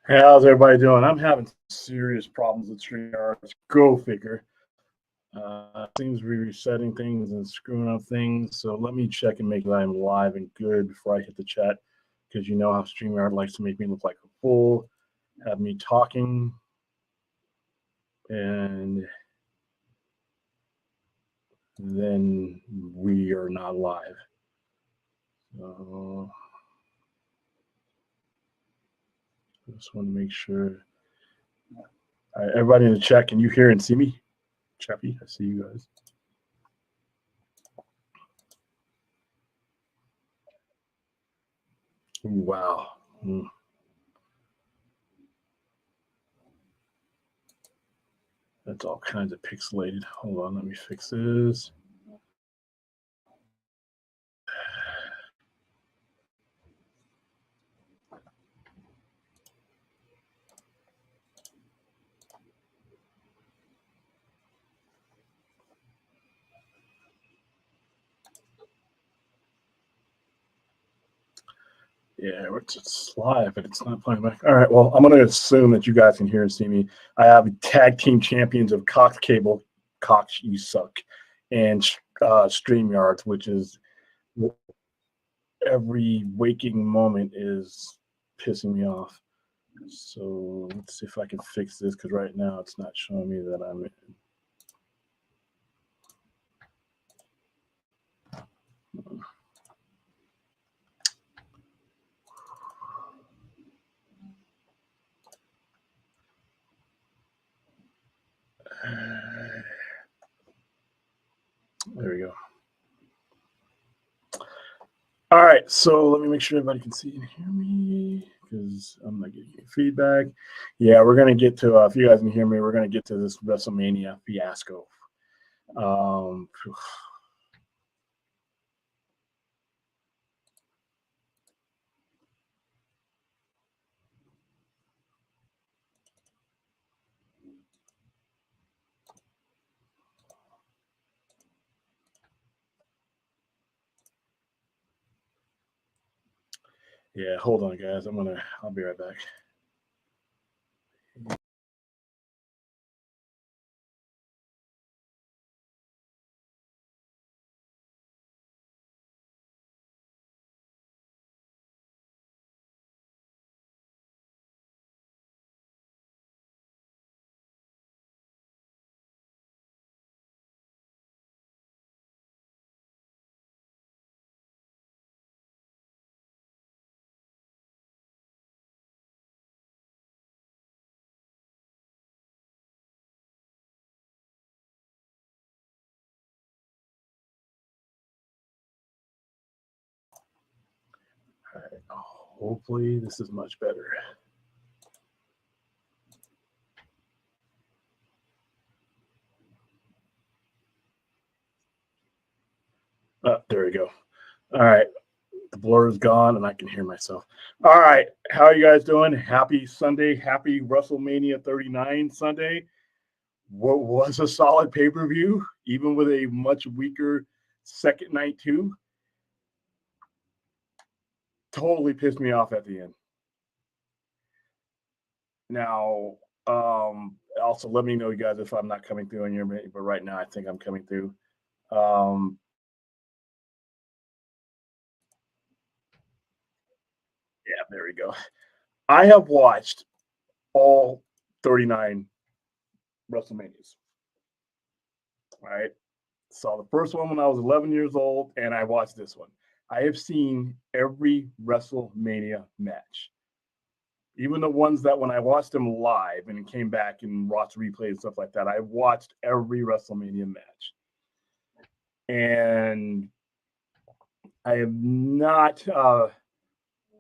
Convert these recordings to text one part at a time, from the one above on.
Hey, how's everybody doing? I'm having serious problems with StreamYard. Go figure. Seems to be resetting things and screwing up things. So let me check and make sure I'm live and good before I hit the chat, because you know how StreamYard likes to make me look like a fool, have me talking, and then we are not live. So just want to make sure. All right, everybody in the chat, can you hear and see me? Chappy, I see you guys. Wow. That's all kinds of pixelated. Hold on, let me fix this. Yeah, it's live, but it's not playing back. All right, well, I'm going to assume that you guys can hear and see me. I have tag team champions of Cox Cable, Cox, you suck, and StreamYards, which is every waking moment is pissing me off. So let's see if I can fix this, because right now it's not showing me that I'm in. There we go. All right, so let me make sure everybody can see and hear me, because I'm not getting any feedback. Yeah, we're gonna get to if you guys can hear me, we're gonna get to this WrestleMania fiasco. Um, yeah, hold on, guys. I'll be right back. All right, hopefully this is much better. There we go. All right, the blur is gone and I can hear myself. All right, how are you guys doing? Happy Sunday, happy WrestleMania 39 Sunday. What was a solid pay per view, even with a much weaker second night too. Totally pissed me off at the end. Now, also let me know, you guys, if I'm not coming through on your, but right now I think I'm coming through. Yeah, there we go. I have watched all 39 WrestleManias. All right. Saw the first one when I was 11 years old, and I watched this one. I have seen every WrestleMania match, even the ones that when I watched them live and came back and watched replays and stuff like that. I watched every WrestleMania match, and I have not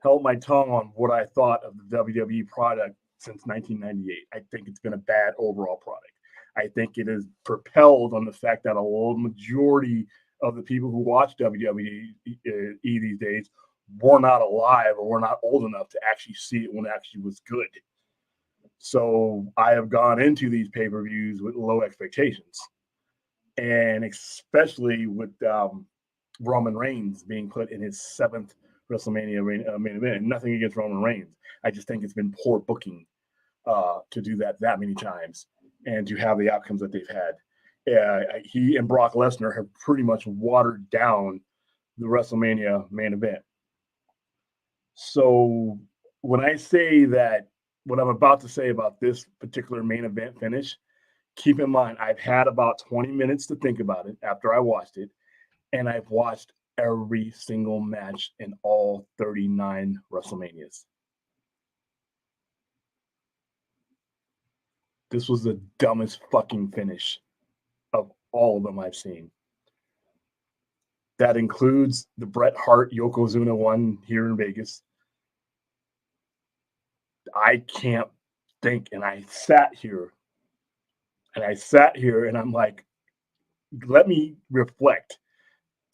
held my tongue on what I thought of the WWE product since 1998. I think it's been a bad overall product. I think it is propelled on the fact that a little majority of the people who watch WWE these days were not alive or were not old enough to actually see it when it actually was good. So I have gone into these pay-per-views with low expectations, and especially with Roman Reigns being put in his seventh WrestleMania main event. And nothing against Roman Reigns. I just think it's been poor booking to do that many times and to have the outcomes that they've had. He and Brock Lesnar have pretty much watered down the WrestleMania main event. So when I say that, what I'm about to say about this particular main event finish, keep in mind, I've had about 20 minutes to think about it after I watched it, and I've watched every single match in all 39 WrestleManias. This was the dumbest fucking finish of all of them I've seen. That includes the Bret Hart Yokozuna one here in Vegas. I can't think, and I sat here and I'm like, let me reflect.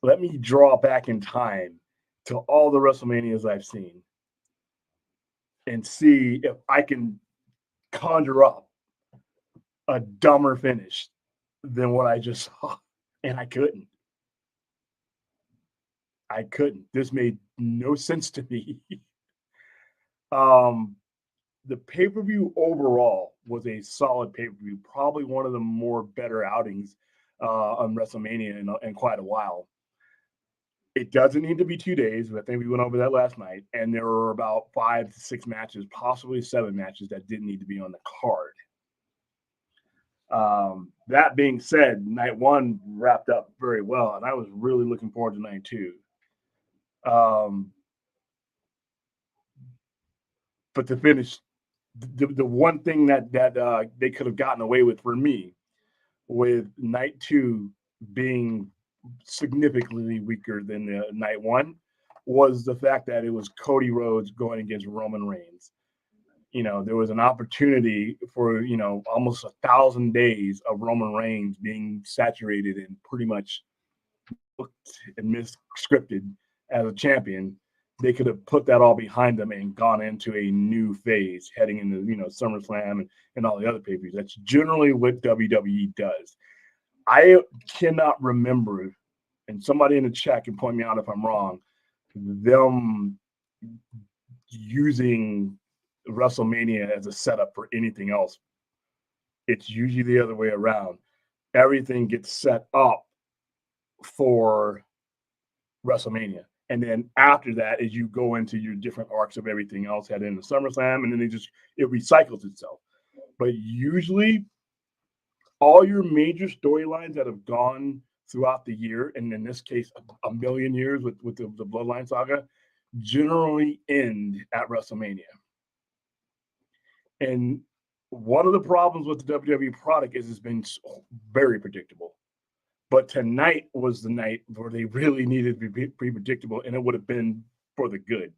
Let me draw back in time to all the WrestleManias I've seen and see if I can conjure up a dumber finish than what I just saw. And I couldn't. This made no sense to me. The pay-per-view overall was a solid pay-per-view, probably one of the more better outings on WrestleMania in quite a while. It doesn't need to be 2 days. I think we went over that last night, and there were about 5 to 6 matches, possibly 7 matches that didn't need to be on the card. That being said, night one wrapped up very well, and I was really looking forward to night two. But to finish, the one thing that they could have gotten away with for me, with night two being significantly weaker than the night one, was the fact that it was Cody Rhodes going against Roman Reigns. There was an opportunity for, almost 1,000 days of Roman Reigns being saturated and pretty much booked and scripted as a champion. They could have put that all behind them and gone into a new phase heading into, SummerSlam and all the other pay-per-views. That's generally what WWE does. I cannot remember, and somebody in the chat can point me out if I'm wrong, them using WrestleMania as a setup for anything else. It's usually the other way around. Everything gets set up for WrestleMania. And then after that, as you go into your different arcs of everything else, head into SummerSlam, and then it recycles itself. But usually all your major storylines that have gone throughout the year, and in this case, a million years with the Bloodline saga, generally end at WrestleMania. And one of the problems with the WWE product is it's been very predictable. But tonight was the night where they really needed to be predictable, and it would have been for the good.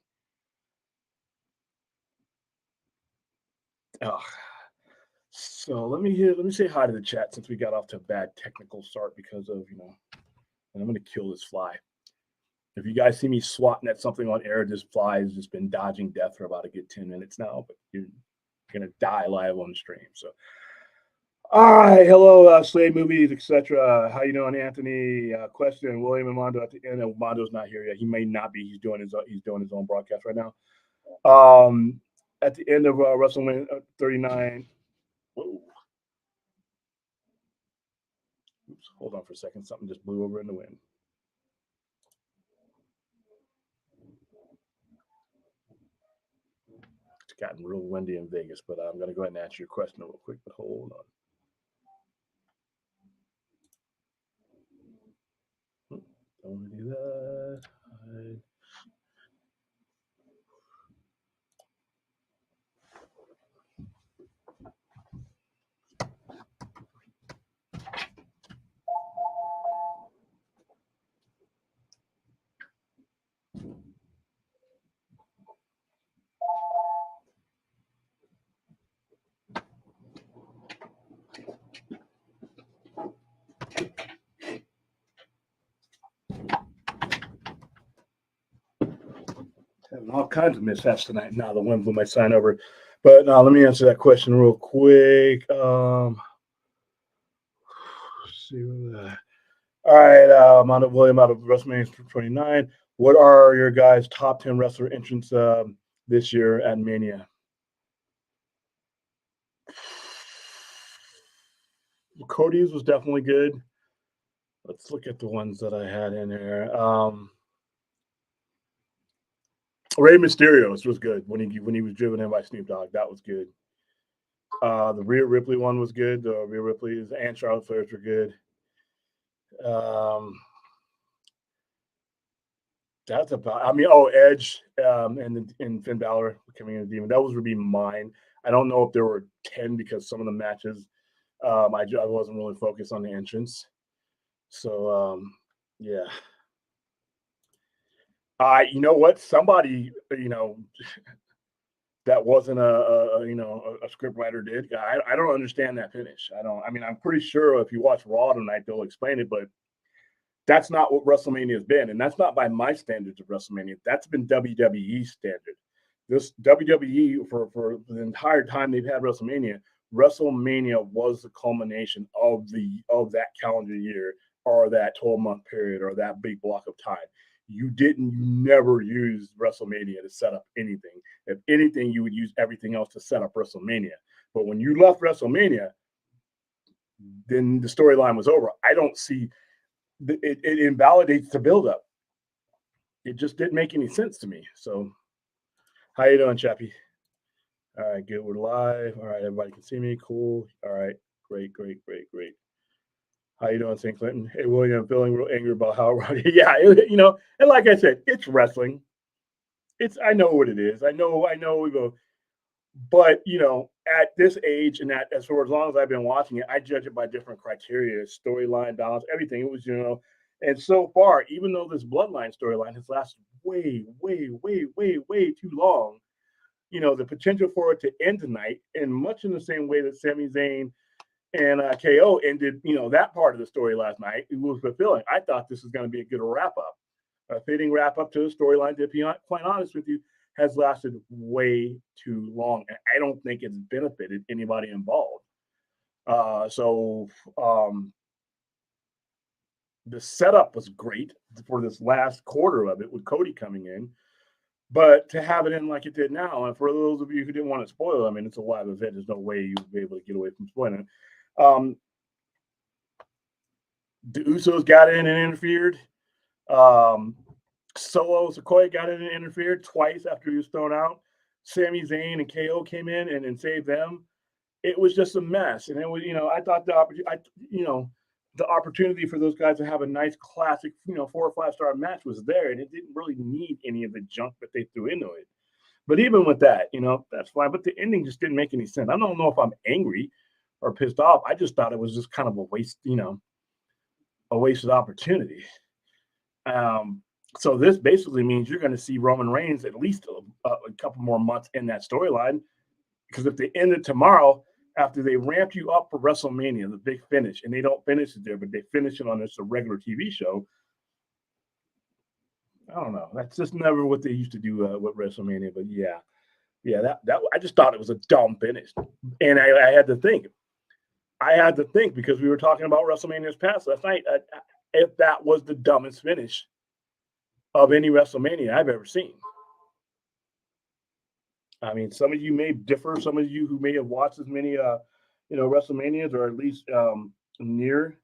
So let me say hi to the chat since we got off to a bad technical start because of, and I'm going to kill this fly. If you guys see me swatting at something on air, this fly has just been dodging death for about a good 10 minutes now, but you're going to die live on the stream. So, all right. Hello, Slade Movies, etc. How you doing, Anthony? Question: William and Mondo at the end. Mondo's not here yet. He may not be. He's doing his own broadcast right now. At the end of WrestleMania 39. Whoa. Oops, hold on for a second. Something just blew over in the wind. It's gotten real windy in Vegas, but I'm going to go ahead and answer your question real quick, but hold on. Don't do that. Having all kinds of mishaps tonight. Now the wind blew my sign over. But now let me answer that question real quick. Let's see. All right, Mondo William out of WrestleMania 29. What are your guys' top 10 wrestler entrants this year at Mania? Cody's was definitely good. Let's look at the ones that I had in there. Rey Mysterio's was good when he was driven in by Snoop Dogg. That was good. The Rhea Ripley one was good. The Rhea Ripley's and Charlotte Flair's were good. That's about. I mean, Edge and Finn Balor coming in the Demon. Those would be mine. I don't know if there were 10 because some of the matches, I wasn't really focused on the entrance. So yeah. You know what? Somebody, that wasn't a script writer did. I don't understand that finish. I don't. I mean, I'm pretty sure if you watch Raw tonight, they'll explain it, but that's not what WrestleMania has been, and that's not by my standards of WrestleMania. That's been WWE standard. This WWE for the entire time they've had WrestleMania was the culmination of that calendar year or that 12-month period or that big block of time. You never use WrestleMania to set up anything. If anything, you would use everything else to set up WrestleMania. But when you left WrestleMania, then the storyline was over. I don't see it invalidates the buildup. It just didn't make any sense to me. So, how you doing, Chappie? All right, good. We're live. All right, everybody can see me. Cool. All right, great. How you doing, St. Clinton? Hey, William, feeling real angry about how yeah, and like I said, it's wrestling. I know what it is. I know. We go, but at this age and that as for as long as I've been watching it, I judge it by different criteria, storyline, balance, everything. It was, and so far, even though this bloodline storyline has lasted way too long, the potential for it to end tonight, and much in the same way that Sami Zayn and KO ended, that part of the story last night, it was fulfilling. I thought this was going to be a good wrap up, a fitting wrap up to the storyline. To be quite honest with you, has lasted way too long, and I don't think it's benefited anybody involved. The setup was great for this last quarter of it with Cody coming in, but to have it in like it did now, and for those of you who didn't want to spoil, I mean, it's a live event. There's no way you'd be able to get away from spoiling it. The Usos got in and interfered. Solo Sikoa got in and interfered twice after he was thrown out. Sami Zayn and KO came in and saved them. It was just a mess, and it was, I thought the opportunity for those guys to have a nice classic, 4 or 5 star match was there, and it didn't really need any of the junk that they threw into it. But even with that, that's fine. But the ending just didn't make any sense. I don't know if I'm angry or pissed off. I just thought it was just kind of a waste, a wasted opportunity. So this basically means you're going to see Roman Reigns at least a couple more months in that storyline, because if they end it tomorrow, after they ramp you up for WrestleMania, the big finish, and they don't finish it there, but they finish it on this a regular TV show. I don't know. That's just never what they used to do with WrestleMania. But yeah, that I just thought it was a dumb finish, and I had to think. Because we were talking about WrestleMania's past last night. If that was the dumbest finish of any WrestleMania I've ever seen. I mean, some of you may differ. Some of you who may have watched as many, WrestleManias, or at least near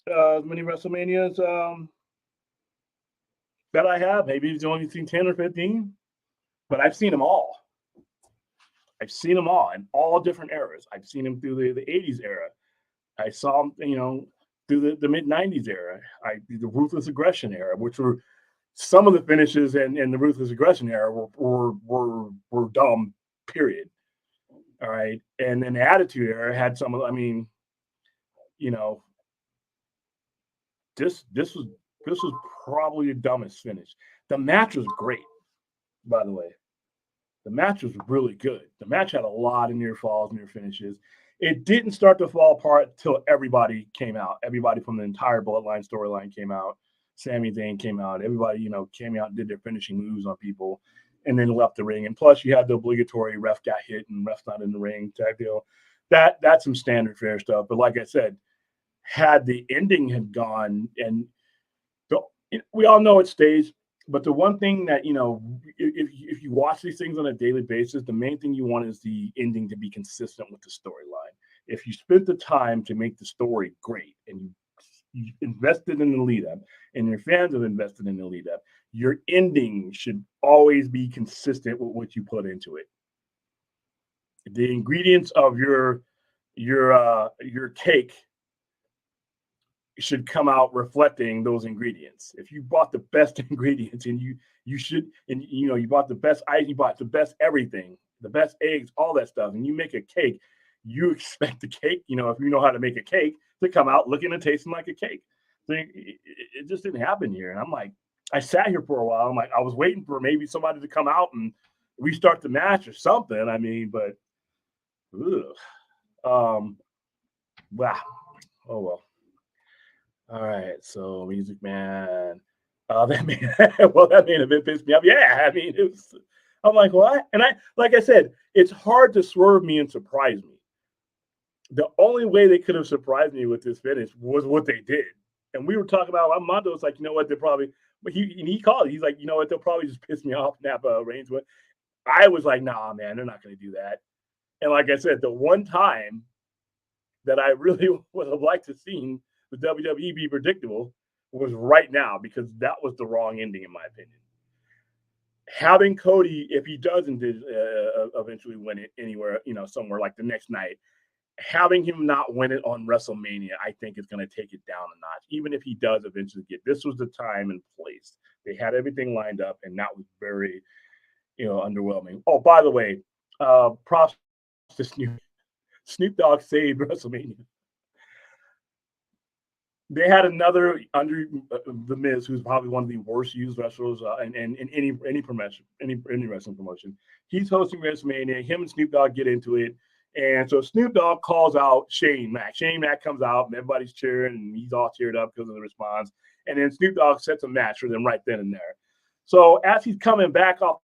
as many WrestleManias that I have. Maybe you've only seen 10 or 15, but I've seen them all. I've seen them all in all different eras. I've seen them through the 80s era. I saw them, through the mid 90s era. The Ruthless Aggression era, which were some of the finishes in the Ruthless Aggression era were dumb, period. All right. And then the Attitude era had some of, this was probably the dumbest finish. The match was great, by the way. The match was really good. The match had a lot of near falls, near finishes. It didn't start to fall apart until everybody came out. Everybody from the entire Bloodline storyline came out. Sami Zayn came out. Everybody, came out and did their finishing moves on people, and then left the ring. And plus, you had the obligatory ref got hit and ref's not in the ring type deal. That's some standard fare stuff. But like I said, had the ending had gone, and we all know it stays. But the one thing that if you watch these things on a daily basis, the main thing you want is the ending to be consistent with the storyline. If you spent the time to make the story great, and you invested in the lead up, and your fans have invested in the lead up, your ending should always be consistent with what you put into it. The ingredients of your cake should come out reflecting those ingredients. If you bought the best ingredients, and you should, and you bought the best ice, you bought the best everything, the best eggs, all that stuff, and you make a cake, you expect the cake, if you know how to make a cake, to come out looking and tasting like a cake. So it just didn't happen here. And I'm like, I sat here for a while. I'm like, I was waiting for maybe somebody to come out and restart the match or something. I mean, but wow. Oh well. All right, so Music Man. That main event pissed me off. Yeah, I mean, I'm like, what? And like I said, it's hard to swerve me and surprise me. The only way they could have surprised me with this finish was what they did. And we were talking about Mondo. It's like, you know what? They're probably, but he called it. He's like, you know what? They'll probably just piss me off. Napa Reigns went. I was like, nah, man, they're not going to do that. And like I said, the one time that I really would have liked to seen the WWE be predictable was right now, because that was the wrong ending, in my opinion. Having Cody, if he doesn't eventually win it anywhere, somewhere like the next night, having him not win it on WrestleMania, I think is going to take it down a notch. Even if he does eventually this was the time and place. They had everything lined up, and that was very, underwhelming. Oh, by the way, props to Snoop Dogg saved WrestleMania. They had another under the Miz, who's probably one of the worst used wrestlers in any promotion, any wrestling promotion. He's hosting WrestleMania. Him and Snoop Dogg get into it, and so Snoop Dogg calls out Shane Mack. Shane Mack comes out, and everybody's cheering, and he's all cheered up because of the response. And then Snoop Dogg sets a match for them right then and there. So as he's coming back off.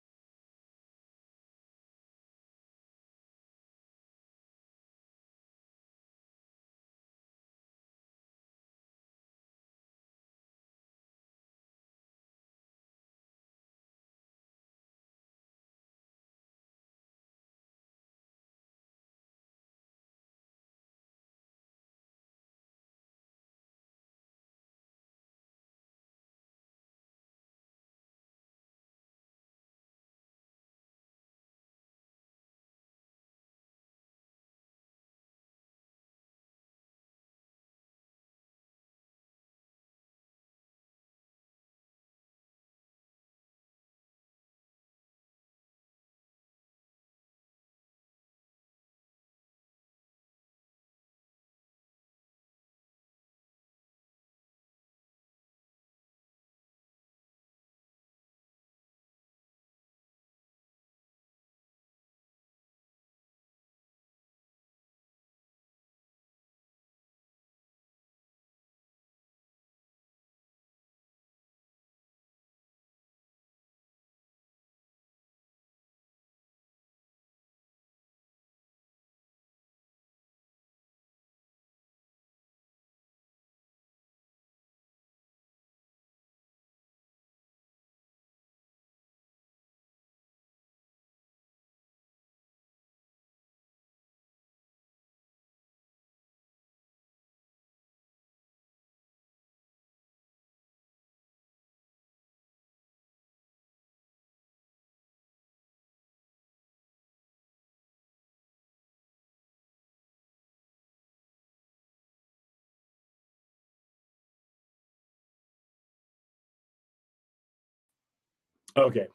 Okay.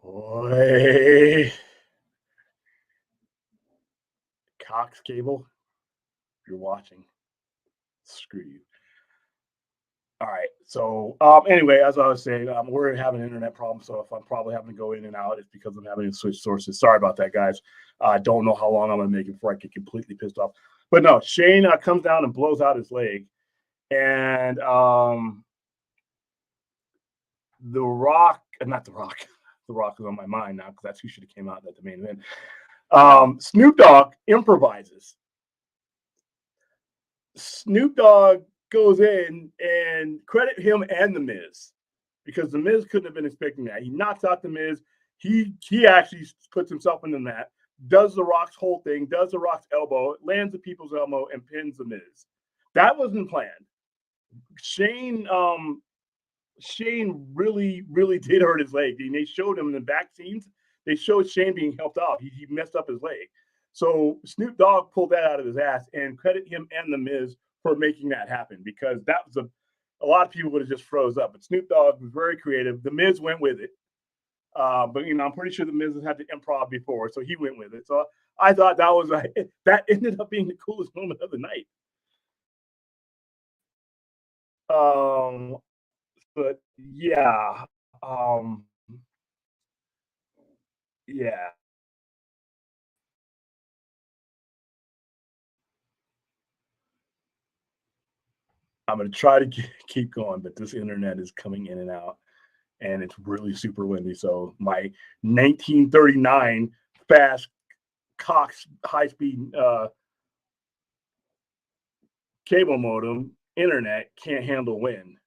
Boy. Cox Cable, if you're watching, screw you. All right. So anyway, as I was saying, we're having an internet problem. So if I'm probably having to go in and out, it's because I'm having to switch sources. Sorry about that, guys. I don't know how long I'm going to make it before I get completely pissed off. But no, Shane comes down and blows out his leg. And The Rock, not The Rock. The Rock is on my mind now, because that's who should have came out at the main event. Snoop Dogg improvises. Snoop Dogg goes in and credit him and The Miz because The Miz couldn't have been expecting that. He knocks out The Miz. He actually puts himself in the mat, does The Rock's whole thing, does The Rock's elbow, lands the people's elbow, and pins The Miz. That wasn't planned. Shane really did hurt his leg. And they showed him in the back scenes. They showed Shane being helped out. He messed up his leg. So Snoop Dogg pulled that out of his ass and credit him and The Miz for making that happen because that was a lot of people would have just froze up. But Snoop Dogg was very creative. The Miz went with it. But I'm pretty sure The Miz has had to improv before, so he went with it. So I thought that ended up being the coolest moment of the night. But yeah, um, yeah. I'm gonna try to keep going, but this internet is coming in and out, and it's really super windy. So my 1939 fast Cox high speed cable modem internet can't handle wind.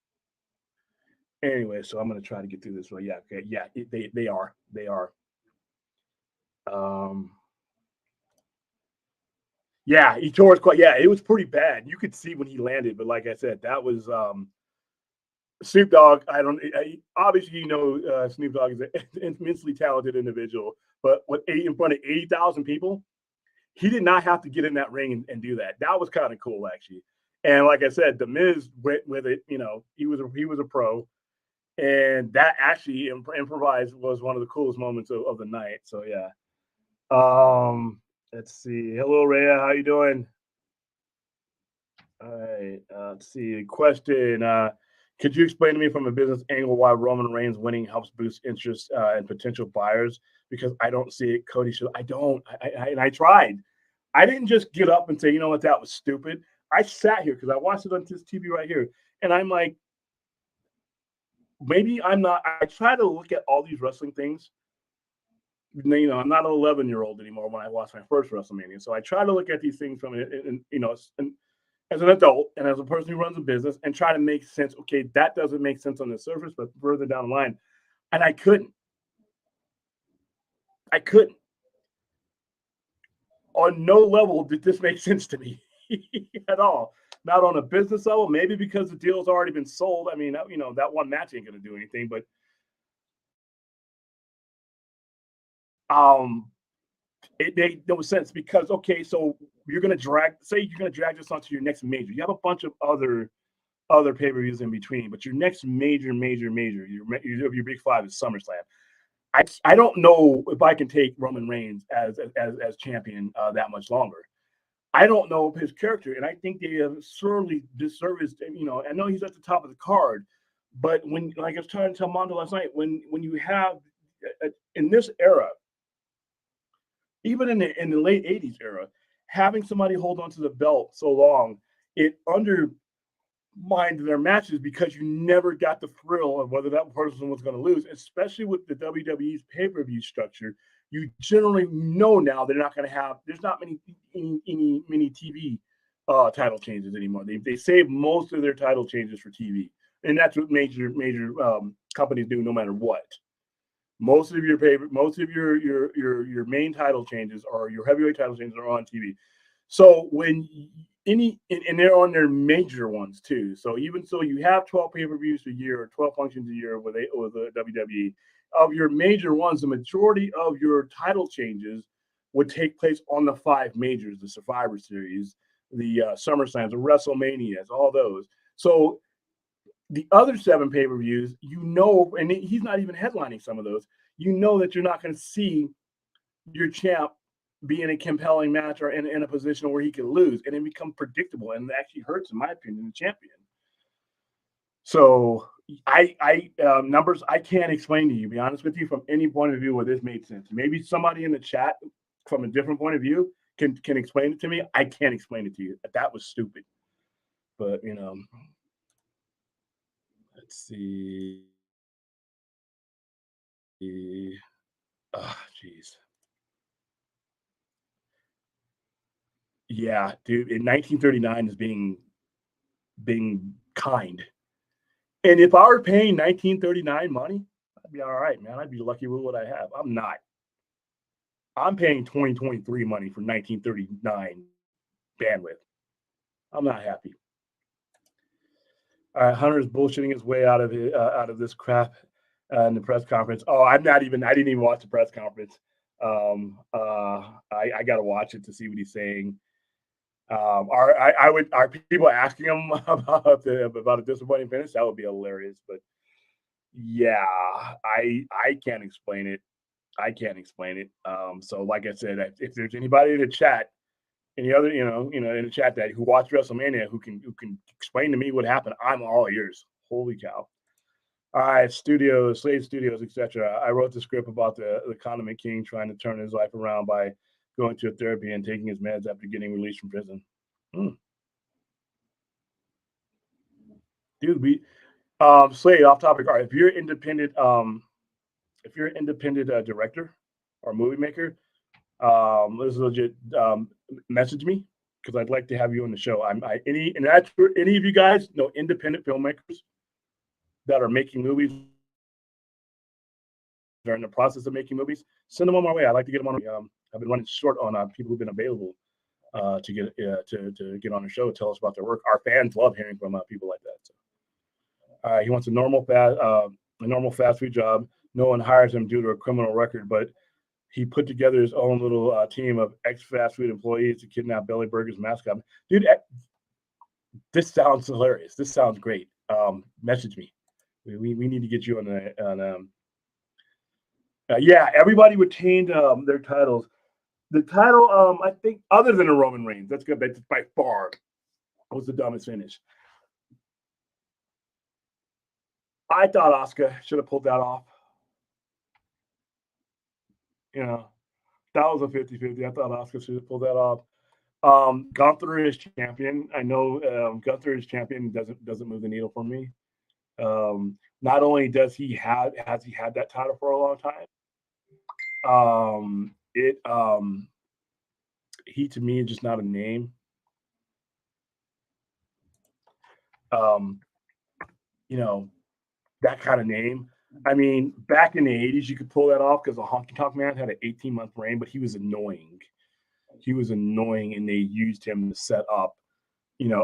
Anyway, so I'm gonna try to get through this. Well, yeah, okay, yeah, they are. Um, yeah, he tore his quad. Yeah, it was pretty bad. You could see when he landed, but like I said, that was Snoop Dogg. Obviously Snoop Dogg is an immensely talented individual, but in front of 80,000 people, he did not have to get in that ring and do that. That was kind of cool actually. And like I said, The Miz went with it. He was a pro, and that actually improvised was one of the coolest moments of the night. So yeah. Let's see. Hello, Rhea. How you doing? All right. Let's see. Question. Could you explain to me from a business angle why Roman Reigns winning helps boost interest in potential buyers? Because I don't see it. Cody should. I don't. And I tried. I didn't just get up and say, you know what, that was stupid. I sat here because I watched it on this TV right here, and I'm like, maybe I'm not. I try to look at all these wrestling things. I'm not an 11-year-old anymore when I watched my first WrestleMania. So I try to look at these things from, as an adult and as a person who runs a business and try to make sense. Okay, that doesn't make sense on the surface, but further down the line, and I couldn't. I couldn't. On no level did this make sense to me at all. Not on a business level, maybe because the deal's already been sold. I mean, that one match ain't going to do anything, but um, it made no sense because okay, so you're gonna drag this onto your next major. You have a bunch of other pay-per-views in between, but your next major, your big five is SummerSlam. I don't know if I can take Roman Reigns as champion that much longer. I don't know his character, and I think they have sorely disserviced. I know he's at the top of the card, but when, like I was trying to tell Mondo last night, when you have in this era, even in the late '80s era, having somebody hold on to the belt so long, it undermined their matches because you never got the thrill of whether that person was going to lose, especially with the WWE's pay-per-view structure. You generally know now they're not going to have. There's not many TV title changes anymore. They save most of their title changes for TV, and that's what major companies do, no matter what. Most of your main title changes or your heavyweight title changes are on TV. So when and they're on their major ones too. So even so, you have 12 pay-per-views a year or 12 functions a year with the WWE. Of your major ones, the majority of your title changes would take place on the five majors: the Survivor Series, the SummerSlams, the WrestleManias, all those. So the other seven pay-per-views, and he's not even headlining some of those, that you're not going to see your champ be in a compelling match or in a position where he can lose, and it becomes predictable, and it actually hurts, in my opinion, the champion. So numbers I can't explain to you, be honest with you, from any point of view where this made sense. Maybe somebody in the chat from a different point of view can explain it to me. I can't explain it to you. That was stupid. But let's see. Oh, jeez. Yeah, dude. In 1939 is being kind. And if I were paying 1939 money, I'd be all right, man. I'd be lucky with what I have. I'm not. I'm paying 2023 money for 1939 bandwidth. I'm not happy. All right, Hunter's bullshitting his way out of this crap in the press conference. Oh, I'm not even. I didn't even watch the press conference. I got to watch it to see what he's saying. Are people asking him about a disappointing finish? That would be hilarious. But yeah, I can't explain it. I can't explain it. So like I said, if there's anybody in the chat, any other, in the chat that who watched WrestleMania who can explain to me what happened, I'm all ears. Holy cow. All right, studios, Slade Studios, etc. I wrote the script about the condiment king trying to turn his life around by going to a therapy and taking his meds after getting released from prison. Dude, Slade, off topic. All right, if you're independent, director or movie maker, this is legit. Message me because I'd like to have you on the show. And that's for any of you guys know independent filmmakers that are making movies, they're in the process of making movies. Send them on my way. I'd like to get them on. I've been running short on people who've been available to get on the show, tell us about their work. Our fans love hearing from people like that. So, he wants a normal fast food job. No one hires him due to a criminal record, but he put together his own little team of ex-fast food employees to kidnap Belly Burger's mascot. Dude, this sounds hilarious. This sounds great. Message me. We need to get you on. Yeah, everybody retained their titles. The title, I think, other than the Roman Reigns, that's good. That's by far was the dumbest finish. I thought Asuka should have pulled that off. That was a 50-50. I thought Asuka should have pulled that off. Gunther is champion. I know Gunther is champion doesn't move the needle for me. Not only has he had that title for a long time, he to me is just not a name. That kind of name. I mean, back in the 80s, you could pull that off because the Honky Tonk Man had an 18-month reign, but he was annoying. And they used him to set up,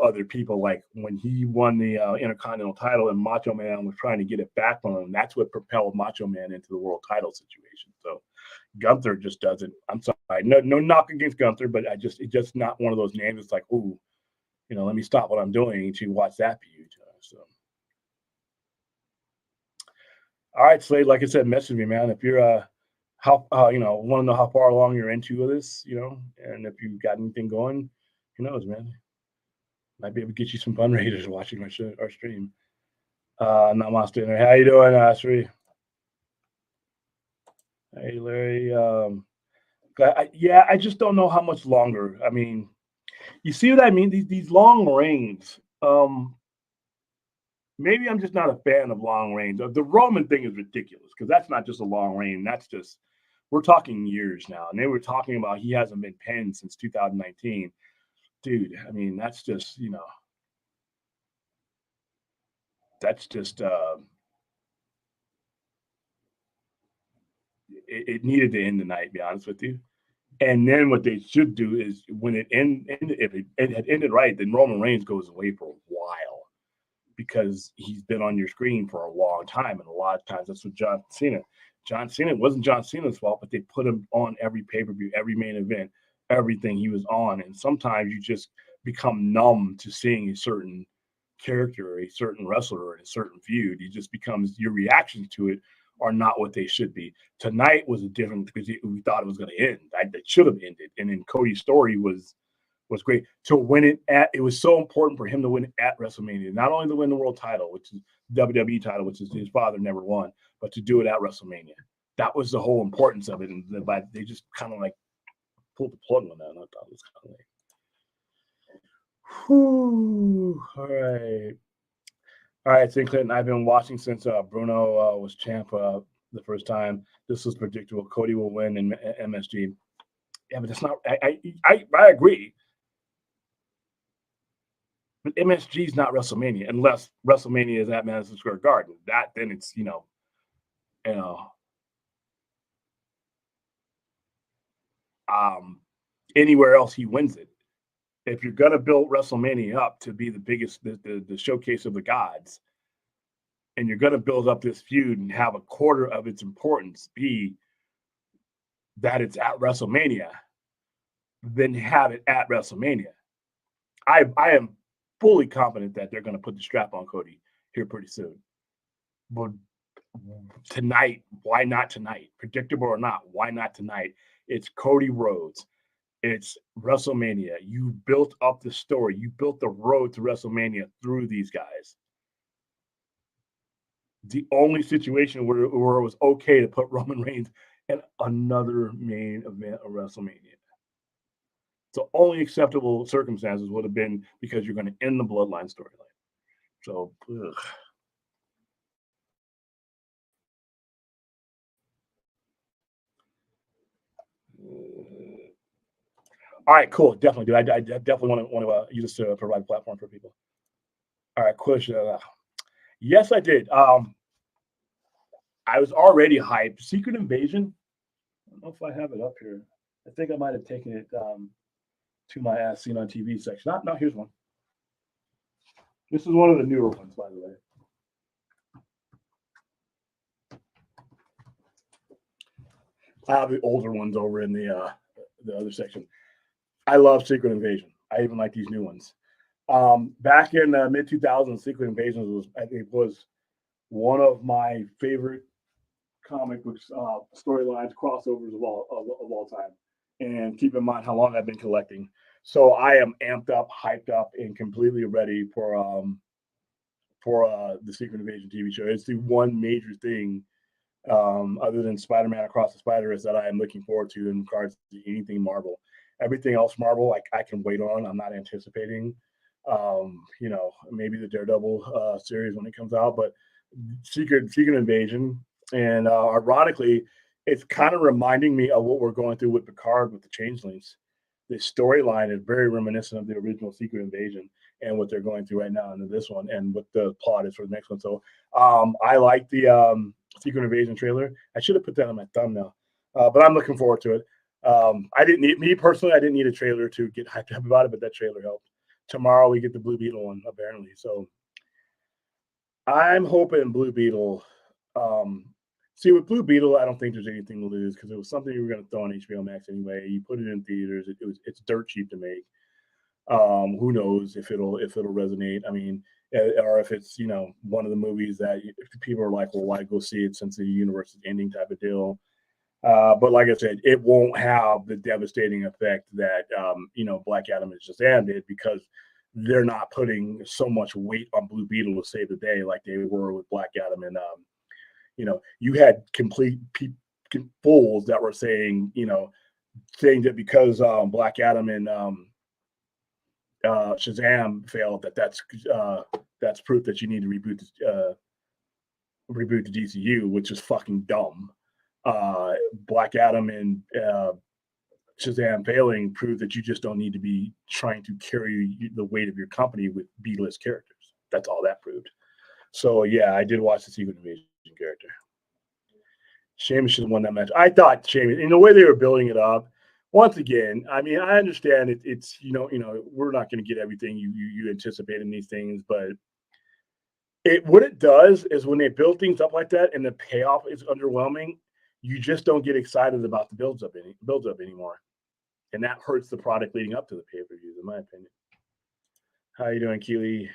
other people. Like when he won the Intercontinental title and Macho Man was trying to get it back from him, that's what propelled Macho Man into the world title situation. So Gunther just doesn't. I'm sorry, no knock against Gunther, but it's just not one of those names. It's like, ooh, let me stop what I'm doing to watch that feud. So. All right, Slade. Like I said, message me, man. If you're want to know how far along you're into this, and if you've got anything going, who knows, man? Might be able to get you some fundraisers watching our stream. Namaste. How you doing, Sri? Hey, Larry. I just don't know how much longer. I mean, you see what I mean? These long reigns. Maybe I'm just not a fan of long reigns. The Roman thing is ridiculous because that's not just a long reign. That's just, we're talking years now. And they were talking about he hasn't been penned since 2019. Dude, I mean, that's just, it needed to end tonight, to be honest with you. And then what they should do is when it ended, if it had ended right, then Roman Reigns goes away for a while. Because he's been on your screen for a long time. And a lot of times that's what John Cena, it wasn't John Cena's fault, but they put him on every pay-per-view, every main event, everything he was on. And sometimes you just become numb to seeing a certain character, or a certain wrestler, or a certain feud. It just becomes, your reactions to it are not what they should be. Tonight was a different, because we thought it was going to end. It should have ended. And then Cody's story was great to win it it was so important for him to win it at WrestleMania, not only to win the world title, which is WWE title, which is his father never won, but to do it at WrestleMania. That was the whole importance of it. And they just kind of like pulled the plug on that. And I thought it was kind of like, whew. All right, St. Clinton, I've been watching since Bruno was champ the first time. This was predictable. Cody will win in MSG. Yeah, but that's not, I agree. But MSG is not WrestleMania unless WrestleMania is at Madison Square Garden. Then it's you know um, anywhere else he wins it. If you're gonna build WrestleMania up to be the biggest, the showcase of the gods, and you're gonna build up this feud and have a quarter of its importance be that it's at WrestleMania, then have it at WrestleMania. I am fully confident that they're gonna put the strap on Cody here pretty soon. But tonight, why not tonight? Predictable or not, why not tonight? It's Cody Rhodes. It's WrestleMania. You built up the story. You built the road to WrestleMania through these guys. The only situation where it was okay to put Roman Reigns in another main event of WrestleMania. So only acceptable circumstances would have been because you're going to end the bloodline storyline. So, ugh. All right, cool. Definitely, dude. I definitely want to use this to provide a platform for people. All right, question. Yes, I did. I was already hyped. Secret Invasion. I don't know if I have it up here. I think I might have taken it to my As Seen on TV section. No, here's one. This is one of the newer ones, by the way. I have the older ones over in the other section. I love Secret Invasion. I even like these new ones. Back in mid 2000s, Secret Invasion was one of my favorite comic books storylines crossovers of all time. And keep in mind how long I've been collecting. So I am amped up, hyped up, and completely ready for the Secret Invasion TV show. It's the one major thing other than Spider-Man Across the Spider-Verse that I am looking forward to in regards to anything Marvel. Everything else Marvel, I can wait on. I'm not anticipating, maybe the Daredevil series when it comes out, but Secret Invasion. And ironically, it's kind of reminding me of what we're going through with Picard with the Changelings. The storyline is very reminiscent of the original Secret Invasion and what they're going through right now into this one and what the plot is for the next one. So I like the Secret Invasion trailer. I should have put that on my thumbnail, but I'm looking forward to it. I didn't need a trailer to get hyped up about it, but that trailer helped. Tomorrow we get the Blue Beetle one, apparently. So I'm hoping Blue Beetle. See, with Blue Beetle, I don't think there's anything to lose because it was something you were going to throw on HBO Max anyway. You put it in theaters; it's dirt cheap to make. Who knows if it'll resonate? I mean, or if it's one of the movies that if people are like, well, why go see it since the universe is ending type of deal. But like I said, it won't have the devastating effect that Black Adam and Shazam did because they're not putting so much weight on Blue Beetle to save the day like they were with Black Adam and you had complete fools that were saying saying that because Black Adam and Shazam failed that's proof that you need to reboot the DCU, which is fucking dumb. Black Adam and Shazam failing proved that you just don't need to be trying to carry the weight of your company with B-list characters. That's all that proved. So yeah, I did watch the Secret Invasion character. Sheamus should have won that match. I thought Sheamus, in the way they were building it up. Once again, I mean, I understand it's we're not going to get everything you anticipate in these things, but what it does is when they build things up like that and the payoff is underwhelming, you just don't get excited about the builds up anymore, and that hurts the product leading up to the pay-per-views, in my opinion. How you doing, Keely?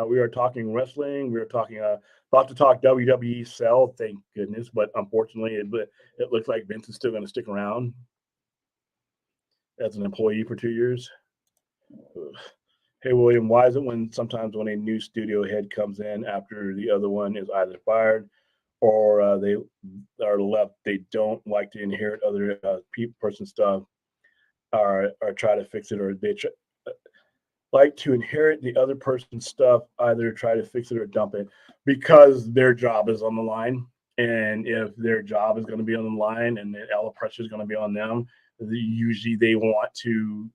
We are talking wrestling. We are talking about to talk WWE sell, thank goodness, but unfortunately, it looks like Vince is still going to stick around as an employee for 2 years. Ugh. Hey, William, why is it sometimes when a new studio head comes in after the other one is either fired or they are left, they don't like to inherit other person stuff or try to fix it, or they like to inherit the other person's stuff, either try to fix it or dump it because their job is on the line. And if their job is going to be on the line and all the pressure is going to be on them, usually they want to,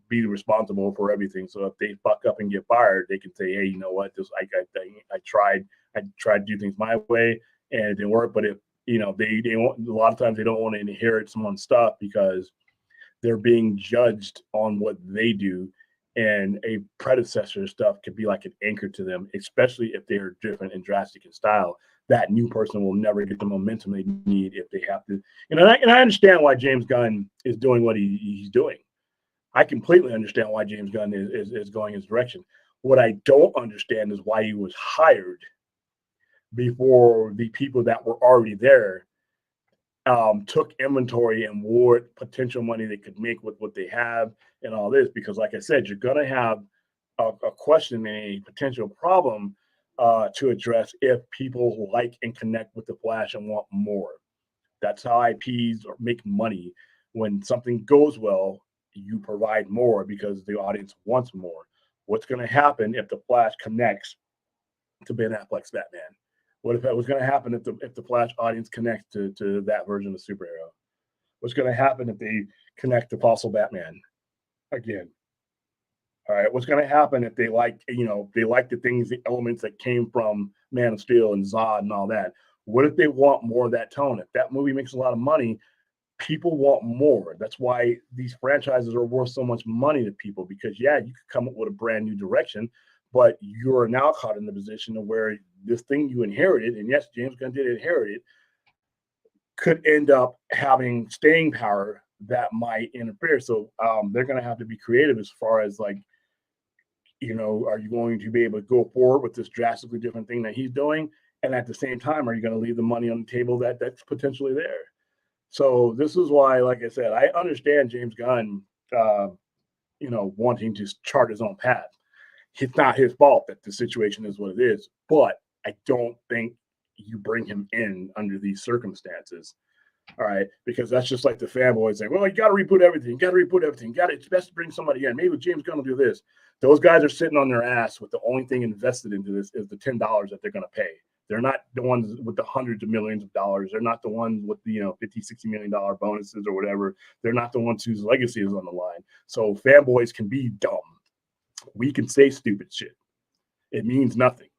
be responsible for everything. So if they fuck up and get fired, they can say, hey, you know what, this I tried to do things my way and it didn't work. But if they want, a lot of times they don't want to inherit someone's stuff because they're being judged on what they do, and a predecessor stuff could be like an anchor to them, especially if they're different and drastic in style. That new person will never get the momentum they need if they have to. And I understand why James Gunn is doing what he's doing. I completely understand why James Gunn is going his direction. What I don't understand is why he was hired before the people that were already there took inventory and what potential money they could make with what they have and all this. Because, like I said, you're going to have a question and a potential problem to address if people like and connect with the Flash and want more. That's how IPs make money. When something goes well, you provide more because the audience wants more. What's going to happen if the Flash connects to Ben Affleck's Batman? What if that was going to happen if the Flash audience connects to that version of superhero? What's going to happen if they connect to Fossil Batman again? All right, what's going to happen if they like the things, the elements that came from Man of Steel and Zod and all that? What if they want more of that tone? If that movie makes a lot of money, people want more. That's why these franchises are worth so much money to people, because you could come up with a brand new direction, but you're now caught in the position of where this thing you inherited, and yes, James Gunn did inherit it, could end up having staying power that might interfere. So they're going to have to be creative as far as are you going to be able to go forward with this drastically different thing that he's doing? And at the same time, are you going to leave the money on the table that's potentially there? So this is why, like I said, I understand James Gunn, wanting to chart his own path. It's not his fault that the situation is what it is, but I don't think you bring him in under these circumstances. All right, because that's just like the fanboys saying, well, you got to reboot everything. It's best to bring somebody in. Maybe James Gunn will do this. Those guys are sitting on their ass with the only thing invested into this is the $10 that they're going to pay. They're not the ones with the hundreds of millions of dollars. They're not the ones with the $50, $60 million bonuses or whatever. They're not the ones whose legacy is on the line. So fanboys can be dumb. We can say stupid shit. It means nothing.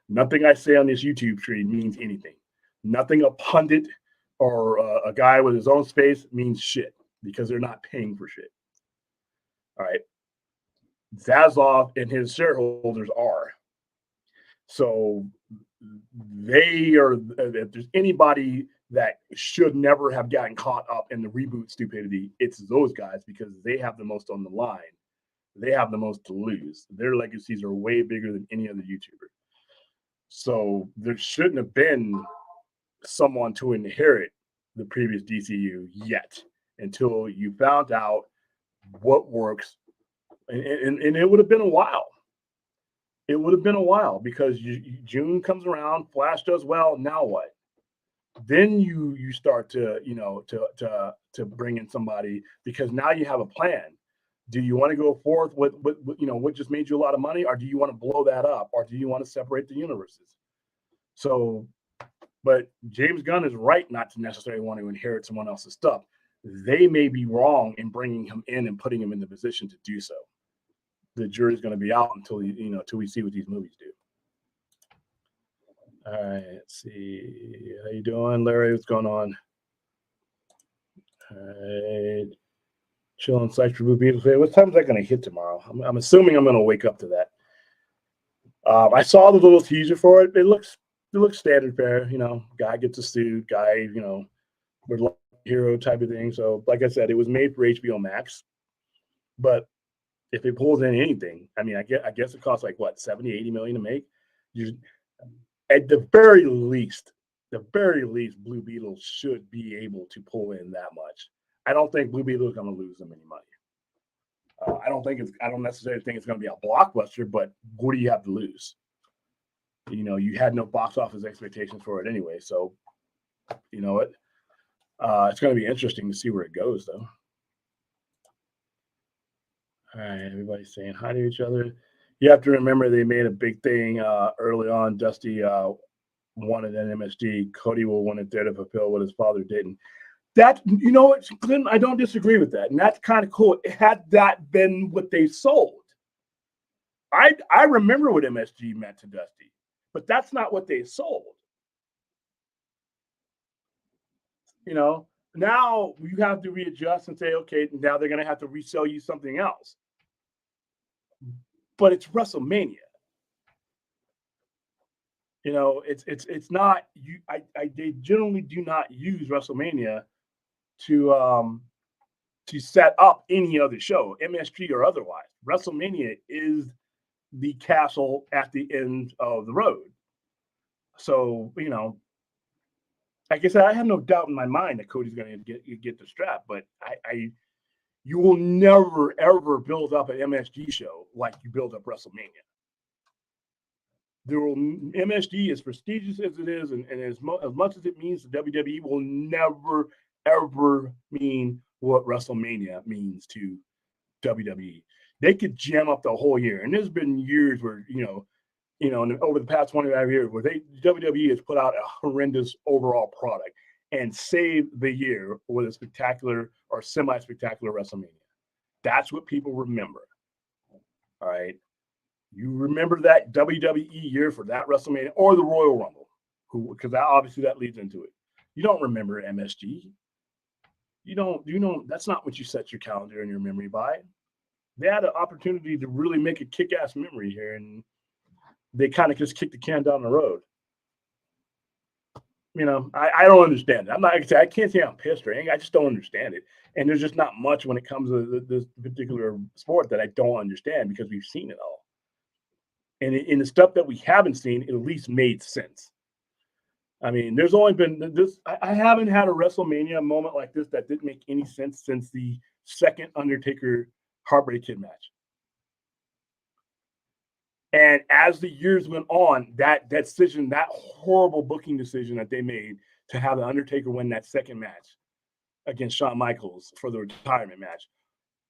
Nothing I say on this YouTube stream means anything. Nothing a pundit or a guy with his own space means shit, because they're not paying for shit. All right. Zaslav and his shareholders are. So they are, if there's anybody that should never have gotten caught up in the reboot stupidity, it's those guys, because they have the most on the line. They have the most to lose. Their legacies are way bigger than any other YouTuber. So there shouldn't have been someone to inherit the previous DCU yet, until you found out what works. And it would have been a while. It would have been a while, because June comes around, Flash does well. Now what? Then you start to bring in somebody, because now you have a plan. Do you want to go forth with what just made you a lot of money, or do you want to blow that up, or do you want to separate the universes? So, but James Gunn is right not to necessarily want to inherit someone else's stuff. They may be wrong in bringing him in and putting him in the position to do so. The jury's going to be out until we see what these movies do. All right, let's see. How you doing, Larry? What's going on? All right. Chilling sites for Blue Beetle. What time is that going to hit tomorrow? I'm assuming I'm going to wake up to that. I saw the little teaser for it. It looks standard fare. Guy gets a suit. Guy, with hero type of thing. So, like I said, it was made for HBO Max. But if it pulls in anything, I mean, I guess it costs like what, 70, 80 million to make. At the very least, Blue Beetle should be able to pull in that much. I don't think Blue Beetle is going to lose them any money. I don't necessarily think it's going to be a blockbuster, but what do you have to lose? You had no box office expectations for it anyway. So, you know what? It's going to be interesting to see where it goes, though. All right, everybody's saying hi to each other. You have to remember they made a big thing early on. Dusty wanted an MSG. Cody will want it there to fulfill what his father didn't. That, you know what, Clinton, I don't disagree with that, and that's kind of cool. Had that been what they sold, I remember what MSG meant to Dusty, but that's not what they sold. You know, now you have to readjust and say, okay, now they're going to have to resell you something else. But it's WrestleMania. You know, it's not you. They generally do not use WrestleMania to set up any other show, MSG or otherwise. WrestleMania is the castle at the end of the road. So, you know, like I said, I have no doubt in my mind that Cody's going to get the strap, but you will never ever build up an MSG show like you build up WrestleMania. MSG, as prestigious as it is, and as much as it means to WWE, will never ever mean what WrestleMania means to WWE. They could jam up the whole year, and there's been years where over the past 25 years where WWE has put out a horrendous overall product and saved the year with a spectacular or semi-spectacular WrestleMania. That's what people remember. All right. You remember that WWE year for that WrestleMania or the Royal Rumble, because obviously that leads into it. You don't remember MSG. You don't. That's not what you set your calendar and your memory by. They had an opportunity to really make a kick-ass memory here, and they kind of just kicked the can down the road. You know, I don't understand it. I can't say I'm pissed or angry. I just don't understand it. And there's just not much when it comes to this particular sport that I don't understand because we've seen it all. And in the stuff that we haven't seen, it at least made sense. I mean, there's only been this. I haven't had a WrestleMania moment like this that didn't make any sense since the second Undertaker Heartbreak Kid match. And as the years went on, that decision, that horrible booking decision that they made to have the Undertaker win that second match against Shawn Michaels for the retirement match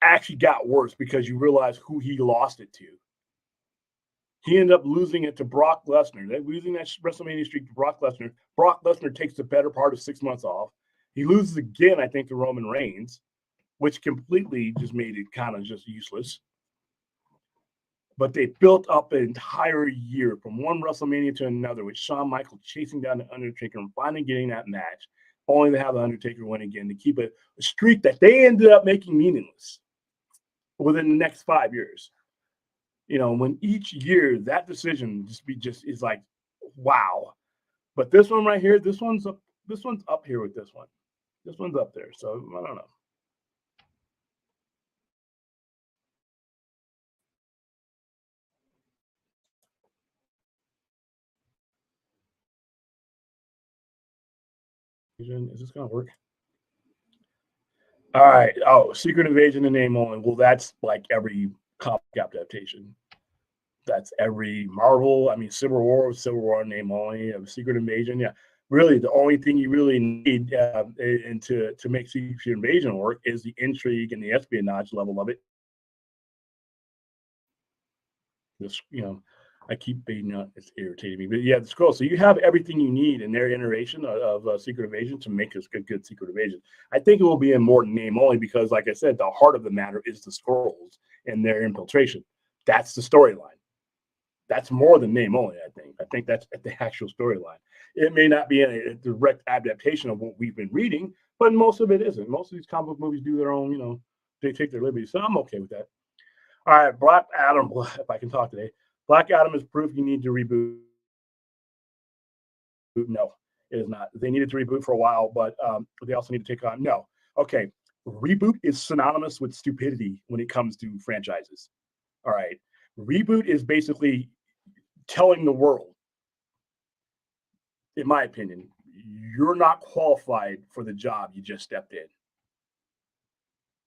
actually got worse because you realize who he lost it to. He ended up losing it to Brock Lesnar. They're losing that WrestleMania streak to Brock Lesnar. Brock Lesnar takes the better part of 6 months off. He loses again, I think, to Roman Reigns, which completely just made it kind of just useless. But they built up an entire year from one WrestleMania to another with Shawn Michaels chasing down the Undertaker and finally getting that match, only to have the Undertaker win again to keep a streak that they ended up making meaningless within the next 5 years. You know, when each year that decision just is like, wow. But this one right here, this one's up here with this one. This one's up there. So I don't know. Is this gonna work? All right. Oh, Secret Invasion in name only. Well, that's like every comic adaptation. That's every Marvel. I mean, Civil War name only. Secret Invasion. Yeah. Really, the only thing you really need and to make Secret Invasion work is the intrigue and the espionage level of it. This, I keep being it's irritating me, but yeah, the scroll. So you have everything you need in their iteration of Secret Invasion to make us good Secret Invasion. I think it will be in more name only because, like I said, the heart of the matter is the scrolls and their infiltration. That's the storyline. That's more than name only. I think that's the actual storyline. It may not be a direct adaptation of what we've been reading, but most of it isn't. Most of these comic book movies do their own. They take their liberties, so I'm okay with that. All right, Black Adam. If I can talk today, Black Adam is proof you need to reboot. No, it is not. They needed to reboot for a while, but they also need to take on. No, okay. Reboot is synonymous with stupidity when it comes to franchises. All right, reboot is basically telling the world, in my opinion, you're not qualified for the job you just stepped in.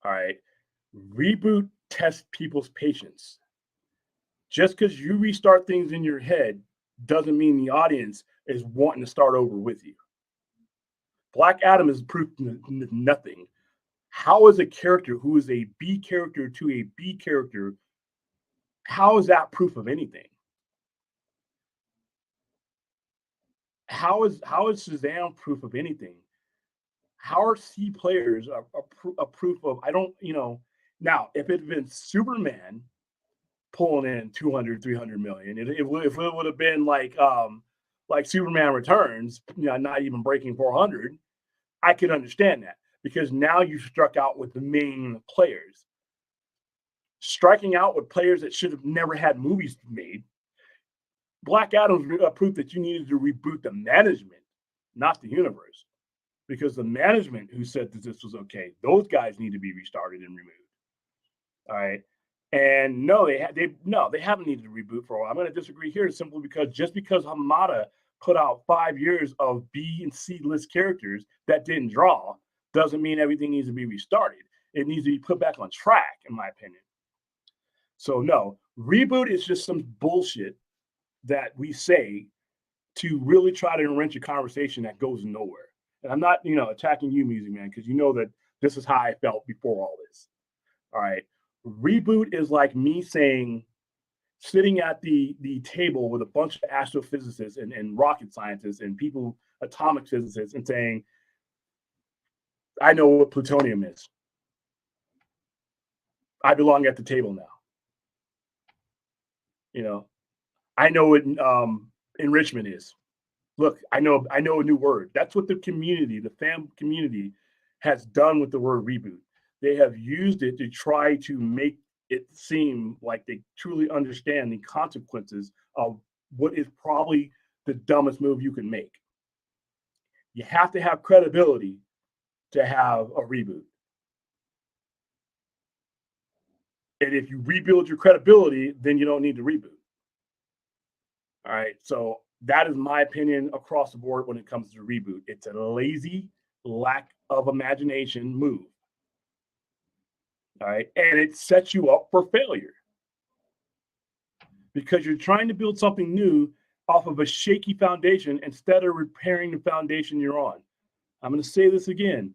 All right, reboot tests people's patience. Just because you restart things in your head doesn't mean the audience is wanting to start over with you. Black Adam is proof nothing. How is a character who is a B character to a B character, how is that proof of anything? How is Shazam proof of anything? how are C players a proof of? I don't, now if it had been Superman pulling in 200, 300 million, if it would have been like Superman Returns, not even breaking 400, I could understand that because now you struck out with the main players. Striking out with players that should have never had movies made. Black Adam's proof that you needed to reboot the management, not the universe, because the management who said that this was okay, those guys need to be restarted and removed. All right. And no, they haven't needed to reboot for a while. I'm going to disagree here simply because just because Hamada put out 5 years of B and C list characters that didn't draw doesn't mean everything needs to be restarted. It needs to be put back on track, in my opinion. So no, reboot is just some bullshit that we say to really try to enrich a conversation that goes nowhere. And I'm not, attacking you, Music Man, because you know that this is how I felt before all this. All right. Reboot is like me saying, sitting at the table with a bunch of astrophysicists and rocket scientists and people, atomic physicists, and saying, I know what plutonium is. I belong at the table now. I know what enrichment is. Look, I know a new word. That's what the community, the fan community, has done with the word reboot. They have used it to try to make it seem like they truly understand the consequences of what is probably the dumbest move you can make. You have to have credibility to have a reboot. And if you rebuild your credibility, then you don't need to reboot. All right. So that is my opinion across the board when it comes to reboot. It's a lazy, lack of imagination move. All right. And it sets you up for failure because you're trying to build something new off of a shaky foundation instead of repairing the foundation you're on. I'm going to say this again.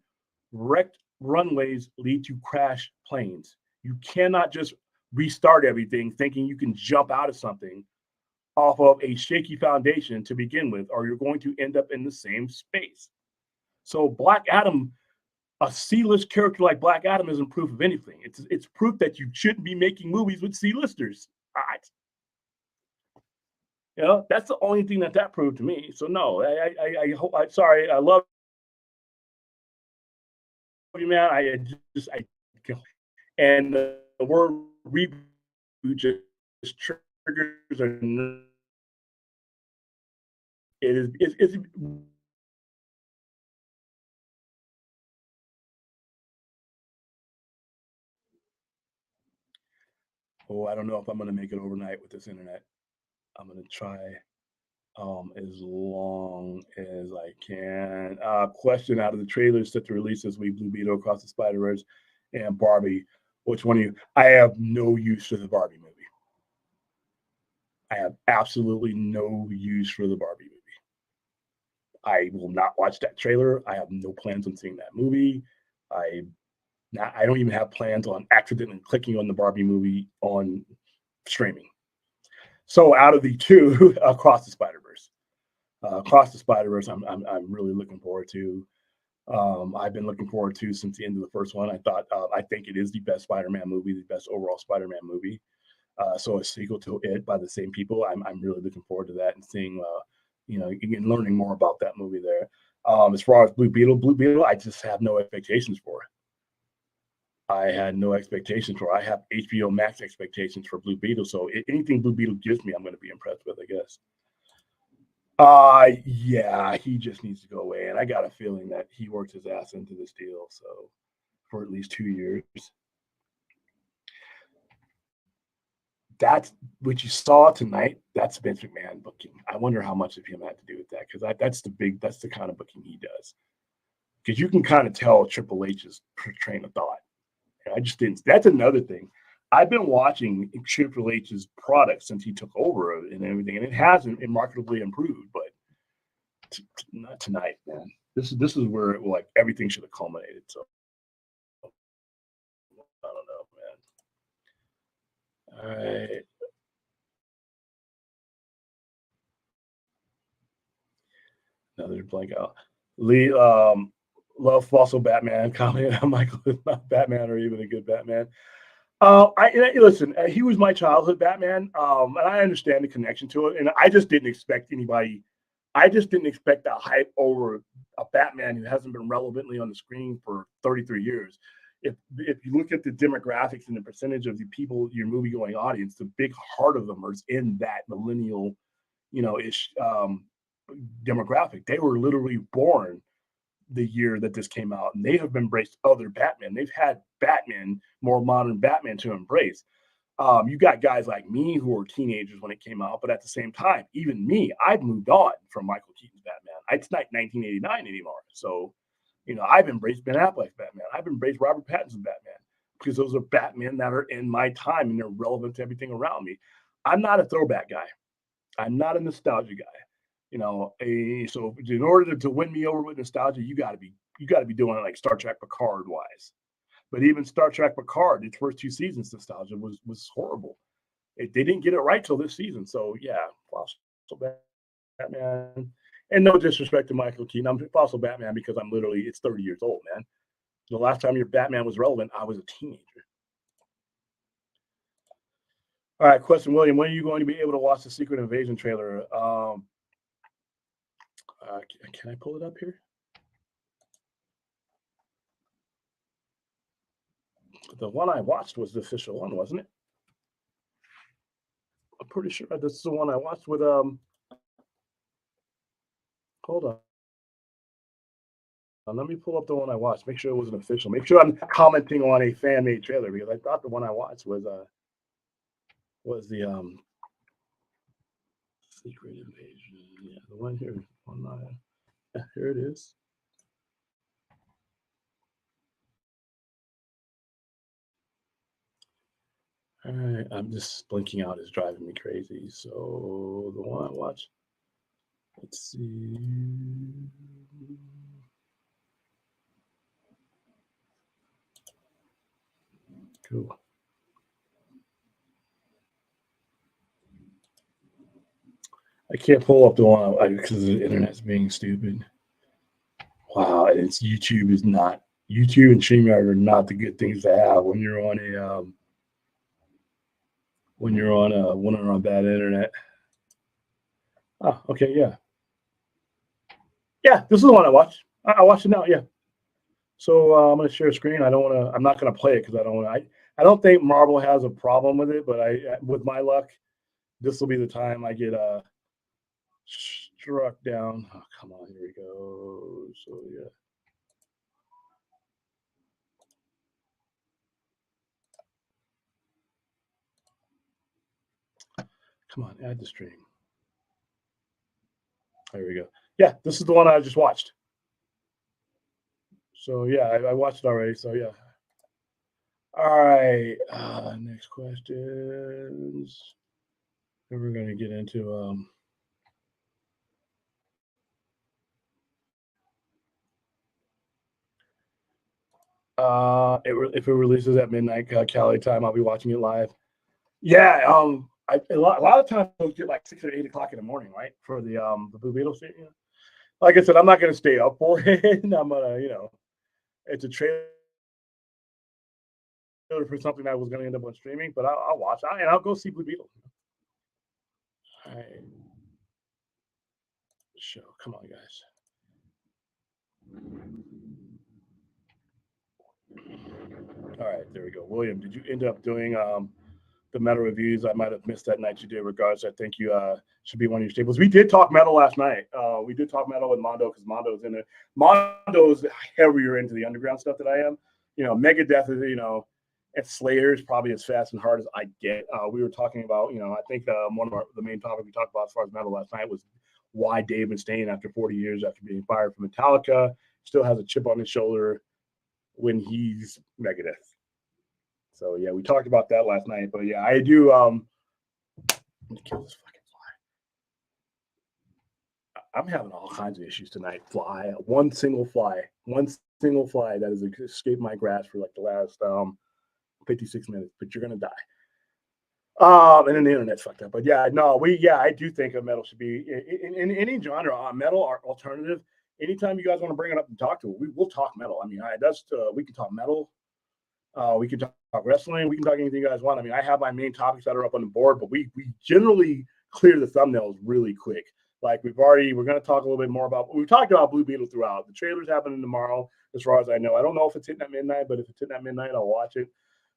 Wrecked runways lead to crash planes. You cannot just restart everything thinking you can jump out of something off of a shaky foundation to begin with, or you're going to end up in the same space. So Black Adam, a C-list character like Black Adam isn't proof of anything. It's proof that you shouldn't be making movies with C-listers. All right. That's the only thing that proved to me. So no, I hope. I'm sorry. I love you, man. And the word reboot just triggers a. It's I don't know if I'm going to make it overnight with this internet. I'm going to try as long as I can. Question out of the trailers set to release this week: Blue Beetle, Across the Spider-Verse, and Barbie. Which one of you? I have no use for the Barbie movie. I have absolutely no use for the Barbie movie. I will not watch that trailer. I have no plans on seeing that movie. I don't even have plans on accidentally clicking on the Barbie movie on streaming. So out of the two, Across the Spider-Verse. Across the Spider-Verse, I'm really looking forward to. I've been looking forward to since the end of the first one. I think it is the best Spider-Man movie, the best overall Spider-Man movie. So a sequel to it by the same people. I'm really looking forward to that and seeing, and learning more about that movie there. As far as Blue Beetle, I just have no expectations for it. I had no expectations for. I have HBO Max expectations for Blue Beetle. So anything Blue Beetle gives me, I'm going to be impressed with, I guess. Yeah, he just needs to go away. And I got a feeling that he worked his ass into this deal. So for at least 2 years. That's what you saw tonight. That's Vince McMahon booking. I wonder how much of him had to do with that because that's the kind of booking he does. Because you can kind of tell Triple H's train of thought. And I just didn't. That's another thing. I've been watching Triple H's product since he took over and everything, and it hasn't markedly improved. But not tonight, man. This is where everything should have culminated. So I don't know, man. All right. Another blank out. Lee, Love also Batman. Comment Michael is not Batman or even a good Batman. Listen. He was my childhood Batman, and I understand the connection to it. And I just didn't expect anybody. I just didn't expect the hype over a Batman who hasn't been relevantly on the screen for 33 years. If you look at the demographics and the percentage of the people, your movie going audience, the big heart of them is in that millennial, ish demographic. They were literally born the year that this came out, and they have embraced other Batman. They've had Batman, more modern Batman to embrace. You got guys like me who were teenagers when it came out, but at the same time, even me, I've moved on from Michael Keaton's Batman. It's not 1989 anymore. So, I've embraced Ben Affleck's Batman. I've embraced Robert Pattinson's Batman because those are Batman that are in my time and they're relevant to everything around me. I'm not a throwback guy. I'm not a nostalgia guy. So in order to win me over with nostalgia, you got to be doing it like Star Trek Picard wise. But even Star Trek Picard, its first 2 seasons, nostalgia was horrible. They didn't get it right till this season. So yeah, Fossil Batman. And no disrespect to Michael Keaton, I'm Fossil Batman because it's 30 years old, man. The last time your Batman was relevant, I was a teenager. All right, question, William. When are you going to be able to watch the Secret Invasion trailer? Can I pull it up here? The one I watched was the official one, wasn't it? I'm pretty sure this is the one I watched with hold on. Let me pull up the one I watched. Make sure it wasn't official. Make sure I'm commenting on a fan made trailer because I thought the one I watched was the Secret Invasion. Yeah, the one here. Here it is. All right, I'm just blinking out. It's driving me crazy. So the one I watched. Let's see. Cool. I can't pull up the one because the internet's being stupid. Wow, and it's YouTube is not YouTube and StreamYard are not the good things to have when you're on a bad internet. Oh, okay, yeah. Yeah, this is the one I watched. I watched it now, yeah. So I'm gonna share a screen. I'm not gonna play it because I don't think Marvel has a problem with it, but with my luck, this will be the time I get struck down. Oh, come on, here we go. So yeah. Come on, add the stream. There we go. Yeah, this is the one I just watched. So yeah, I watched it already. So yeah. All right. Next questions. And we're gonna get into if it releases at midnight Cali time, I'll be watching it live. Yeah, a lot of times those get like 6 or 8 o'clock in the morning, right? For the Blue Beetle series. Like I said, I'm not gonna stay up for it. I'm gonna, it's a trailer for something that was gonna end up on streaming, but I'll watch it and I'll go see Blue Beetle. All right. Show, come on, guys. All right, there we go. William, did you end up doing the metal reviews? I might have missed that night you did. Regardless, I think you should be one of your staples. We did talk metal last night. We did talk metal with Mondo because Mondo's in it. Mondo's heavier into the underground stuff that I am. Megadeth is, and Slayer is probably as fast and hard as I get. We were talking about, I think one of the main topics we talked about as far as metal last night was why Dave Mustaine, after 40 years after being fired from Metallica, still has a chip on his shoulder when he's Megadeth. So yeah, we talked about that last night. But yeah, I do. Let me kill this fucking fly. I'm having all kinds of issues tonight. One single fly that has escaped my grasp for like the last 56 minutes. But you're gonna die. And then the internet's fucked up. But yeah, no, I do think a metal should be in any genre. Metal or alternative anytime you guys want to bring it up and talk to it, we'll talk metal. I mean, we can talk metal. We can talk wrestling. We can talk anything you guys want. I mean, I have my main topics that are up on the board, but we generally clear the thumbnails really quick. Like we're going to talk a little bit more about. We've talked about Blue Beetle throughout. The trailer's happening tomorrow, as far as I know. I don't know if it's hitting at midnight, but if it's hitting at midnight, I'll watch it.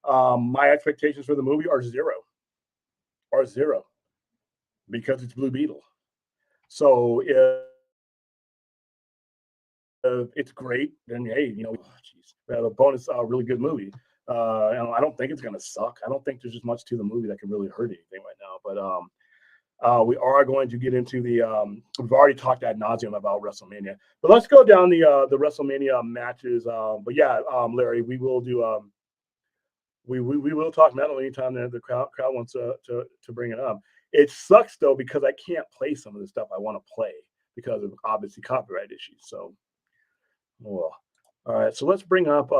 My expectations for the movie are zero, because it's Blue Beetle. So if it's great, then hey, we have a bonus, really good movie. And I don't think it's going to suck. I don't think there's as much to the movie that could really hurt anything right now. But we are going to get into we've already talked ad nauseum about WrestleMania, but let's go down the WrestleMania matches. But yeah, Larry, we will do we will talk metal anytime that the crowd wants to bring it up. It sucks though, because I can't play some of the stuff I want to play because of obviously copyright issues. So, well, all right. So let's bring up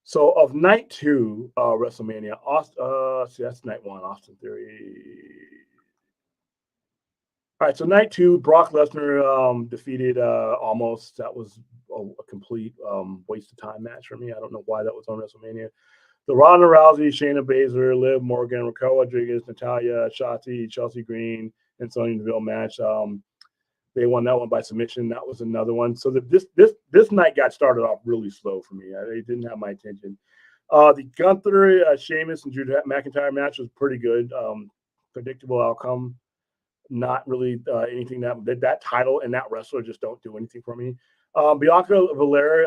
so of night 2, WrestleMania. See, that's night 1, Austin Theory. All right, so night 2, Brock Lesnar defeated Almost. That was a complete waste of time match for me. I don't know why that was on WrestleMania. The Ronda Rousey, Shayna Baszler, Liv Morgan, Raquel Rodriguez, Natalya, Shotzi, Chelsea Green, and Sonya Deville match. They won that one by submission. That was another one. So this night got started off really slow for me. It didn't have my attention. The Gunther, Sheamus, and Drew McIntyre match was pretty good. Predictable outcome. Not really anything that title and that wrestler just don't do anything for me. Bianca Belair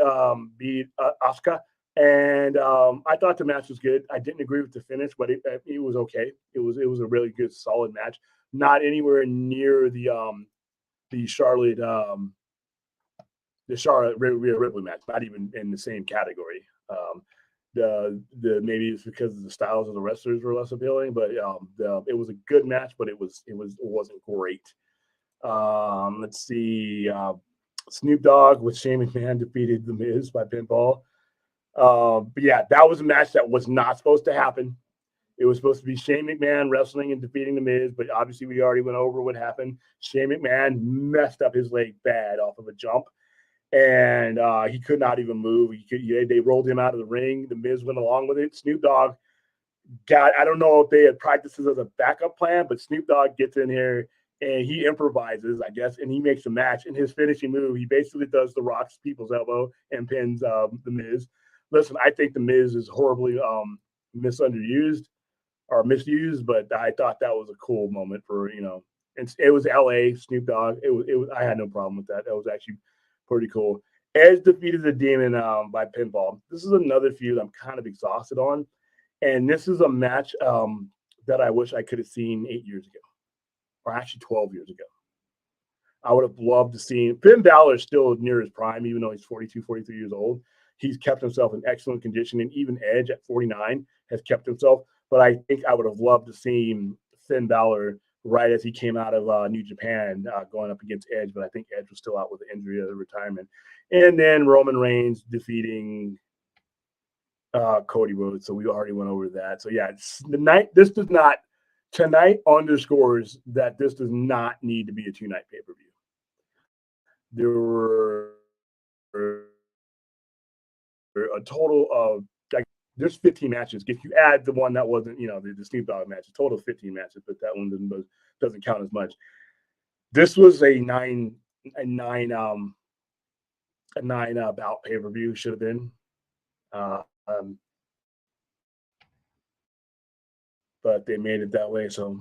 beat Asuka, and I thought the match was good. I didn't agree with the finish, but it was okay. It was a really good, solid match. Not anywhere near the Charlotte Rhea Ripley match. Not even in the same category. The maybe it's because the styles of the wrestlers were less appealing, but it was a good match, but it wasn't great. Let's see. Snoop Dogg with Shane McMahon defeated The Miz by pinfall. But yeah, that was a match that was not supposed to happen. It was supposed to be Shane McMahon wrestling and defeating The Miz, but obviously we already went over what happened. Shane McMahon messed up his leg bad off of a jump, and he could not even move. They rolled him out of the ring. The Miz went along with it. Snoop Dogg I don't know if they had practiced this as a backup plan, but Snoop Dogg gets in here and he improvises, I guess, and he makes a match. In his finishing move, he basically does the Rock's people's elbow and pins The Miz. Listen, I think The Miz is horribly misunderused or misused, but I thought that was a cool moment for, it was LA, Snoop Dogg. I had no problem with that. That was actually pretty cool. Edge defeated the Demon by pinfall. This is another feud I'm kind of exhausted on. And this is a match that I wish I could have seen 8 years ago, or actually 12 years ago. I would have loved to see Finn Balor still near his prime, even though he's 42, 43 years old. He's kept himself in excellent condition, and even Edge at 49 has kept himself. But I think I would have loved to see Finn Balor right as he came out of New Japan going up against Edge. But I think Edge was still out with the injury of the retirement. And then Roman Reigns defeating Cody Rhodes. So we already went over that. So yeah, tonight underscores that this does not need to be a 2-night pay-per-view. There were a total of there's 15 matches. If you add the one that wasn't, the Snoop Dogg match, a total of 15 matches, but that one doesn't count as much. This was a nine bout pay-per-view, should have been. But they made it that way. So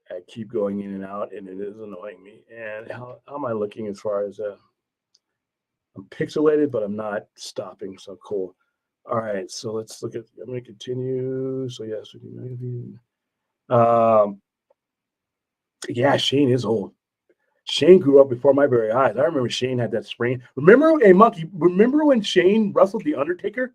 I keep going in and out, and it is annoying me. And how am I looking as far as I'm pixelated, but I'm not stopping. So cool. All right, so let's look at. I'm going to continue. So yes, we can. Yeah, Shane is old. Shane grew up before my very eyes. I remember Shane had that spring. Remember when Shane wrestled The Undertaker?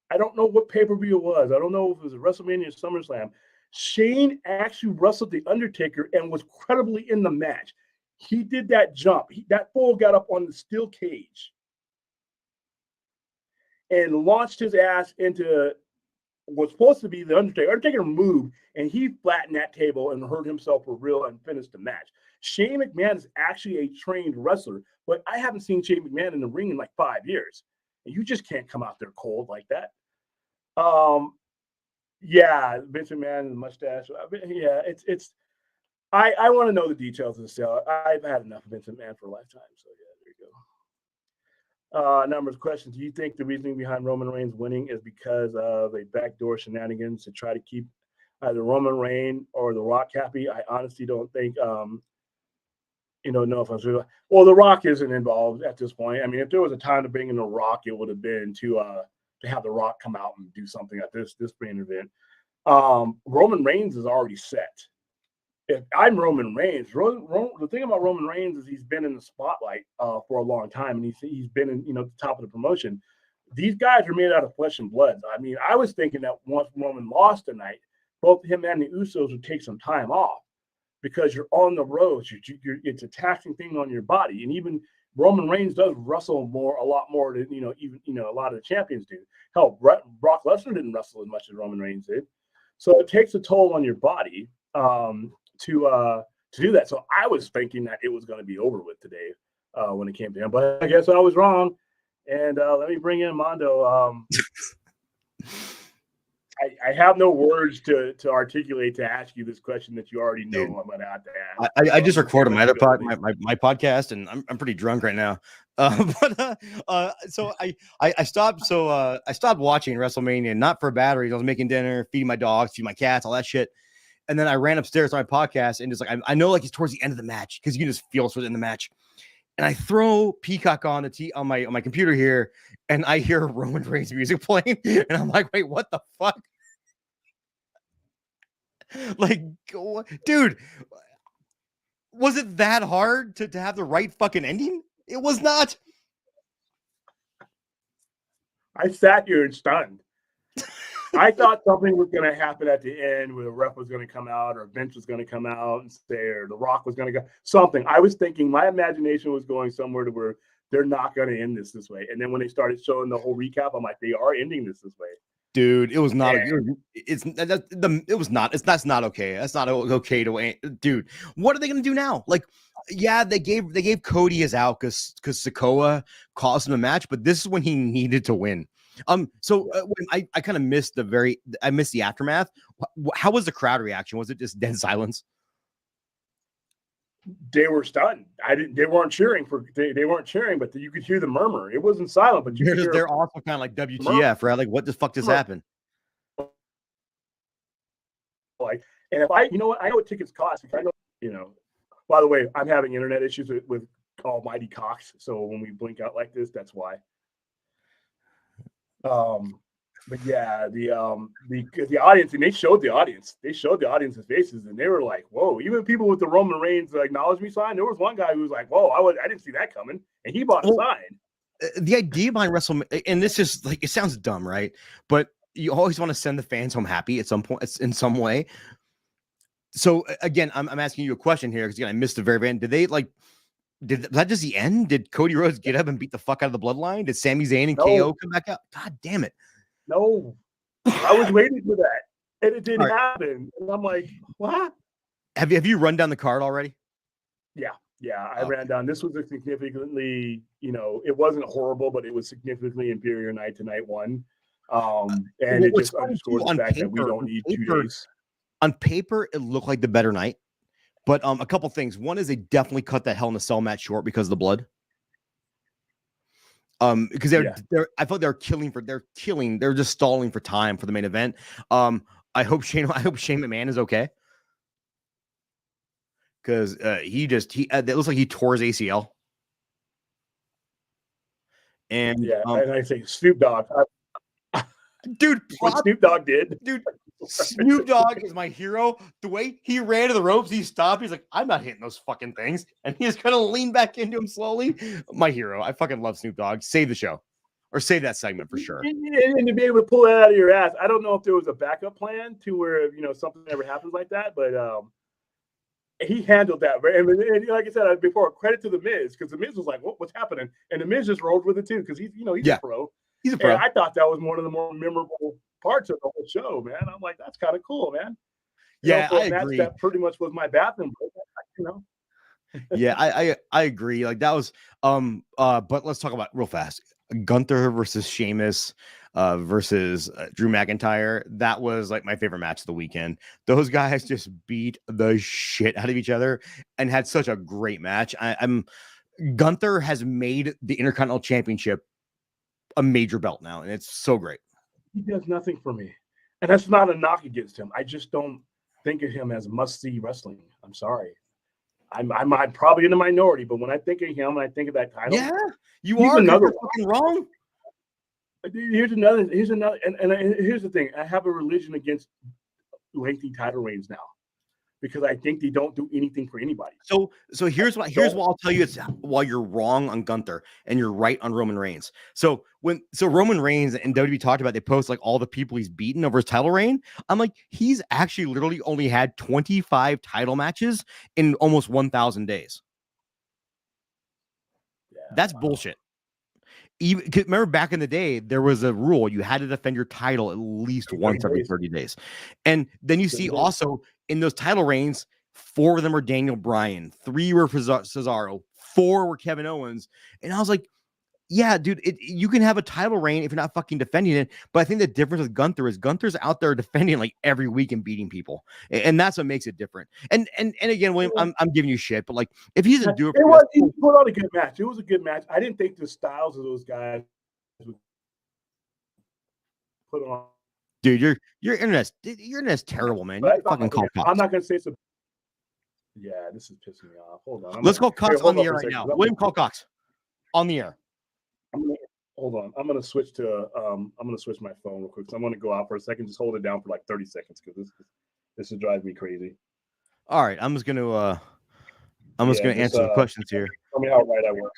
I don't know what pay-per-view it was. I don't know if it was a WrestleMania or SummerSlam. Shane actually wrestled The Undertaker and was credibly in the match. He did that jump. That fool got up on the steel cage and launched his ass into was supposed to be the Undertaker. Undertaker moved, and he flattened that table and hurt himself for real and finished the match. Shane McMahon is actually a trained wrestler, but I haven't seen Shane McMahon in the ring in like 5 years. And you just can't come out there cold like that. Yeah, Vince McMahon and the mustache. Yeah, it's. I want to know the details of the sale. I've had enough of Vince McMahon for a lifetime. So yeah, there you go. Number of questions. Do you think the reasoning behind Roman Reigns winning is because of a backdoor shenanigans to try to keep either Roman Reigns or The Rock happy? I honestly don't think. No offense. Well, The Rock isn't involved at this point. I mean, if there was a time to bring in The Rock, it would have been to have The Rock come out and do something at this main event. Roman Reigns is already set. If I'm Roman Reigns, the thing about Roman Reigns is he's been in the spotlight for a long time, and he's been in the top of the promotion. These guys are made out of flesh and blood. I mean, I was thinking that once Roman lost tonight, both him and the Usos would take some time off because you're on the road. It's a taxing thing on your body, and even Roman Reigns does wrestle a lot more than a lot of the champions do. Hell, Brock Lesnar didn't wrestle as much as Roman Reigns did, so it takes a toll on your body. To do that. So I was thinking that it was going to be over with today when it came to him, but I guess I was wrong. And let me bring in Mondo. I have no words to articulate to ask you this question that you already know. Dude, I'm going to have to ask. I just recorded my podcast, and I'm pretty drunk right now. So I stopped. So I stopped watching WrestleMania, not for batteries. I was making dinner, feeding my dogs, feeding my cats, all that shit. And then I ran upstairs to my podcast and just like, I know like it's towards the end of the match because you can just feel it's towards the end of the match. And I throw Peacock on on my computer here, and I hear Roman Reigns music playing, and I'm like, wait, what the fuck? Like, dude, was it that hard to have the right fucking ending? It was not. I sat here and stunned. I thought something was going to happen at the end where the ref was going to come out or Vince was going to come out and say, or The Rock was going to go something. I was thinking my imagination was going somewhere to where they're not going to end this way. And then when they started showing the whole recap, I'm like, they are ending this way. Dude, it was not. It's not. That's not okay. That's not okay to end. Dude, what are they going to do now? Like, yeah, they gave Cody his out because Sikoa cost him a match, but this is when he needed to win. So I kind of missed the aftermath. How was the crowd reaction? Was it just dead silence? They were stunned. They weren't cheering they weren't cheering, but you could hear the murmur. It wasn't silent, but they're also kind of like WTF, right? Like, what the fuck just happened? Like, and if I know what tickets cost. If I know, by the way, I'm having internet issues with Almighty Cox. So when we blink out like this, that's why. But yeah, the audience, and they showed the audience's faces, and they were like, "Whoa!" Even people with the Roman Reigns acknowledge me sign. There was one guy who was like, "Whoa, I didn't see that coming," and he bought a sign. The idea behind WrestleMania, and this is like, it sounds dumb, right? But you always want to send the fans home happy at some point, in some way. So again, I'm asking you a question here because I missed the very end. Did that just the end? Did Cody Rhodes get up and beat the fuck out of the Bloodline? Did Sami Zayn and KO come back out? God damn it. No. I was waiting for that. And it didn't happen. And I'm like, what? Have you run down the card already? Yeah. I ran down. This was a significantly, it wasn't horrible, but it was significantly inferior night to night one. And it just underscores the fact that we don't need 2 days. On paper, it looked like the better night. But a couple things. One is they definitely cut that Hell in a Cell match short because of the blood. Because I thought they're just stalling for time for the main event. I hope Shane McMahon is okay. Because it looks like he tore his ACL. And and I say Snoop Dogg. Dude, what Snoop Dogg did. Dude, Snoop Dogg is my hero. The way he ran to the ropes, he stopped. He's like, I'm not hitting those fucking things. And he's going to lean back into him slowly. My hero. I fucking love Snoop Dogg. Save the show. Or save that segment for sure. And to be able to pull that out of your ass. I don't know if there was a backup plan to where, something never happens like that. But he handled that. And like I said before, credit to The Miz. Because The Miz was like, what's happening? And The Miz just rolled with it too. Because he's a pro. He's a pro. And I thought that was one of the more memorable parts of the whole show, man. I'm like, that's kind of cool, man. Yeah, For I a match agree. that pretty much was my bathroom break, you know. Yeah, I agree. Like that was but let's talk about real fast. Gunther versus Sheamus versus Drew McIntyre. That was like my favorite match of the weekend. Those guys just beat the shit out of each other and had such a great match. I'm Gunther has made the Intercontinental Championship a major belt now, and it's so great. He does nothing for me, and that's not a knock against him. I just don't think of him as must-see wrestling. I'm sorry. I'm probably in the minority, but when I think of him, I think of that title. Yeah, you are another fucking wrong. Here's another, and here's the thing. I have a religion against lengthy title reigns now because I think they don't do anything for anybody. So here's what I'll tell you. It's while you're wrong on Gunther and you're right on Roman Reigns. So Roman Reigns and WWE talked about, they post like all the people he's beaten over his title reign. I'm like, he's actually literally only had 25 title matches in almost 1,000 days. Yeah, that's bullshit. Even remember back in the day, there was a rule: you had to defend your title at least once every 30 days. And then you see also in those title reigns, 4 of them were Daniel Bryan, 3 were for Cesaro, 4 were Kevin Owens. And I was like, yeah, dude, you can have a title reign if you're not fucking defending it. But I think the difference with Gunther is Gunther's out there defending like every week and beating people, and that's what makes it different. And again, William, I'm giving you shit, but like if he doesn't do it, he put on a good match. It was a good match. I didn't think the styles of those guys would put on. Dude, your internet's terrible, man. You fucking call Cox. I'm not gonna say some. Yeah, this is pissing me off. Hold on. Let's call Cox on the air right now. William, call Cox on the air. Hold on. I'm gonna switch to my phone real quick. So I'm gonna go out for a second. Just hold it down for like 30 seconds because this is driving me crazy. All right, I'm just gonna answer the questions here. Tell me how right I was.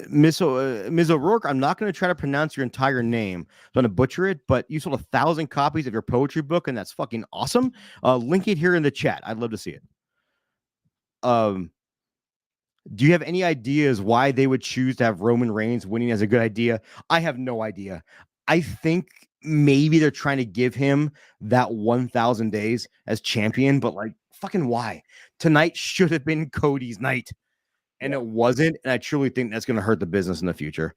Ms. O'Rourke, I'm not going to try to pronounce your entire name. I'm going to butcher it, but you sold 1,000 copies of your poetry book, and that's fucking awesome. Link it here in the chat. I'd love to see it. Do you have any ideas why they would choose to have Roman Reigns winning as a good idea? I have no idea. I think maybe they're trying to give him that 1,000 days as champion, but like, fucking why? Tonight should have been Cody's night. And it wasn't, and I truly think that's going to hurt the business in the future.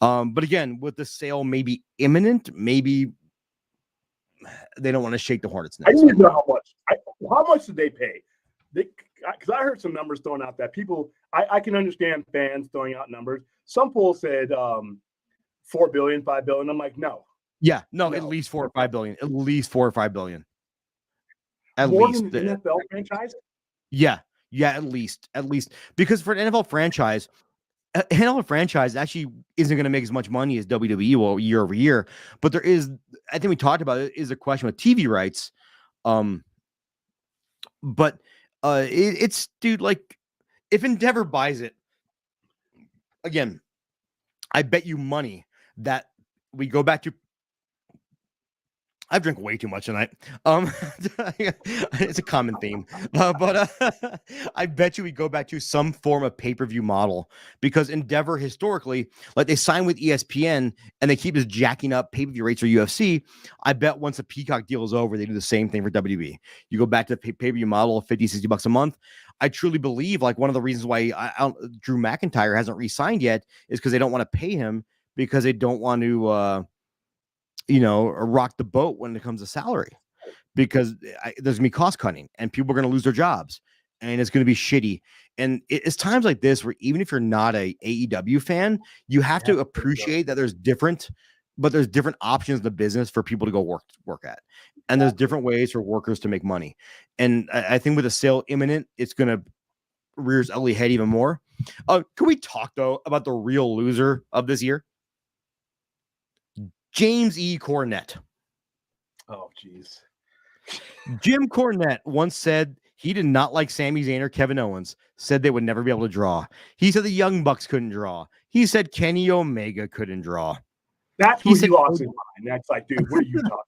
But again, with the sale maybe imminent, maybe they don't want to shake the hornet's nest. I need to know how much. How much did they pay? Because I heard some numbers thrown out that people. I can understand fans throwing out numbers. Some polls said 4 billion, 5 billion. I'm like, no. Yeah, no, at least 4 or 5 billion. At least 4 or 5 billion. At more least than the NFL franchise. Yeah. Yeah, at least because for an NFL franchise actually isn't going to make as much money as WWE will year over year. But there is, I think we talked about it, is a question with TV rights. But it's dude, like if Endeavor buys it again, I bet you money that we go back to. I've drank way too much tonight. It's a common theme, but I bet you we go back to some form of pay-per-view model because Endeavor historically, like they sign with ESPN and they keep just jacking up pay-per-view rates for UFC. I bet once the Peacock deal is over, they do the same thing for WWE. You go back to the pay-per-view model of $50-$60 a month. I truly believe like one of the reasons why Drew McIntyre hasn't re-signed yet is because they don't want to pay him because they don't want to rock the boat when it comes to salary because there's gonna be cost cutting and people are going to lose their jobs and it's going to be shitty. And it's times like this where even if you're not a AEW fan, you have to appreciate that there's different options in the business for people to go work at. And there's different ways for workers to make money. And I think with a sale imminent, it's going to rear its ugly head even more. Can we talk though about the real loser of this year? James E. Cornette. Oh, jeez. Jim Cornette once said he did not like Sami Zayn or Kevin Owens, said they would never be able to draw. He said the Young Bucks couldn't draw. He said Kenny Omega couldn't draw. That's what he lost his mind. That's like, dude, what are you talking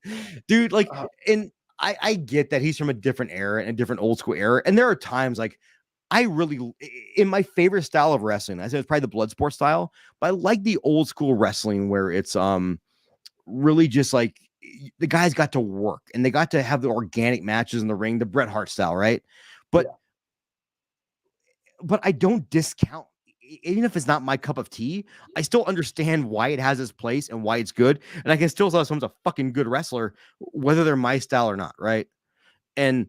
about? Dude, like, and I get that he's from a different era and a different old school era. And there are times like I really, in my favorite style of wrestling, I said it's probably the blood sport style, but I like the old school wrestling where it's really just like the guys got to work and they got to have the organic matches in the ring, the Bret Hart style, right? But Yeah. but I don't discount, even if it's not my cup of tea, I still understand why it has its place and why it's good. And I can still tell someone's a fucking good wrestler, whether they're my style or not, right? And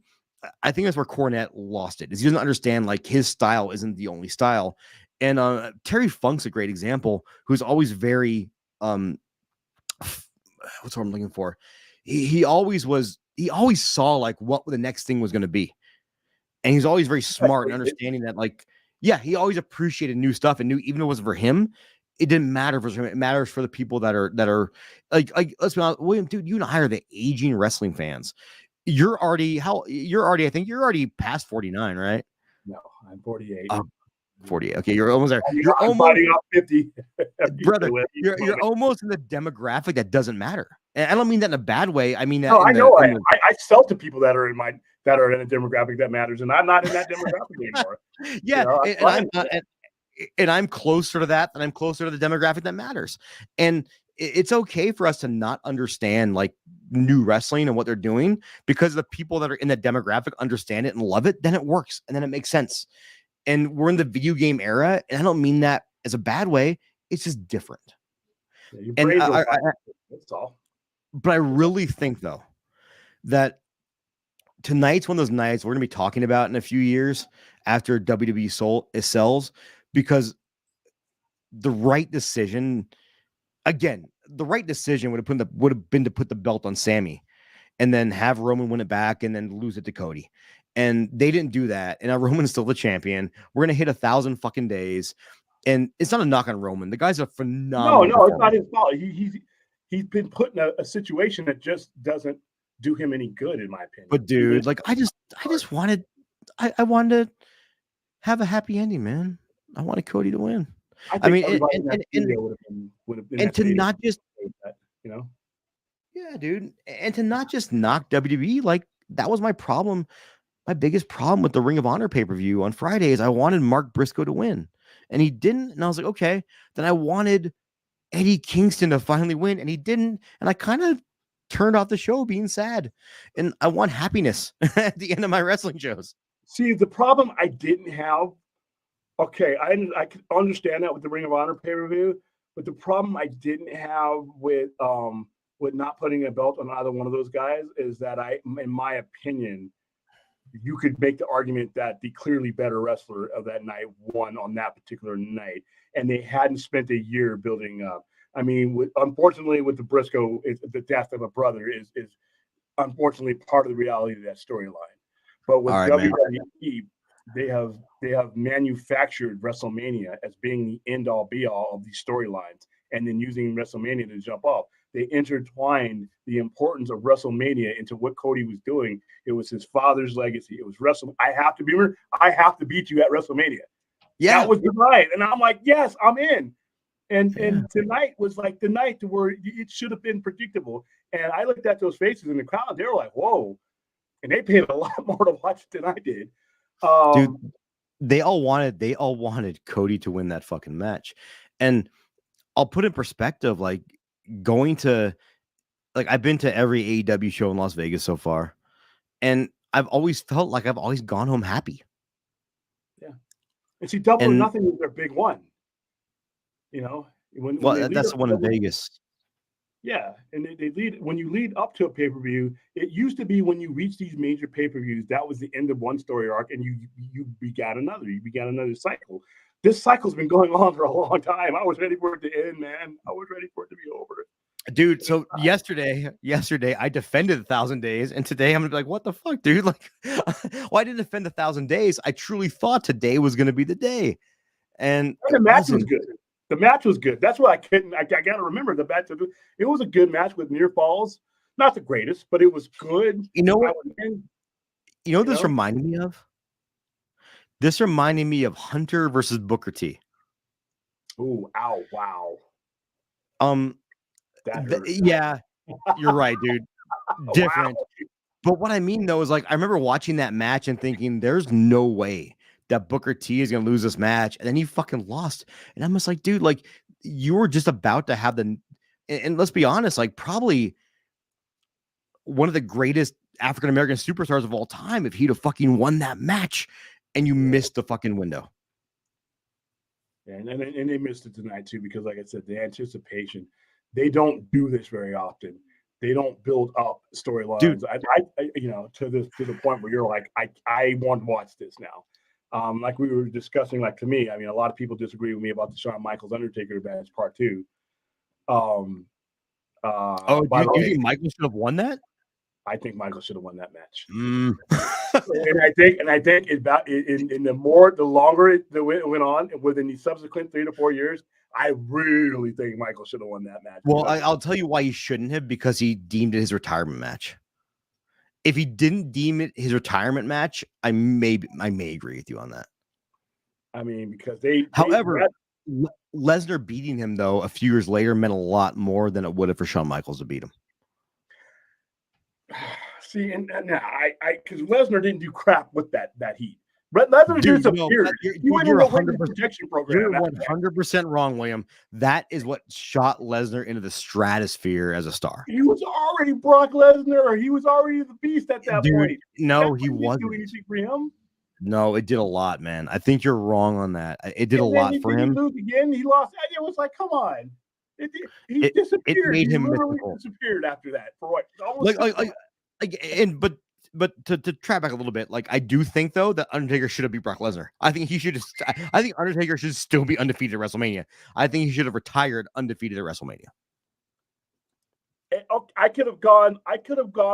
I think that's where Cornette lost it, is he doesn't understand like his style isn't the only style. And Terry Funk's a great example, who's always very what's what I'm looking for. He always saw like what the next thing was going to be. And he's always very smart and understanding that, like, yeah, he always appreciated new stuff and knew even if it wasn't for him, it didn't matter for him. It matters for the people that are like let's be honest, William, dude, you and I are the aging wrestling fans. You're already I think you're already past 49, right? No, I'm 48. 48. Okay, you're almost there. You're almost fighting off 50. brother. You're almost in the demographic that doesn't matter. And I don't mean that in a bad way. I mean that. No, I know. I sell to people that are in a demographic that matters, and I'm not in that demographic anymore. Yeah, and I'm closer to that, and I'm closer to the demographic that matters. And it's okay for us to not understand like new wrestling and what they're doing, because the people that are in that demographic understand it and love it. Then it works, and then it makes sense. And we're in the video game era, and I don't mean that as a bad way. It's just different. Yeah, and that's all. But I really think though that tonight's one of those nights we're going to be talking about in a few years after WWE sells, because the right decision would have been to put the belt on Sammy and then have Roman win it back and then lose it to Cody. And they didn't do that. And now Roman's still the champion. We're going to hit 1,000 fucking days. And it's not a knock on Roman. The guy's a phenomenal. No, it's not his fault. He's been put in a situation that just doesn't do him any good, in my opinion. But dude, like I wanted to have a happy ending, man. I wanted Cody to win. I mean, and to not just, you know, yeah, dude, and to not just knock WWE, like that was my problem. My biggest problem with the Ring of Honor pay-per-view on Friday is I wanted Mark Briscoe to win, and he didn't. And I was like, okay, then I wanted Eddie Kingston to finally win, and he didn't. And I kind of turned off the show being sad, and I want happiness at the end of my wrestling shows. See, the problem I didn't have, okay, I can understand that with the Ring of Honor pay-per-view, but the problem I didn't have with not putting a belt on either one of those guys is that in my opinion, you could make the argument that the clearly better wrestler of that night won on that particular night, and they hadn't spent a year building up. I mean, unfortunately, with the Briscoe, the death of a brother is unfortunately part of the reality of that storyline. But with WWE, they have manufactured WrestleMania as being the end all be all of these storylines, and then using WrestleMania to jump off. They intertwined the importance of WrestleMania into what Cody was doing. It was his father's legacy. It was I have to beat you at WrestleMania. Yeah, that was the night, and I'm like, yes, I'm in. And tonight was like the night to where it should have been predictable. And I looked at those faces in the crowd; they were like, "Whoa!" And they paid a lot more to watch it than I did. Dude, they all wanted Cody to win that fucking match. And I'll put in perspective, like going to, like I've been to every AEW show in Las Vegas so far, and I've always felt like I've always gone home happy. Yeah, and see, Double or Nothing was their big one. You know, that's the one in Vegas. Yeah, and they lead when you lead up to a pay-per-view. It used to be when you reach these major pay-per-views, that was the end of one story arc, and you began another. You began another cycle. This cycle's been going on for a long time. I was ready for it to end, man. I was ready for it to be over. Dude, so yesterday I defended 1,000 days, and today I'm gonna be like, what the fuck, dude? Like, well, I didn't defend 1,000 days. I truly thought today was gonna be the day. And the match was good. The match was good. That's what I got to remember. The match, it was a good match with near falls. Not the greatest, but it was good. You know what? This reminded me of? This reminded me of Hunter versus Booker T. Oh, ow, wow. Yeah, you're right, dude. Different. Wow. But what I mean though is like I remember watching that match and thinking, there's no way that Booker T is gonna lose this match, and then he fucking lost. And I'm just like, dude, like you were just about to have and let's be honest, like probably one of the greatest African American superstars of all time if he'd have fucking won that match, and you missed the fucking window. And they missed it tonight too, because like I said, the anticipation, they don't do this very often. They don't build up storylines. I to the point where you're like, I want to watch this now. Like we were discussing, like to me, I mean, a lot of people disagree with me about the Shawn Michaels Undertaker match part 2. Do you think Michael should have won that? I think Michael should have won that match. Mm. and I think the longer it went on, within the subsequent 3 to 4 years, I really think Michael should have won that match. Well, I'll tell you why he shouldn't have, because he deemed it his retirement match. If he didn't deem it his retirement match, I may agree with you on that. I mean, because however, Lesnar beating him though a few years later meant a lot more than it would have for Shawn Michaels to beat him. See, and now because Lesnar didn't do crap with that heat. Lesnar disappeared. You're 100% wrong, William. That is what shot Lesnar into the stratosphere as a star. He was already Brock Lesnar, or he was already the Beast at that point. No, he wasn't. Do anything for him? No, it did a lot, man. I think you're wrong on that. It did a lot for him. He lose again. He lost. It was like, come on. He disappeared. It made him literally mythical. Disappeared after that for what? But to track back a little bit, like I do think though that Undertaker should have beat Brock Lesnar. I think Undertaker should still be undefeated at WrestleMania. I think he should have retired undefeated at WrestleMania. I could have gone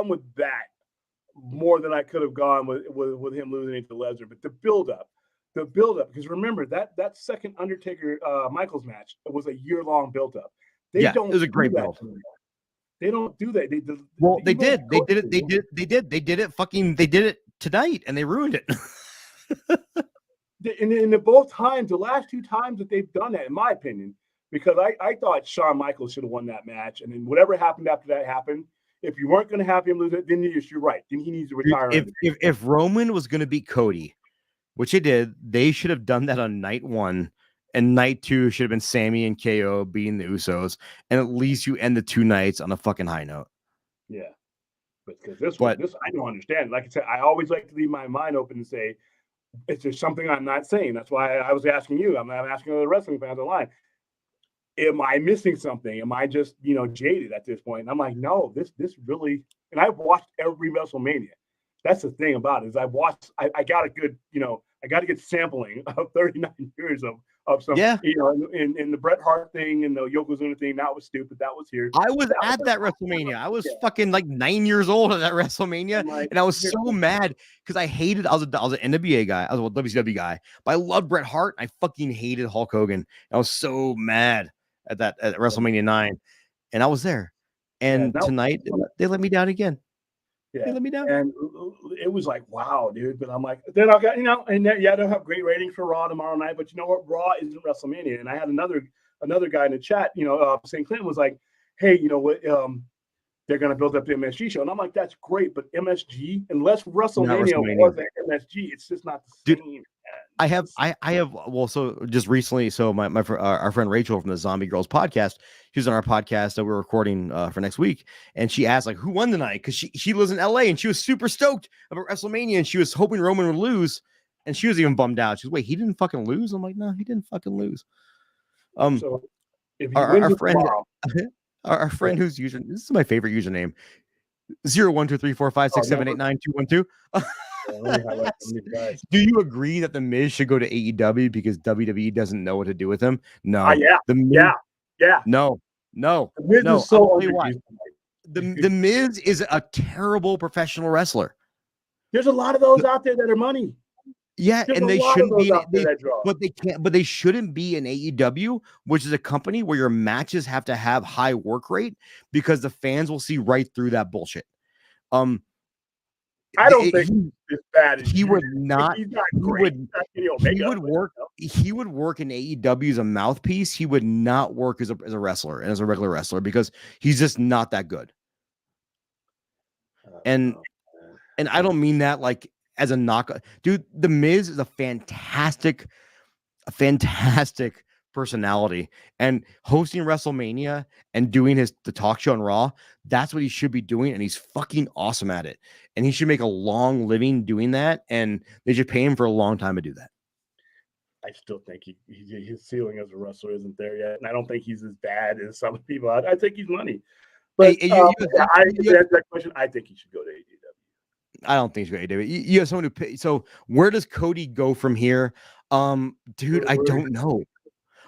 with that more than I could have gone with him losing to Lesnar. But the build up, because remember that second Undertaker Michaels match was a year-long build up. It was a great build. They don't do that. They did it tonight, and they ruined it. And in the both times, the last 2 times that they've done that, in my opinion, because I thought Shawn Michaels should have won that match, and then whatever happened after that happened. If you weren't going to have him lose it, then you're right. Then he needs to retire. If Roman was going to beat Cody, which he did, they should have done that on night 1. And night 2 should have been Sammy and KO beating the Usos, and at least you end the 2 nights on a fucking high note. Yeah, because this I don't understand. Like I said, I always like to leave my mind open and say, "Is there something I'm not saying?" That's why I was asking you. I'm asking other wrestling fans online. Am I missing something? Am I just jaded at this point? And I'm like, no, this really. And I've watched every WrestleMania. That's the thing about it, is I got a good I got a good sampling of 39 years of some, in the Bret Hart thing and the Yokozuna thing. That was stupid. That was here. I was at that WrestleMania. I was fucking like 9 years old at that WrestleMania, and I was so mad because I hated. I was an NWA guy. I was a WCW guy, but I loved Bret Hart. I fucking hated Hulk Hogan. I was so mad at WrestleMania 9, and I was there. And tonight they let me down again. Yeah, they let me down. And it was like, wow, dude. But I'm like, then I got, they'll have great ratings for Raw tomorrow night. But you know what? Raw isn't WrestleMania. And I had another guy in the chat, St. Clinton was like, hey, you know what? They're going to build up the MSG show. And I'm like, that's great. But MSG, unless WrestleMania was an MSG, it's just not the same. Dude, I have so just recently, so our friend Rachel from the Zombie Girls podcast, she was on our podcast that we're recording for next week, and she asked like who won tonight, because she lives in LA and she was super stoked about WrestleMania and she was hoping Roman would lose, and she was even bummed out. She's, wait, he didn't fucking lose? I'm like, no, he didn't fucking lose. So if our friend our friend who's using, this is my favorite username, 01234567892212. Do you agree that the Miz should go to AEW because WWE doesn't know what to do with him? No. Yeah. No. The Miz is so the Miz is a terrible professional wrestler. There's a lot of those out there that are money. Yeah, and they shouldn't be, but they shouldn't be in AEW, which is a company where your matches have to have high work rate because the fans will see right through that bullshit. I don't think he's as bad as he would not. He's not great. He would work. He would work in AEW as a mouthpiece. He would not work as a wrestler and as a regular wrestler because he's just not that good. And I don't mean that like as a knockout. Dude, The Miz is a fantastic personality, and hosting WrestleMania and doing the talk show on Raw, that's what he should be doing, and he's fucking awesome at it. And he should make a long living doing that, and they should pay him for a long time to do that. I still think his ceiling as a wrestler isn't there yet, and I don't think he's as bad as some people. I think he's money, but Hey, I answer that question. I think he should go to AEW. I don't think he's going to do it. You have someone who. So where does Cody go from here? Dude, I don't know.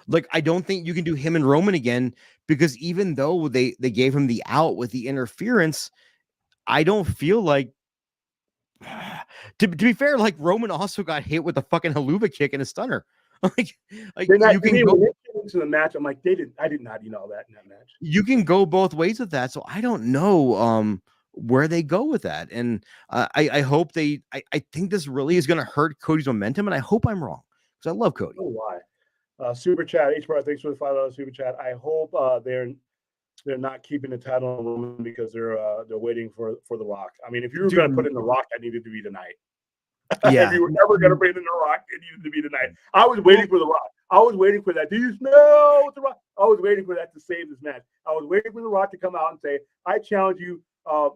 Like, I don't think you can do him and Roman again, because even though they gave him the out with the interference, I don't feel like. To be fair, like, Roman also got hit with a fucking haluva kick and a stunner. like you can go into the match. I'm like, I did not all that in that match. You can go both ways with that, so I don't know where they go with that, and I hope I think this really is going to hurt Cody's momentum, and I hope I'm wrong, because I love Cody. Oh, why? Super chat, H-Bar, thanks for the $5 super chat. I hope they're not keeping the title on Roman because they're waiting for The Rock. I mean, if you were going to put in The Rock, that needed to be tonight. Yeah. If you were ever going to bring in The Rock, it needed to be tonight. I was waiting for The Rock. I was waiting for that. Do you know The Rock? I was waiting for that to save this match. I was waiting for The Rock to come out and say, I challenge you,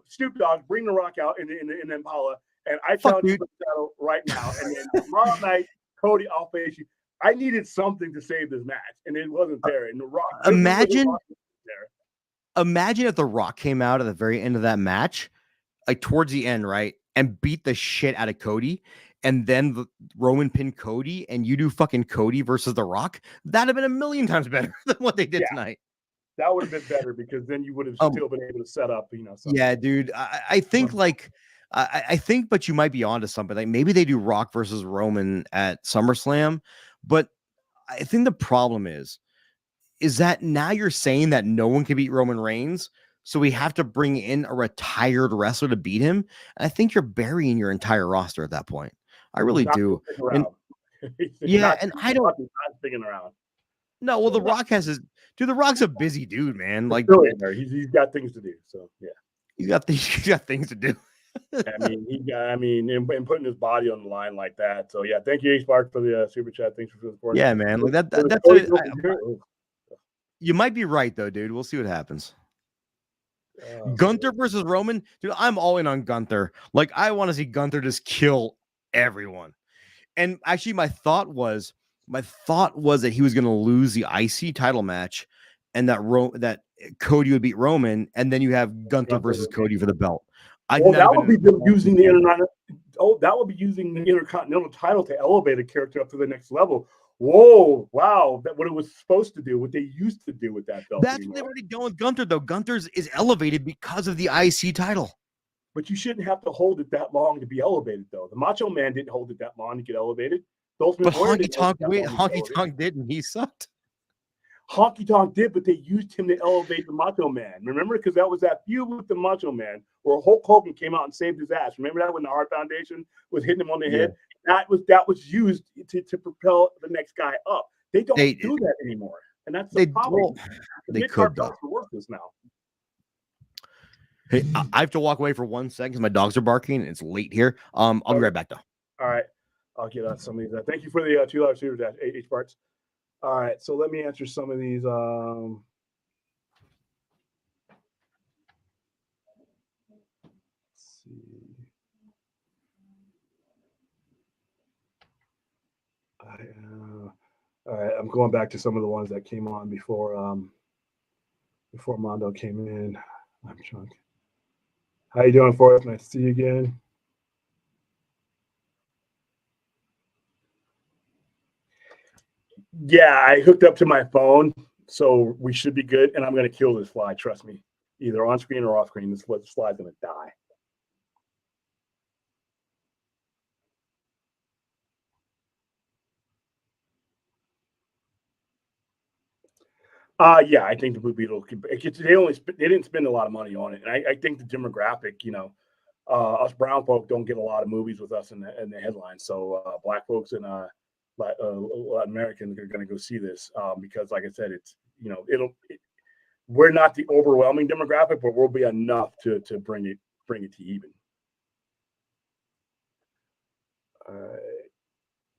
Snoop Dogg, bring The Rock out in Impala, and I challenge you for the title right now. And then tomorrow night, Cody, I'll face you. I needed something to save this match, and it wasn't there. And The Rock, imagine if The Rock came out at the very end of that match, like towards the end, right, and beat the shit out of Cody, and then Roman pinned Cody, and you do fucking Cody versus The Rock. That'd have been a million times better than what they did tonight. That would have been better, because then you would have still been able to set up, something. Yeah, dude. I think I think, but you might be onto something. Like, maybe they do Rock versus Roman at SummerSlam, but I think the problem is that now you're saying that no one can beat Roman Reigns, so we have to bring in a retired wrestler to beat him. And I think you're burying your entire roster at that point. I really do. And, yeah, and I don't. Sticking around. No, well, The Rock has his. Dude, The Rock's a busy dude, man. Like, he's got things to do. So yeah, he's got things to do. and putting his body on the line like that. So yeah, thank you, H-Spark, for the super chat. Thanks for the support. Yeah, man. Like that's you might be right though, dude. We'll see what happens. Gunther versus Roman, dude. I'm all in on Gunther. Like, I want to see Gunther just kill everyone. And actually, my thought was that he was going to lose the IC title match, and that Cody would beat Roman, and then you have Gunther versus Cody for the belt. That would be them using the Intercontinental title to elevate a character up to the next level. Whoa, wow. That's what it was supposed to do, what they used to do with that belt. That's what they've already done with Gunther, though. Gunther's is elevated because of the IC title. But you shouldn't have to hold it that long to be elevated, though. The Macho Man didn't hold it that long to get elevated. But Honky Tonk didn't. He sucked. Honky Tonk did, but they used him to elevate the Macho Man. Remember? Because that was that feud with the Macho Man where Hulk Hogan came out and saved his ass. Remember that when the Hart Foundation was hitting him on the head? That was used to propel the next guy up. They don't do that anymore. And that's the problem. They could, though. Worthless now. Hey, I have to walk away for 1 second because my dogs are barking and it's late here. I'll be right back, though. All right. I'll get on some of these. Thank you for the $2 super chat, H parts. All right, so let me answer some of these. Let's see. All right, I'm going back to some of the ones that came on before Mondo came in. I'm Chunk. How you doing, Forrest? Nice to see you again. Yeah, I hooked up to my phone, so we should be good. And I'm going to kill this fly. Trust me. Either on screen or off screen, this fly's going to die. Yeah, I think the Blue Beetle. They didn't spend a lot of money on it, and I think the demographic, us brown folk don't get a lot of movies with us in the headlines. So black folks and Latin Americans are going to go see this because, like I said, it's we're not the overwhelming demographic, but we'll be enough to bring it to even. All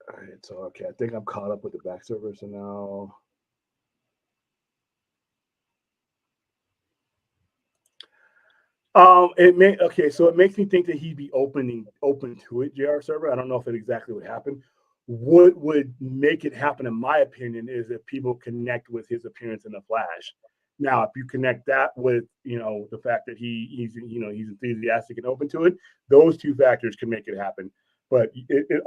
right. So okay, I think I'm caught up with the back server. So now. So it makes me think that he'd be open to it, JR server. I don't know if it exactly would happen. What would make it happen, in my opinion, is if people connect with his appearance in the Flash. Now, if you connect that with the fact that he's enthusiastic and open to it, those two factors can make it happen. But it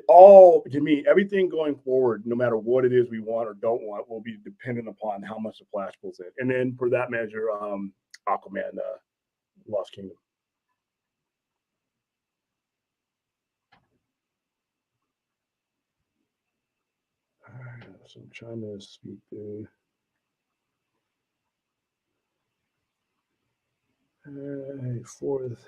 all to me, everything going forward, no matter what it is we want or don't want, will be dependent upon how much the Flash pulls in, and then for that measure, Aquaman. Lost Kingdom. So I'm trying to speak to. Fourth.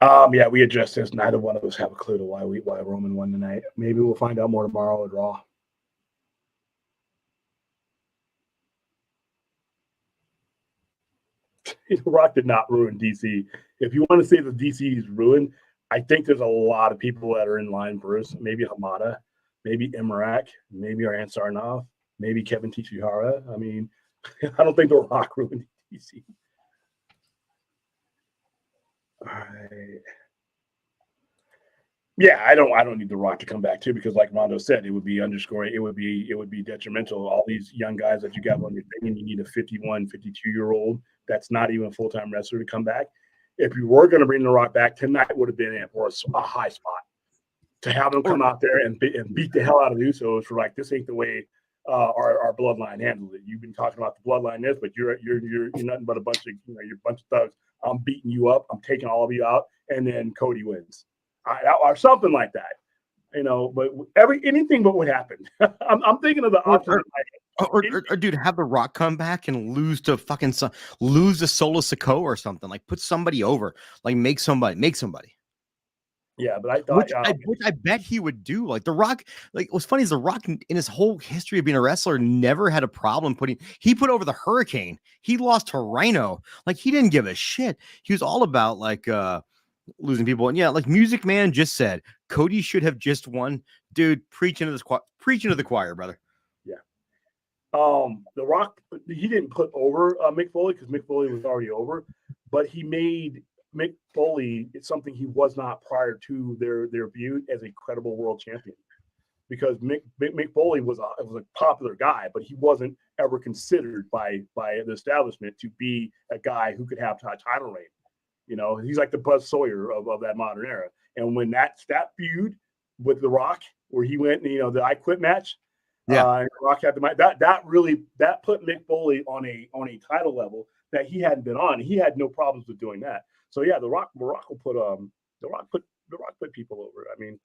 Yeah, we addressed this. Neither one of us have a clue to why Roman won tonight. Maybe we'll find out more tomorrow at Raw. Rock did not ruin DC. If you want to say that DC is ruined, I think there's a lot of people that are in line for us. Maybe Hamada, maybe Imrak, maybe our Aunt Sarnoff, maybe Kevin Tishihara. I mean, I don't think The Rock ruined DC. All right. Yeah, I don't need The Rock to come back too, because like Mondo said, it would be detrimental. All these young guys that you got on your thing, and you need a 51, 52-year-old that's not even a full-time wrestler to come back. If you were going to bring The Rock back, tonight would have been it for a high spot to have him come out there and beat the hell out of the Usos for like, this ain't the way our bloodline handles it. You've been talking about the bloodline this, but you're nothing but a bunch of you're a bunch of thugs. I'm beating you up. I'm taking all of you out, and then Cody wins. Or something like that, but anything but what happened. I'm thinking of the option. Or dude, have The Rock come back and lose to Solo Sikoa or something. Like, put somebody over. Like, make somebody. Yeah, but I thought which I bet he would do. Like, The Rock, like, what's funny is The Rock in his whole history of being a wrestler never had a problem he put over the Hurricane. He lost to Rhino. Like, he didn't give a shit. He was all about like losing people. And yeah, like Music Man just said, Cody should have just won. Dude, preaching to the choir, brother. Yeah. The Rock, he didn't put over Mick Foley because Mick Foley was already over, but he made Mick Foley something he was not prior to their debut as a credible world champion. Because Mick Foley was a popular guy, but he wasn't ever considered by the establishment to be a guy who could have a title reign. He's like the Buzz Sawyer of that modern era. And when that feud with The Rock, where he went, the I Quit match, yeah, Rock had that put Mick Foley on a title level that he hadn't been on. He had no problems with doing that. So yeah, The Rock put people over. I mean,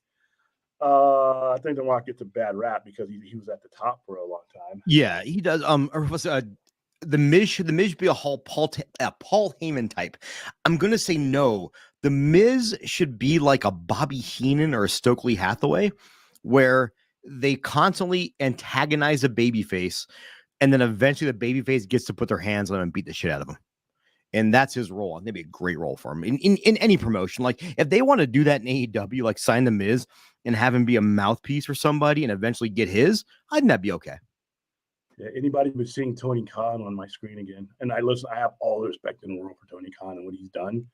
I think The Rock gets a bad rap because he was at the top for a long time. Yeah, he does. The Miz should be a Paul Heyman type. I'm gonna say no. The Miz should be like a Bobby Heenan or a Stokely Hathaway, where they constantly antagonize a babyface, and then eventually the babyface gets to put their hands on him and beat the shit out of him. And that's his role. And that'd be a great role for him in any promotion. Like, if they want to do that in AEW, like sign the Miz and have him be a mouthpiece for somebody and eventually get his, I think that'd be okay. Yeah, anybody who's seeing Tony Khan on my screen again, and I have all the respect in the world for Tony Khan and what he's done.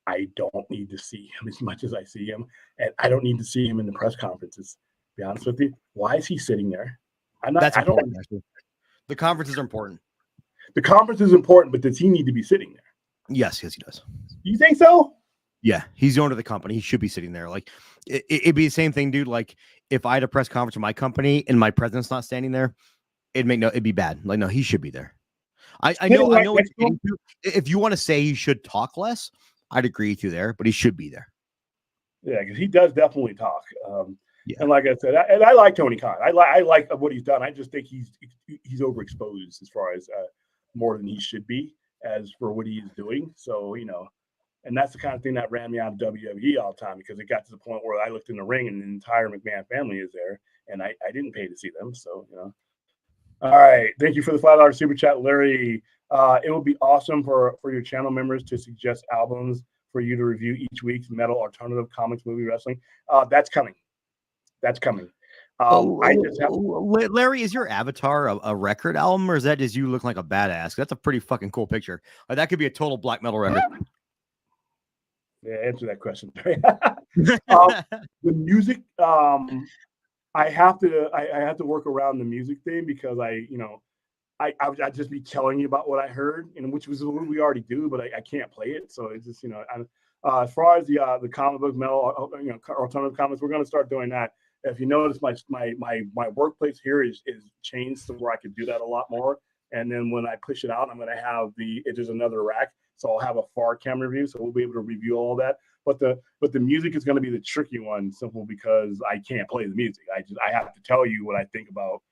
I don't need to see him as much as I see him, and I don't need to see him in the press conferences. To be honest with you, why is he sitting there? The conferences are important. The conference is important, but does he need to be sitting there? Yes, he does. You think so? Yeah, he's the owner of the company. He should be sitting there. Like, it'd be the same thing, dude. Like, if I had a press conference in my company and my president's not standing there, it'd be bad. Like, no, he should be there. I know. If you want to say he should talk less, I'd agree with you there, but he should be there. Yeah, because he does definitely talk. Yeah. And like I said, I like Tony Khan. I like what he's done. I just think he's overexposed as far as more than he should be as for what he's doing. So, and that's the kind of thing that ran me out of WWE all the time, because it got to the point where I looked in the ring and the entire McMahon family is there, and I didn't pay to see them. So, All right. Thank you for the $5 super chat, Larry. It would be awesome for your channel members to suggest albums for you to review each week's metal, alternative, comics, movie, wrestling. That's coming. That's coming. I just have Larry, is your avatar a record album, or is that just you looking like a badass? That's a pretty fucking cool picture. That could be a total black metal record. Yeah, answer that question. The music, I have to work around the music thing because I'd just be telling you about what I heard, and which was what we already do, but I can't play it. So it's just as far as the comic book metal, alternative comics, we're going to start doing that. If you notice, my workplace here is changed to where I could do that a lot more. And then when I push it out, I'm going to have there's another rack, so I'll have a far cam review, so we'll be able to review all that. But the music is going to be the tricky one, simple because I can't play the music. I have to tell you what I think about.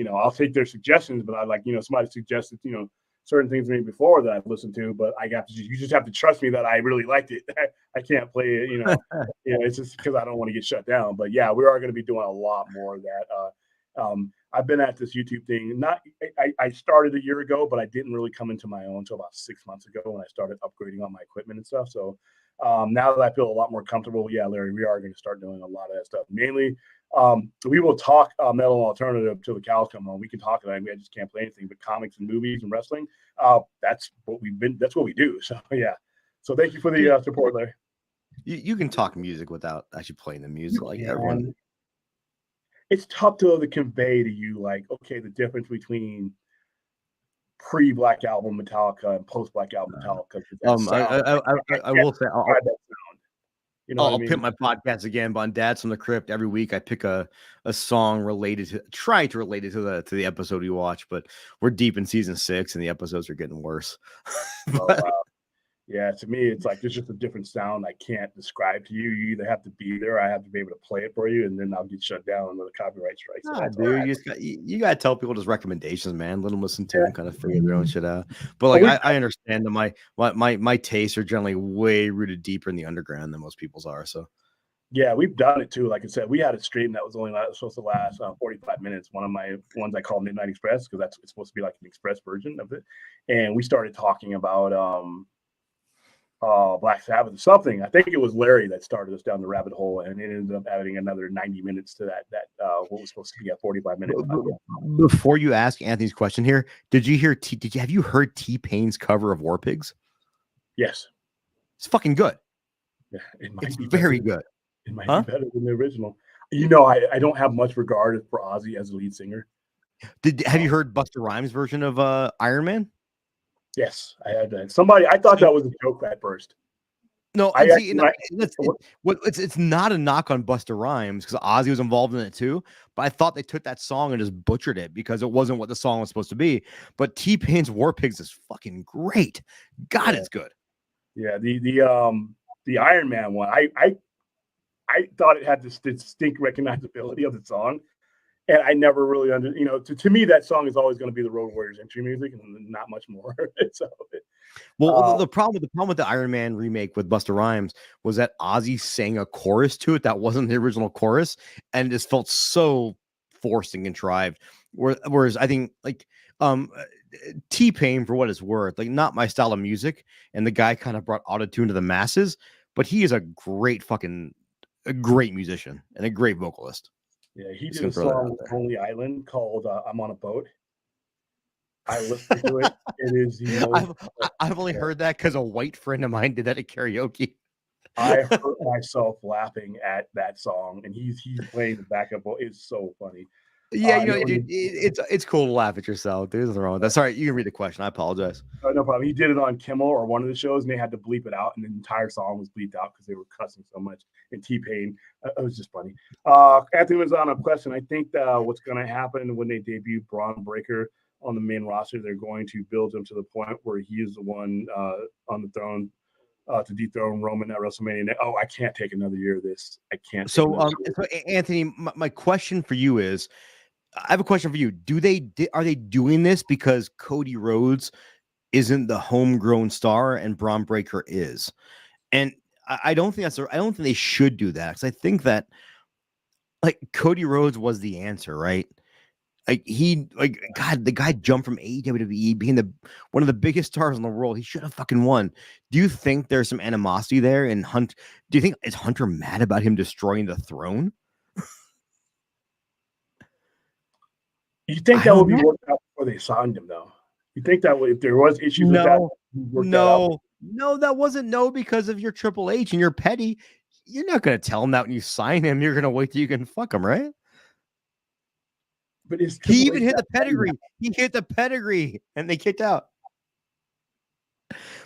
I'll take their suggestions, but I somebody suggested certain things to me before that I've listened to, but you just have to trust me that I really liked it. I can't play it, it's just because I don't want to get shut down. But yeah, we are going to be doing a lot more of that. I've been at this YouTube thing. I started a year ago, but I didn't really come into my own until about 6 months ago when I started upgrading all my equipment and stuff. So now that I feel a lot more comfortable, yeah, Larry, we are going to start doing a lot of that stuff. Mainly, we will talk metal alternative till the cows come home. We can talk about it. I just can't play anything but comics and movies and wrestling. That's what we do. So yeah. So thank you for the support, Larry. You can talk music without actually playing the music, like everyone. It's tough to convey to you, like, okay, the difference between pre-Black Album Metallica and post-Black Album Metallica. I will say, I'll mean? pick my podcast again, but on Dads from the Crypt, every week I pick a song related to the episode we watch, but we're deep in season 6 and the episodes are getting worse. Yeah, to me, it's like there's just a different sound I can't describe to you. You either have to be there, I have to be able to play it for you, and then I'll get shut down with a copyright strike. So dude, right. you gotta tell people just recommendations, man. Let them listen to and kind of figure their own shit out. But like, I understand that my tastes are generally way rooted deeper in the underground than most people's are. So yeah, we've done it too. Like I said, we had a stream that was only supposed to last 45 minutes. One of my ones I call Midnight Express because it's supposed to be like an express version of it, and we started talking about Black Sabbath or something. I think it was Larry that started us down the rabbit hole, and it ended up adding another 90 minutes to that what was supposed to be a 45 minutes. Before you ask Anthony's question here, have you heard T-Pain's cover of War Pigs? Yes, it's fucking good. Yeah, it's very good. It might be better than the original. I don't have much regard for Ozzy as a lead singer. Have you heard Busta Rhymes' version of Iron Man? Yes, I had that. I thought that was a joke at first. No, it's not a knock on Busta Rhymes because Ozzy was involved in it too. But I thought they took that song and just butchered it because it wasn't what the song was supposed to be. But T-Pain's War Pigs is fucking great. God, it's good. Yeah, the Iron Man one, I thought it had this distinct recognizability of the song. And I never really to me, that song is always going to be the Road Warriors entry music and not much more. So, the problem with the Iron Man remake with Busta Rhymes was that Ozzy sang a chorus to it that wasn't the original chorus, and it just felt so forced and contrived. Whereas I think like T-Pain, for what it's worth, like not my style of music, and the guy kind of brought autotune to the masses, but he is a great musician and a great vocalist. Yeah, he did a song with Lonely Island called "I'm on a Boat." I listened to it. It is the most. I've only heard that because a white friend of mine did that at karaoke. I hurt myself laughing at that song, and he's playing the backup. It's so funny. Yeah, dude, it's cool to laugh at yourself. There's nothing wrong with that. Sorry, you can read the question. I apologize. No problem. He did it on Kimmel or one of the shows, and they had to bleep it out, and the entire song was bleeped out because they were cussing so much. And T-Pain, it was just funny. Anthony was on a question. I think what's going to happen when they debut Braun Breaker on the main roster, they're going to build him to the point where he is the one on the throne to dethrone Roman at WrestleMania. Oh, I can't take another year of this. I can't. So Anthony, my question for you is, I have a question for you. Are they doing this because Cody Rhodes isn't the homegrown star and Braun Breaker is? And I don't think I don't think they should do that because I think that like Cody Rhodes was the answer, right? God, the guy jumped from AEW to WWE, being one of the biggest stars in the world. He should have fucking won. Do you think there's some animosity there? And do you think is Hunter mad about him destroying the throne? You think that would be worked out before they signed him, though? You think that if there was issues with that, no, that wasn't because of your Triple H and your Petty. You're not going to tell him that when you sign him. You're going to wait till you can fuck him, right? But he even hit the pedigree. He hit the pedigree, and they kicked out.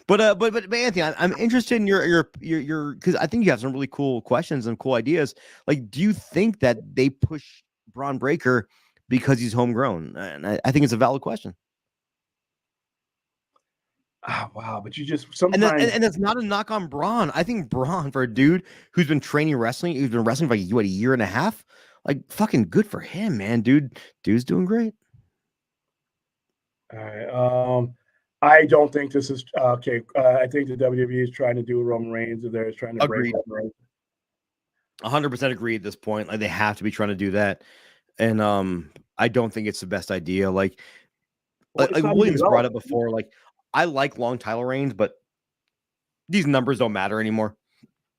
But Anthony, I'm interested in your because I think you have some really cool questions and cool ideas. Like, do you think that they push Braun Breaker because he's homegrown? And I think it's a valid question. Oh, wow, but you just sometimes and that's not a knock on Braun. I think Braun, for a dude who's been training wrestling, who's been wrestling for like, a year and a half, like fucking good for him, man. Dude's doing great. All right. I don't think this is okay. I think the WWE is trying to do Roman Reigns. They're trying to break Roman. 100% agree at this point. Like they have to be trying to do that, and I don't think it's the best idea. Like Williams brought up before. Like I like long title reigns, but these numbers don't matter anymore.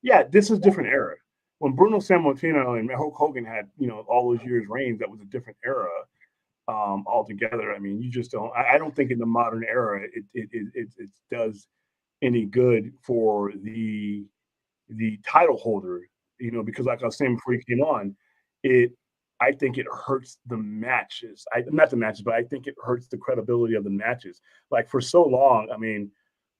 Yeah, this is a different era. When Bruno Sammartino and Hulk Hogan had all those years reigns, that was a different era. Altogether. I mean, you just don't. I don't think in the modern era it does any good for the title holder. Because like I was saying before you came on, I think it hurts the matches. Not the matches, but I think it hurts the credibility of the matches. Like for so long, I mean,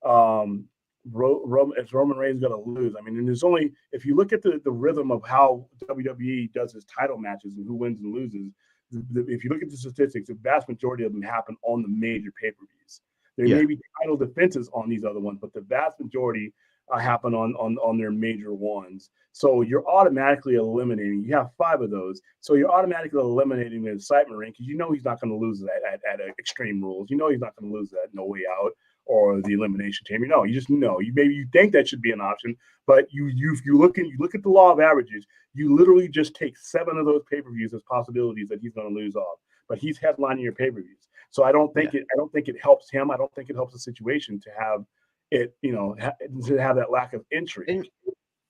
if Roman Reigns going to lose, I mean, and there's only if you look at the rhythm of how WWE does its title matches and who wins and loses. If you look at the statistics, the vast majority of them happen on the major pay-per-views. There may be title defenses on these other ones, but the vast majority happen on their major ones. So you're automatically eliminating. You have 5 of those, so you're automatically eliminating the excitement ring because he's not going to lose that at Extreme Rules. He's not going to lose that No Way Out or the Elimination Chamber. You just know. You think that should be an option, but you look at the law of averages. You literally just take 7 of those pay-per-views as possibilities that he's going to lose off. But he's headlining your pay-per-views, so I don't think it helps him. I don't think it helps the situation to have it, to have that lack of intrigue.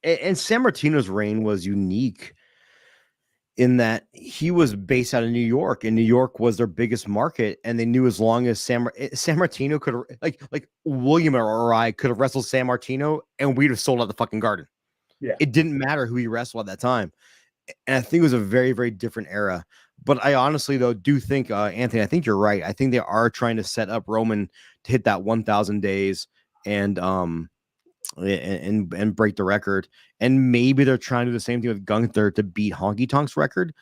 And Sammartino's reign was unique in that he was based out of New York, and New York was their biggest market, and they knew as long as Sammartino could like William or I could have wrestled Sammartino, and we'd have sold out the fucking Garden. Yeah, it didn't matter who he wrestled at that time, and I think it was a very, very different era. But I honestly, though, do think, Anthony, I think you're right. I think they are trying to set up Roman to hit that 1,000 days and break the record. And maybe they're trying to do the same thing with Gunther to beat Honky Tonk's record.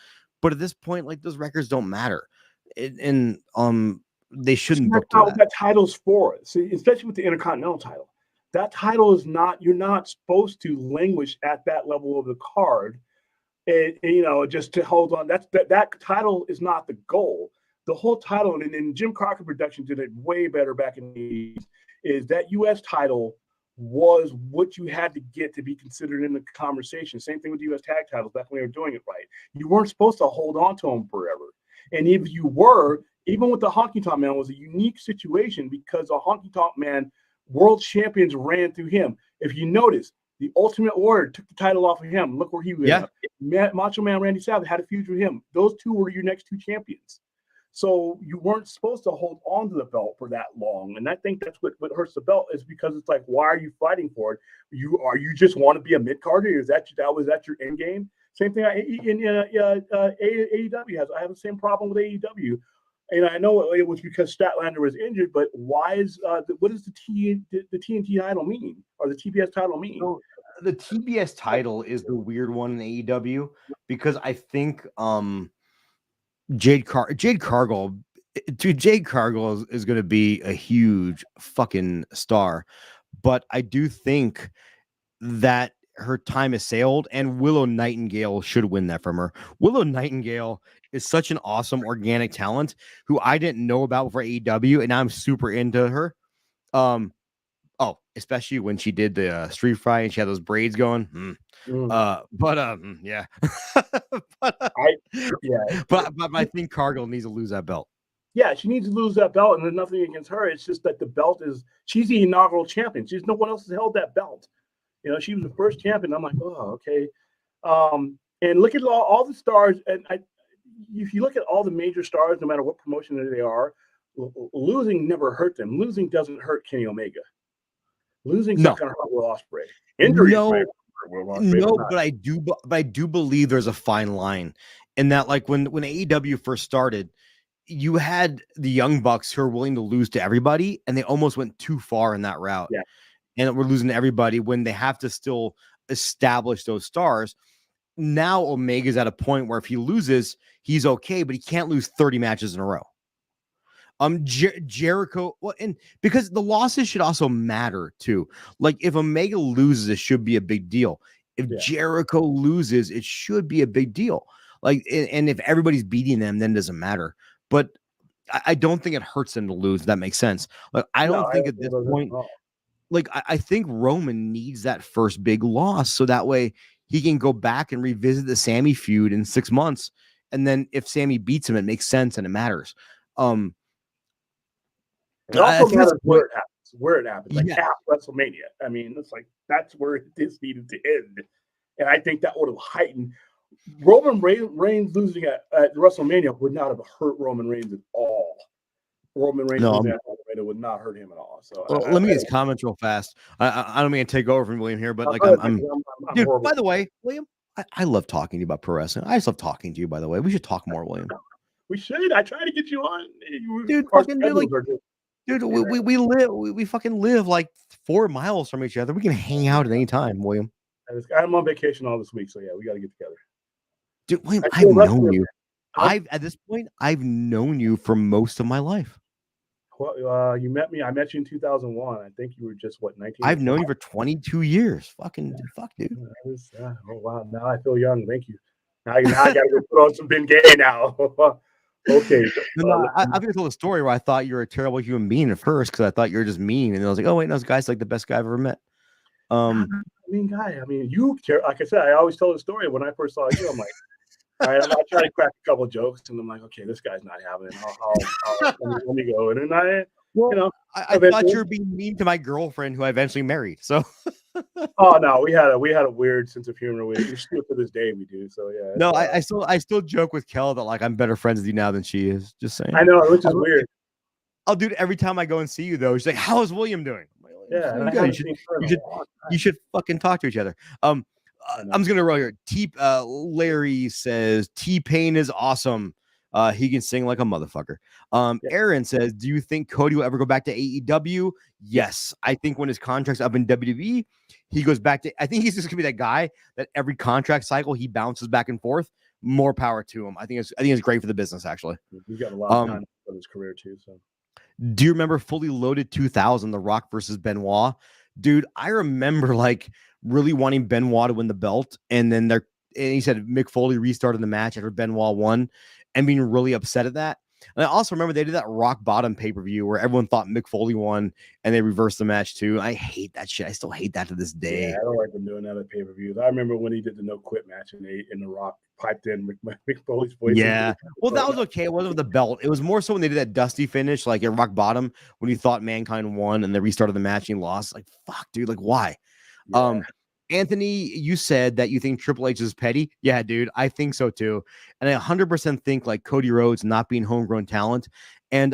But at this point, like those records don't matter, and they shouldn't book to that title's for. See, especially with the Intercontinental title. That title is not, you're not supposed to languish at that level of the card, and just to hold on. That title is not the goal. The whole title, and Jim Crockett Productions did it way better back in the 80s, is that U.S. title was what you had to get to be considered in the conversation. Same thing with the U.S. tag titles back when they were doing it right. You weren't supposed to hold on to them forever. And if you were, even with the Honky Tonk Man, it was a unique situation because the Honky Tonk Man world champions ran through him. If you notice, the Ultimate Warrior took the title off of him. Look where he was. Yeah. Macho Man Randy Savage had a feud with him. Those two were your next 2 champions. So you weren't supposed to hold on to the belt for that long. And I think that's what hurts the belt, is because it's like, why are you fighting for it? You just want to be a mid-carder? Is that your end game? Same thing in AEW has. I have the same problem with AEW. And I know it was because Statlander was injured, but why is what does the TNT title mean, or the TBS title mean? So the TBS title is the weird one in AEW because I think Jade Cargill is going to be a huge fucking star, but I do think that her time has sailed, and Willow Nightingale should win that from her. Willow Nightingale is such an awesome organic talent who I didn't know about for AEW, and now I'm super into her. Oh, especially when she did the street fry and she had those braids going. Yeah. but, Yeah. but I think Cargill needs to lose that belt. Yeah, she needs to lose that belt, and there's nothing against her. It's just that the belt she's the inaugural champion. No one else has held that belt. She was the first champion. I'm like, oh, okay. And look at all the stars, and if you look at all the major stars, no matter what promotion they are, losing never hurt them. Losing doesn't hurt Kenny Omega. Losing's not going to hurt Will Ospreay. Injuries might hurt Will Ospreay. But I do believe there's a fine line in that, like when AEW first started, you had the Young Bucks who are willing to lose to everybody, and they almost went too far in that route. Yeah. And we're losing to everybody when they have to still establish those stars. Now Omega's at a point where if he loses, he's okay, but he can't lose 30 matches in a row. Jericho, well, and because the losses should also matter too. Like if Omega loses, it should be a big deal. If Jericho loses, it should be a big deal. Like, and if everybody's beating them, then it doesn't matter. But I don't think it hurts them to lose. That makes sense. Like I don't think at this point. Like I think Roman needs that first big loss so that way he can go back and revisit the Sammy feud in 6 months, and then if Sammy beats him, it makes sense and it matters. It also matters where it happens, like at WrestleMania. I mean, it's like that's where this needed to end, and I think that would have heightened Roman Reigns losing at WrestleMania would not have hurt Roman Reigns at all. Roman Reigns losing at WrestleMania would not hurt him at all. So let me get his comments real fast. I don't mean to take over from William here, but like I'm dude. By the way, William, I love talking to you about pro wrestling. I just love talking to you. By the way, we should talk more, William. We should. I try to get you on, dude. We fucking live like 4 miles from each other. We can hang out at any time, William. I'm on vacation all this week, so yeah, we got to get together. Dude, William, I've known you. At this point, I've known you for most of my life. Well, you met me. I met you in 2001. I think you were just 19. I've known you for 22 years. Fuck, dude. Oh wow, now I feel young. Thank you. Now I got to go put on some Ben Gay now. Okay. I'm gonna tell a story where I thought you were a terrible human being at first because I thought you were just mean, and I was like, oh wait, no, this guy's like the best guy I've ever met. Mean guy. I mean, you care. Like I said, I always tell the story when I first saw you. I'm like. I try to crack a couple of jokes, and I'm like, okay, this guy's not having it. Let me go. And then I thought you were being mean to my girlfriend, who I eventually married. So, oh no, we had a weird sense of humor. We still to this day we do. So yeah. No, I still joke with Kel that like I'm better friends with you now than she is. Just saying. I know, which is weird. I'll do it every time I go and see you though. She's like, "How is William doing?" Yeah, you should fucking talk to each other. I'm just gonna roll here. Larry says T-Pain is awesome. He can sing like a motherfucker. Aaron says, do you think Cody will ever go back to AEW? Yes. I think when his contract's up in WWE, he goes back to. I think he's just gonna be that guy that every contract cycle he bounces back and forth. More power to him. I think it's great for the business. Actually, he's got a lot of time for his career too. So, do you remember Fully Loaded 2000, The Rock versus Benoit? Dude, I remember like really wanting Benoit to win the belt, and then he said Mick Foley restarted the match after Benoit won, and being really upset at that. And I also remember they did that Rock Bottom pay-per-view where everyone thought Mick Foley won, and they reversed the match too. I hate that shit. I still hate that to this day. Yeah, I don't like them doing that at pay-per-views. I remember when he did the no quit match and the Rock piped in Mick Foley's voice. Yeah, well, that was okay. It wasn't with the belt. It was more so when they did that dusty finish, like at Rock Bottom, when you thought Mankind won and they restarted the match and he lost. Like, fuck, dude. Like, why? Yeah. Anthony, you said that you think Triple H is petty. Yeah, dude, I think so too. And I 100% think like Cody Rhodes not being homegrown talent. And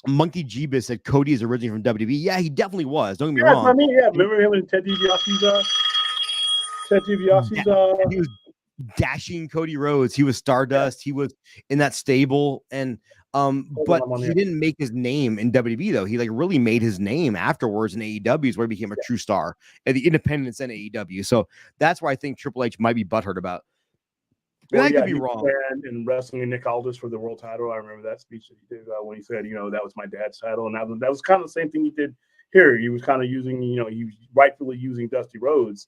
Monkey Jeebus said Cody is originally from WWE. Yeah, he definitely was. Don't get me wrong. I mean, yeah, remember him in Ted DiBiase's he was dashing Cody Rhodes. He was Stardust. He was in that stable, and but he didn't make his name in WWE though. He like really made his name afterwards in AEW, is where he became a true star at the independents and AEW. So that's where I think Triple H might be butthurt about. Well, I could be wrong. And wrestling Nick Aldis for the world title. I remember that speech that he did when he said, that was my dad's title, and that was kind of the same thing he did here. He was kind of using, he was rightfully using Dusty Rhodes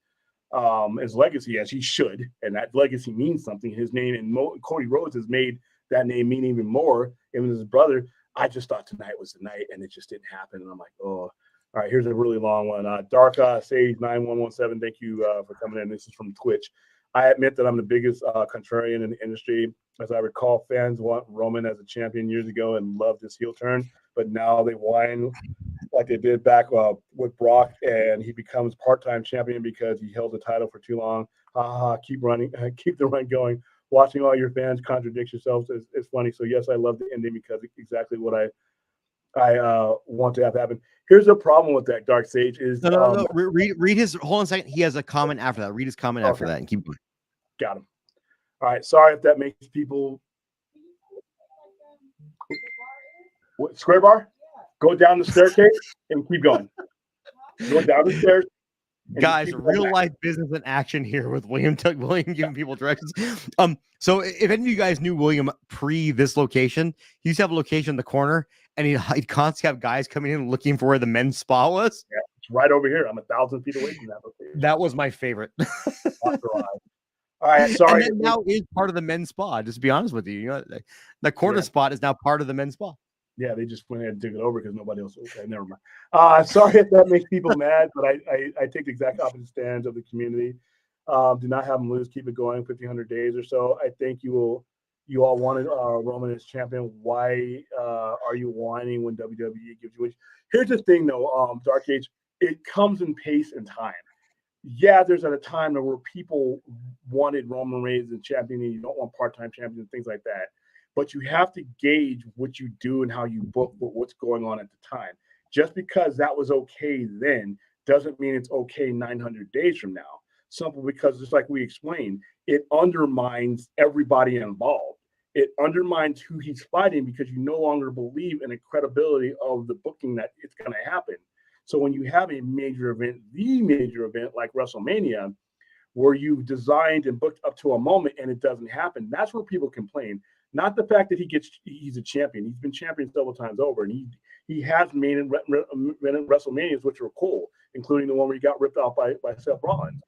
as legacy, as he should, and that legacy means something. His name and Cody Rhodes has made that name mean even more. Him and his brother. I just thought tonight was the night, and it just didn't happen. And I'm like, oh, all right, here's a really long one. Dark Sage 9117, thank you for coming in. This is from Twitch. I admit that I'm the biggest contrarian in the industry. As I recall, fans want Roman as a champion years ago and loved his heel turn, but now they whine like they did back with Brock, and he becomes part-time champion because he held the title for too long. Ha ha ha! Keep running, keep the run going. Watching all your fans contradict yourselves is funny. So yes, I love the ending because it's exactly what I want to have happen. Here's the problem with that, Dark Sage is no. Read his. Hold on a second. He has a comment after that. Read his comment after that and keep going. Got him. All right. Sorry if that makes people. What, square bar? Go down the staircase and keep going. Go down the stairs. Guys, real life business in action here with William giving people directions. So if any of you guys knew William pre this location, he used to have a location in the corner, and he'd constantly have guys coming in looking for where the men's spa was. Yeah, it's right over here. I'm 1,000 feet away from that location. That was my favorite. All right, sorry. And now is part of the men's spa. Just to be honest with you, you know, the corner spot is now part of the men's spa. Yeah, they just went ahead and took it over because nobody else. Okay, never mind. Sorry if that makes people mad, but I take the exact opposite stance of the community. Do not have them lose. Keep it going. 1,500 days or so. I think you all wanted Roman as champion. Why are you whining when WWE gives you? Here's the thing, though, Dark Age. It comes in pace and time. Yeah, there's at a time where people wanted Roman Reigns as champion, and you don't want part-time champions and things like that. But you have to gauge what you do and how you book with what's going on at the time. Just because that was okay then doesn't mean it's okay 900 days from now. Simple because, just like we explained, it undermines everybody involved. It undermines who he's fighting because you no longer believe in the credibility of the booking that it's going to happen. So when you have a major event, the major event like WrestleMania, where you've designed and booked up to a moment and it doesn't happen, that's where people complain. Not the fact that he's a champion. He's been champion several times over, and he has main WrestleManias, which are cool, including the one where he got ripped off by Seth Rollins.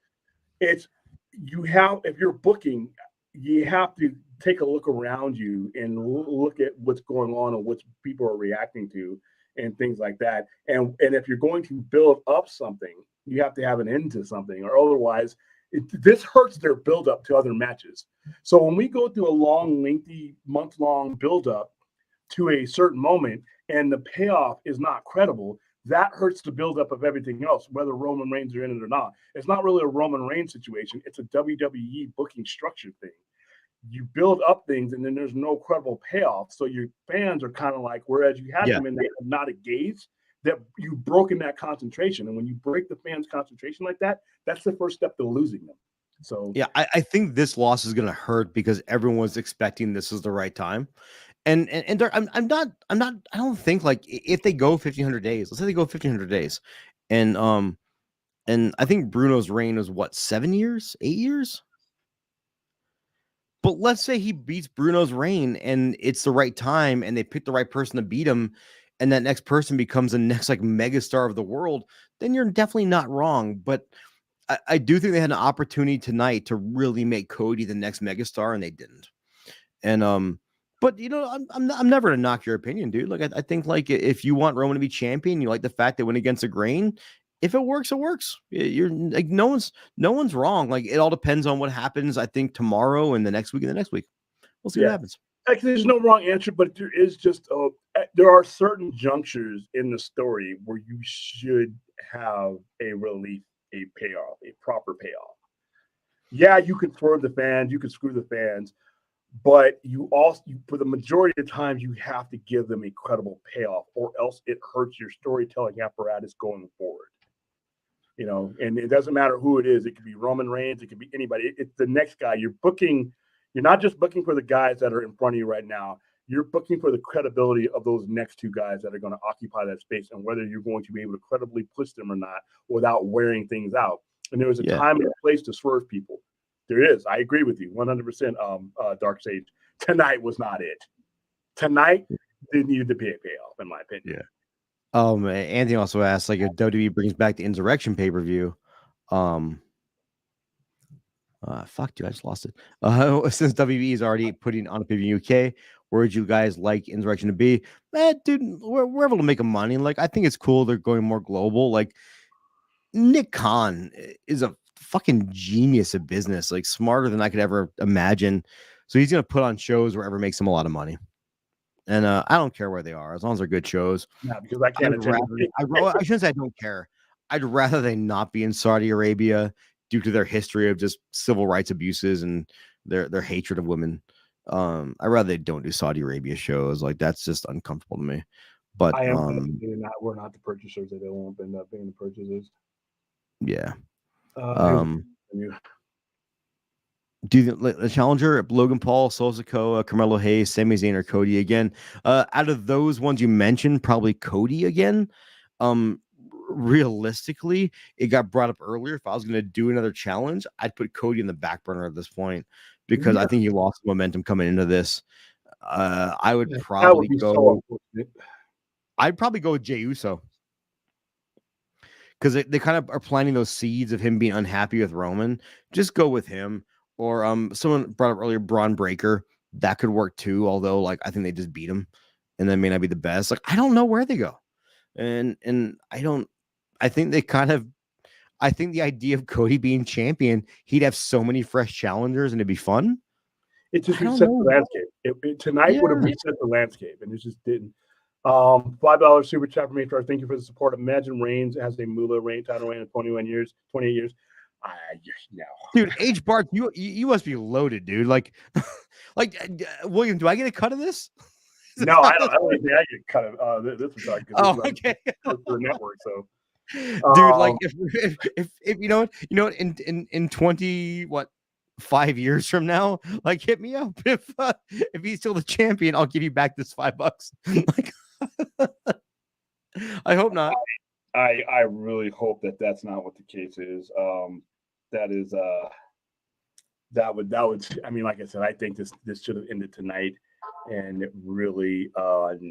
If you're booking, you have to take a look around you and look at what's going on and what people are reacting to and things like that. And if you're going to build up something, you have to have an end to something, or otherwise this hurts their buildup to other matches. So when we go through a long, lengthy, month-long buildup to a certain moment and the payoff is not credible, that hurts the buildup of everything else, whether Roman Reigns are in it or not. It's not really a Roman Reigns situation. It's a WWE booking structure thing. You build up things and then there's no credible payoff. So your fans are kind of like, whereas you had them in that not a gaze, that you've broken that concentration. And when you break the fans' concentration like that, that's the first step to losing them. So yeah, I think this loss is going to hurt because everyone's expecting this is the right time. And I'm not, I don't think like if they go 1,500 days, let's say they go 1,500 days. And I think Bruno's reign was what, 7 years, 8 years? But let's say he beats Bruno's reign and it's the right time and they pick the right person to beat him, and that next person becomes the next like megastar of the world, then you're definitely not wrong. But I do think they had an opportunity tonight to really make Cody the next megastar, and they didn't. And but you know, I'm never gonna knock your opinion, dude. Like I think like if you want Roman to be champion, you like the fact they went against a grain. If it works, it works. You're like no one's wrong. Like it all depends on what happens. I think tomorrow and the next week and the next week, we'll see what happens. Actually, there's no wrong answer, but there is just there are certain junctures in the story where you should have a relief, a payoff, a proper payoff. Yeah, you can swerve the fans, you can screw the fans, but you also, for the majority of the times, you have to give them a credible payoff, or else it hurts your storytelling apparatus going forward. You know, and it doesn't matter who it is. It could be Roman Reigns, it could be anybody. It's the next guy you're booking. You're not just booking for the guys that are in front of you right now. You're booking for the credibility of those next two guys that are going to occupy that space, and whether you're going to be able to credibly push them or not without wearing things out. And there was a time and a place to swerve people. There is. I agree with you 100%. Dark Sage. Tonight was not it. Tonight didn't need to be a payoff, in my opinion. Yeah. Anthony also asked, like, if WWE brings back the Insurrection pay-per-view, fuck, dude, I just lost it. Since WWE is already putting on a pay-per-view UK, Where would you guys like Insurrection to be? Dude, we're able to make money. Like, I think it's cool they're going more global. Like, Nick Khan is a fucking genius of business, like smarter than I could ever imagine. So he's gonna put on shows wherever makes him a lot of money. And I don't care where they are, as long as they're good shows. Yeah, because I can't attend. I shouldn't say I don't care. I'd rather they not be in Saudi Arabia due to their history of just civil rights abuses and their hatred of women. I'd rather they don't do Saudi Arabia shows. Like, that's just uncomfortable to me. But I am we're not the purchasers. They won't end up being the purchasers. Yeah. You Do the challenger Logan Paul, Sol Sikoa, Carmelo Hayes, Sami Zayn, or Cody again? Out of those ones you mentioned, probably Cody again. Realistically, it got brought up earlier. If I was going to do another challenge, I'd put Cody in the back burner at this point because I think he lost momentum coming into this. I would probably go. I'd probably go with Jey Uso because they kind of are planting those seeds of him being unhappy with Roman. Just go with him. Or someone brought up earlier Braun Breaker. That could work too, although like I think they just beat him and that may not be the best. Like, I don't know where they go. And I think they kind of I think the idea of Cody being champion, he'd have so many fresh challengers and it'd be fun. It just reset the landscape. Tonight would have reset the landscape, and it just didn't. $5 super chat from me. Thank you for the support. Imagine Reigns has a Moolah title reign of 28 years. No. Dude, H. Bart, you must be loaded, dude. Like, William, do I get a cut of this? No, I don't think I get a cut of this. Is not good. Okay. For the network, so. Dude, like if you know what, in 5 years from now, like, hit me up if he's still the champion, I'll give you back this $5. Like, I hope not. I really hope that that's not what the case is. That would I mean, like I said, I think this should have ended tonight, and it really 28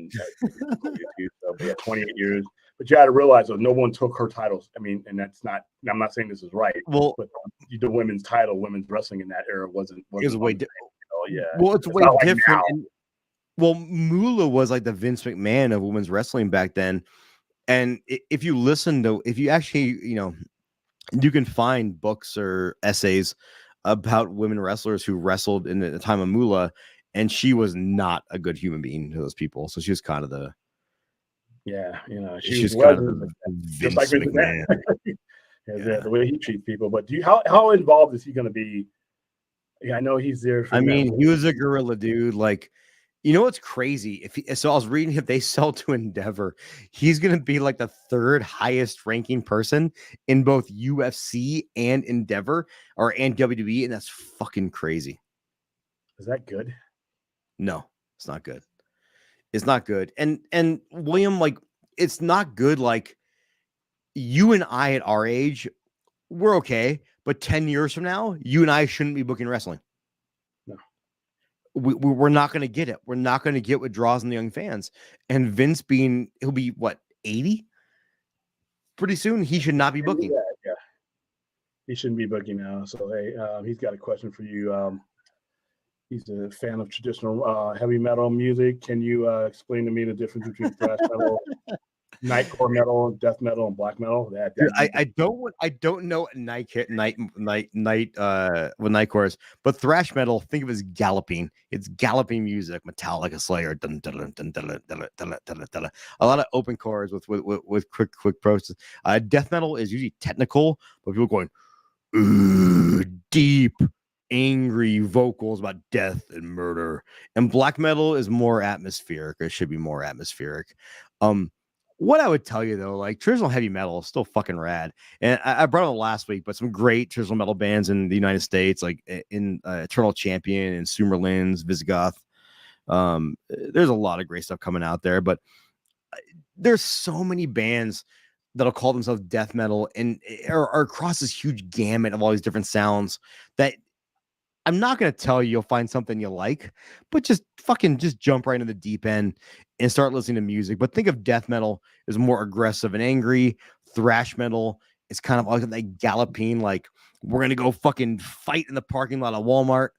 years. But you had to realize that no one took her titles. I mean, and that's not. I'm not saying this is right. Well, but the women's title, women's wrestling in that era wasn't it was way different. Yeah. Well, it's way different. Well, Moolah was like the Vince McMahon of women's wrestling back then. And if you actually, you can find books or essays about women wrestlers who wrestled in the time of Moolah, and she was not a good human being to those people. So she was kind of she's kind of the Vince McMahon. The way he treats people. But how involved is he going to be? Yeah, I know he's there. I mean, he was a gorilla, dude. Like, you know what's crazy? So I was reading, if they sell to Endeavor, he's going to be like the third highest ranking person in both UFC and Endeavor and WWE, and that's fucking crazy. Is that good? No, it's not good. It's not good. And William, like, it's not good. Like, you and I at our age, we're okay, but 10 years from now, you and I shouldn't be booking wrestling. We're not going to get it. We're not going to get what draws in the young fans. And Vince he'll be what, 80? Pretty soon, he should not be booking. Yeah. He shouldn't be booking now. So, hey, he's got a question for you. He's a fan of traditional heavy metal music. Can you explain to me the difference between thrash metal, nightcore metal, death metal, and black metal? I don't know what nightcore is, but thrash metal, think of it as galloping. It's galloping music, Metallica, Slayer, dun, dun, dun, dun, dun, dun, dun, dun, dun, a lot of open chords with quick process. Death metal is usually technical, but people going deep, angry vocals about death and murder. And black metal is more atmospheric, or should be more atmospheric. What I would tell you though, like, traditional heavy metal is still fucking rad. And I brought it last week, but some great traditional metal bands in the United States, like in Eternal Champion and Sumerlins, Visigoth. There's a lot of great stuff coming out there, but there's so many bands that'll call themselves death metal and are across this huge gamut of all these different sounds that I'm not going to tell you you'll find something you like, but just jump right into the deep end and start listening to music. But think of death metal as more aggressive and angry. Thrash metal is kind of like galloping, like, we're going to go fucking fight in the parking lot of Walmart.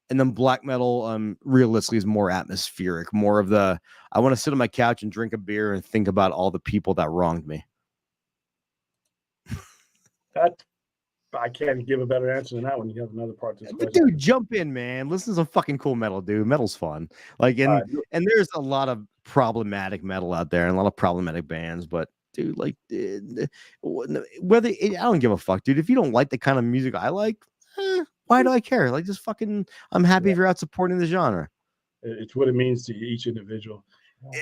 And then black metal, realistically, is more atmospheric, more of the I want to sit on my couch and drink a beer and think about all the people that wronged me. That I can't give a better answer than that when you have another part to this But question. dude, jump in, man. Listen to some fucking cool metal, dude. Metal's fun. Like, and there's a lot of problematic metal out there and a lot of problematic bands, but dude, like, whether I don't give a fuck, dude. If you don't like the kind of music I like, why do I care? Like, just fucking, I'm happy if you're out supporting the genre. It's what it means to each individual.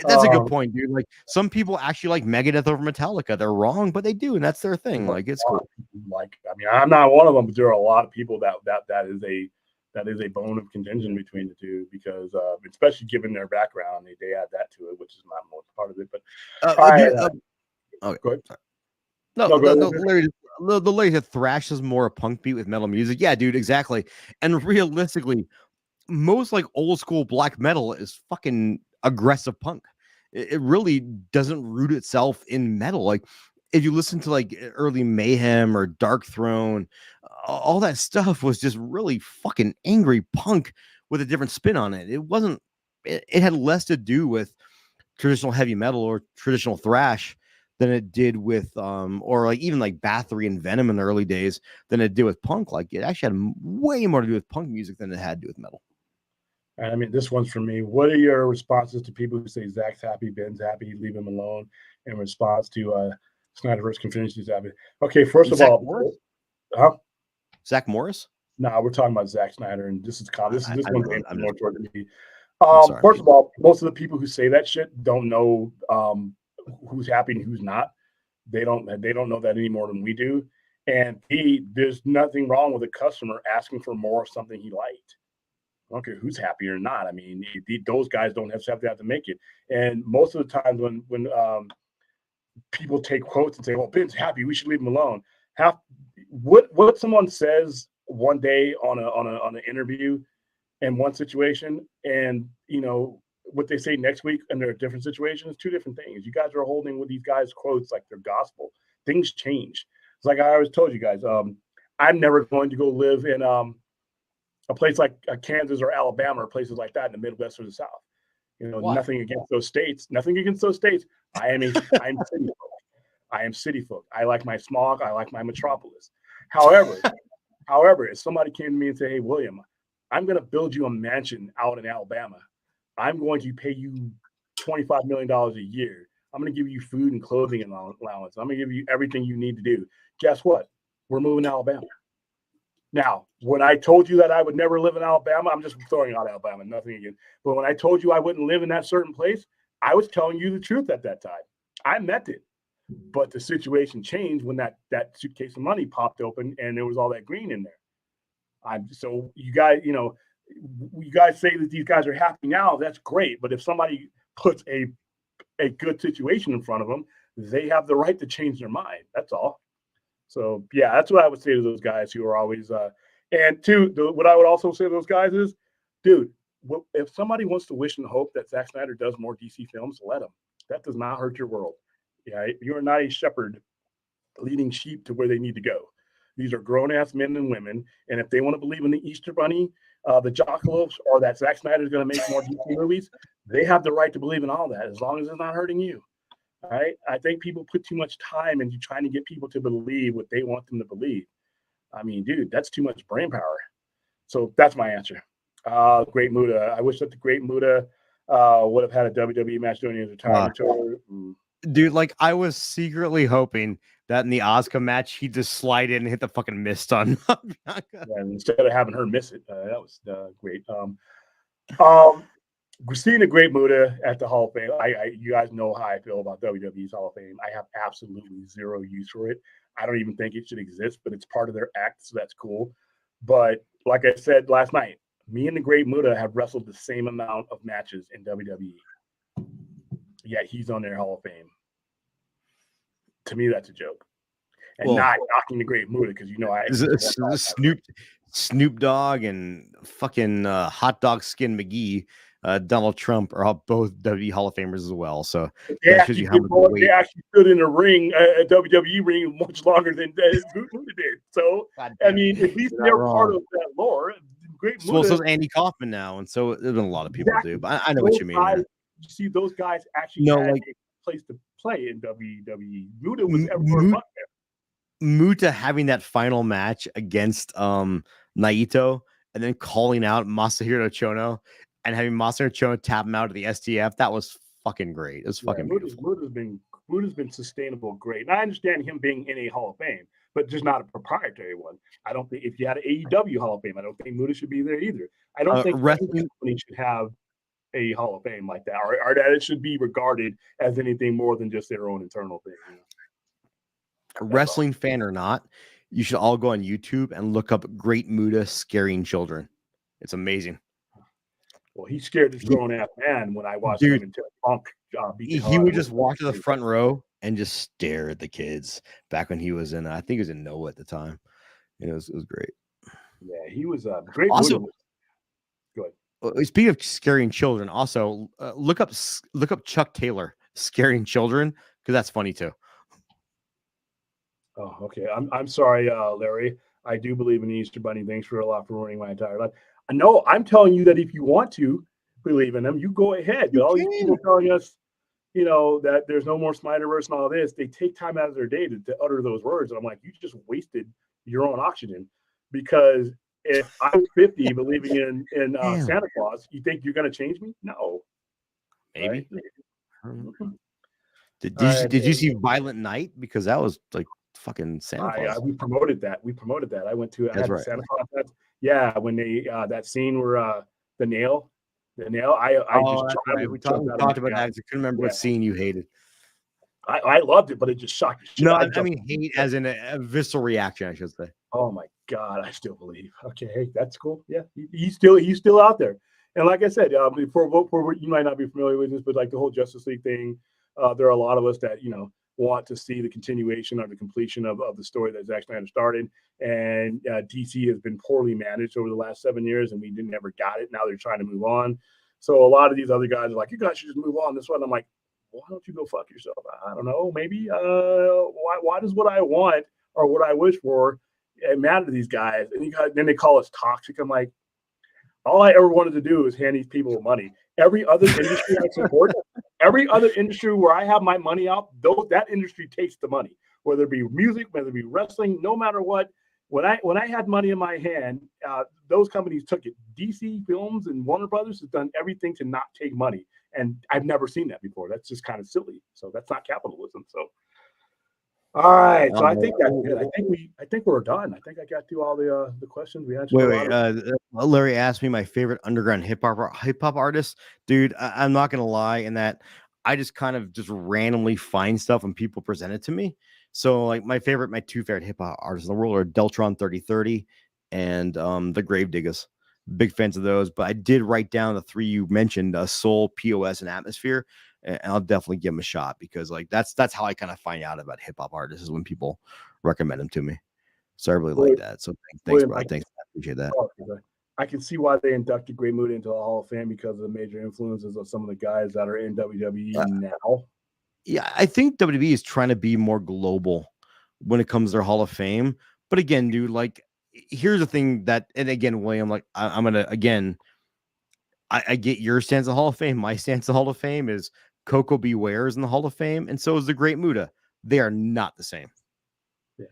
That's a good point, dude. Like, some people actually like Megadeth over Metallica. They're wrong, but they do, and that's their thing. Like, it's cool. Like, I mean, I'm not one of them, but there are a lot of people that is a bone of contention between the two because, especially given their background, they add that to it, which is not most part of it. But okay, go ahead. The Larry said thrash is more a punk beat with metal music. Yeah, dude, exactly. And realistically, most like old school black metal is fucking aggressive punk. It really doesn't root itself in metal. Like, if you listen to like early Mayhem or Dark Throne, all that stuff was just really fucking angry punk with a different spin on it. It wasn't. It had less to do with traditional heavy metal or traditional thrash than it did with or like even like Bathory and Venom in the early days than it did with punk. Like, it actually had way more to do with punk music than it had to do with metal. I mean, this one's for me. What are your responses to people who say Zach's happy, Ben's happy, leave him alone, in response to Snyderverse can finish these happy? Okay, first of all, Morris? Zach Morris? No, we're talking about Zack Snyder, and this one's more toward me. Sorry, first of all, most of the people who say that shit don't know who's happy and who's not. They don't know that any more than we do. And there's nothing wrong with a customer asking for more of something he liked. I don't care who's happy or not. I mean, those guys don't have to make it. And most of the times when people take quotes and say, "Well, Ben's happy, we should leave him alone," what someone says one day on an interview in one situation, and what they say next week and they're a different situation is two different things. You guys are holding with these guys' quotes like they're gospel. Things change. It's like I always told you guys. I'm never going to go live in a place like Kansas or Alabama or places like that in the Midwest or the South. Nothing against those states. Nothing against those states. I'm city folk. I am city folk. I like my smog. I like my metropolis. However, if somebody came to me and said, "Hey, William, I'm going to build you a mansion out in Alabama. I'm going to pay you $25 million a year. I'm going to give you food and clothing and allowance. I'm going to give you everything you need to do." Guess what? We're moving to Alabama. Now, when I told you that I would never live in Alabama, I'm just throwing out Alabama, nothing again. But when I told you I wouldn't live in that certain place, I was telling you the truth at that time. I meant it. But the situation changed when that suitcase of money popped open and there was all that green in there. So you guys say that these guys are happy now. That's great. But if somebody puts a good situation in front of them, they have the right to change their mind. That's all. So, yeah, that's what I would say to those guys who are always and two, what I would also say to those guys is, dude, if somebody wants to wish and hope that Zack Snyder does more DC films, let him. That does not hurt your world. Yeah, you are not a shepherd leading sheep to where they need to go. These are grown-ass men and women, and if they want to believe in the Easter Bunny, the Jockalopes, or that Zack Snyder is going to make more DC movies, they have the right to believe in all that as long as it's not hurting you. All right? I think people put too much time into trying to get people to believe what they want them to believe. I mean, dude, that's too much brain power. So that's my answer. Great Muda. I wish that the Great Muda would have had a WWE match during his retirement tour. Dude, like, I was secretly hoping that in the Asuka match, he'd just slide in and hit the fucking mist on Bianca. Yeah, instead of having her miss it. That was great. Seeing the Great Muda at the Hall of Fame, you guys know how I feel about WWE's Hall of Fame. I have absolutely zero use for it. I don't even think it should exist, but it's part of their act, so that's cool. But like I said last night, me and the Great Muda have wrestled the same amount of matches in WWE. Yet he's on their Hall of Fame. To me, that's a joke. And not knocking the Great Muda because Snoop Dogg and fucking Hot Dog Skin McGee, Donald Trump are all both WWE Hall of Famers as well. So they actually stood in a ring, a WWE ring, much longer than Muda did. So I mean, at least they're part of that lore. Great Well, Muta. so's Andy Kaufman now, and so there's been a lot of people Exactly. do. But I know what you mean, Guys, man. you see, those guys actually No, had like a place to play in WWE. Muta was everywhere but there. Muta having that final match against Naito and then calling out Masahiro Chono and having Masahiro Chono tap him out of the STF, that was fucking great. It was fucking beautiful. Muta's been sustainable great. And I understand him being in a Hall of Fame, but just not a proprietary one. I don't think if you had an AEW Hall of Fame, I don't think Muta should be there either. I don't think wrestling company should have a Hall of Fame like that, or that it should be regarded as anything more than just their own internal thing. You know? Wrestling fan or not, you should all go on YouTube and look up Great Muta scaring children. It's amazing. Well, he scared this grown-ass man when I watched him until Punk beat the hell He out would of just him. walk to the front row and just stare at the kids back when he was in, I think he was in Noah at the time. You know, it was great. Yeah, he was Great Also, Muta. Good. Speaking of scaring children, also look up Chuck Taylor scaring children because that's funny too. Oh, okay. I'm sorry, Larry. I do believe in the Easter Bunny. Thanks for a lot for ruining my entire life. No, I'm telling you that if you want to believe in them, you go ahead. But all these people telling us, you know, that there's no more Snyderverse and all this, they take time out of their day to utter those words. And I'm like, you just wasted your own oxygen. Because if I'm 50 believing in Santa Claus, you think you're going to change me? No. Maybe. Right? Did you see Violent Night? Because that was like fucking Santa Claus. We promoted that. I went to That's right. Santa Claus. Yeah, when they that scene where the nail. I we talked about that. I couldn't remember what scene you hated. I loved it, but it just shocked me. No, I mean hate as in a visceral reaction, I should say. Oh my God, I still believe. Okay, that's cool. Yeah, he's still out there. And like I said, for you might not be familiar with this, but like the whole Justice League thing, there are a lot of us that want to see the continuation or the completion of the story that Zack Snyder started. And DC has been poorly managed over the last 7 years, and we never got it. Now they're trying to move on. So a lot of these other guys are like, you guys should just move on this one. I'm like, why don't you go fuck yourself? I don't know. Maybe why does what I want or what I wish for matter to these guys? And then they call us toxic. I'm like, all I ever wanted to do is hand these people money. Every other industry I support, every other industry where I have my money out, that industry takes the money, whether it be music, whether it be wrestling, no matter what. When I had money in my hand, those companies took it. DC Films and Warner Brothers has done everything to not take money, and I've never seen that before. That's just kind of silly. So that's not capitalism. So, all right. So I think that's it. I think we're done. I think I got through all the questions we answered. Larry asked me my favorite underground hip hop artist, dude. I'm not gonna lie, in that I just kind of just randomly find stuff and people present it to me. So like my two favorite hip hop artists in the world are Deltron 3030 and the Gravediggers. Big fans of those. But I did write down the three you mentioned: Soul, POS, and Atmosphere. And I'll definitely give them a shot because like that's how I kind of find out about hip hop artists, is when people recommend them to me. So I really like that. So thanks, bro. Thanks. I appreciate that. I can see why they inducted Great Muta into the Hall of Fame because of the major influences of some of the guys that are in WWE now. Yeah, I think WWE is trying to be more global when it comes to their Hall of Fame. But again, dude, like here's the thing that, and again, William, like I'm gonna again, I get your stance of Hall of Fame. My stance of Hall of Fame is Coco Beware is in the Hall of Fame, and so is the Great Muta. They are not the same. Yeah,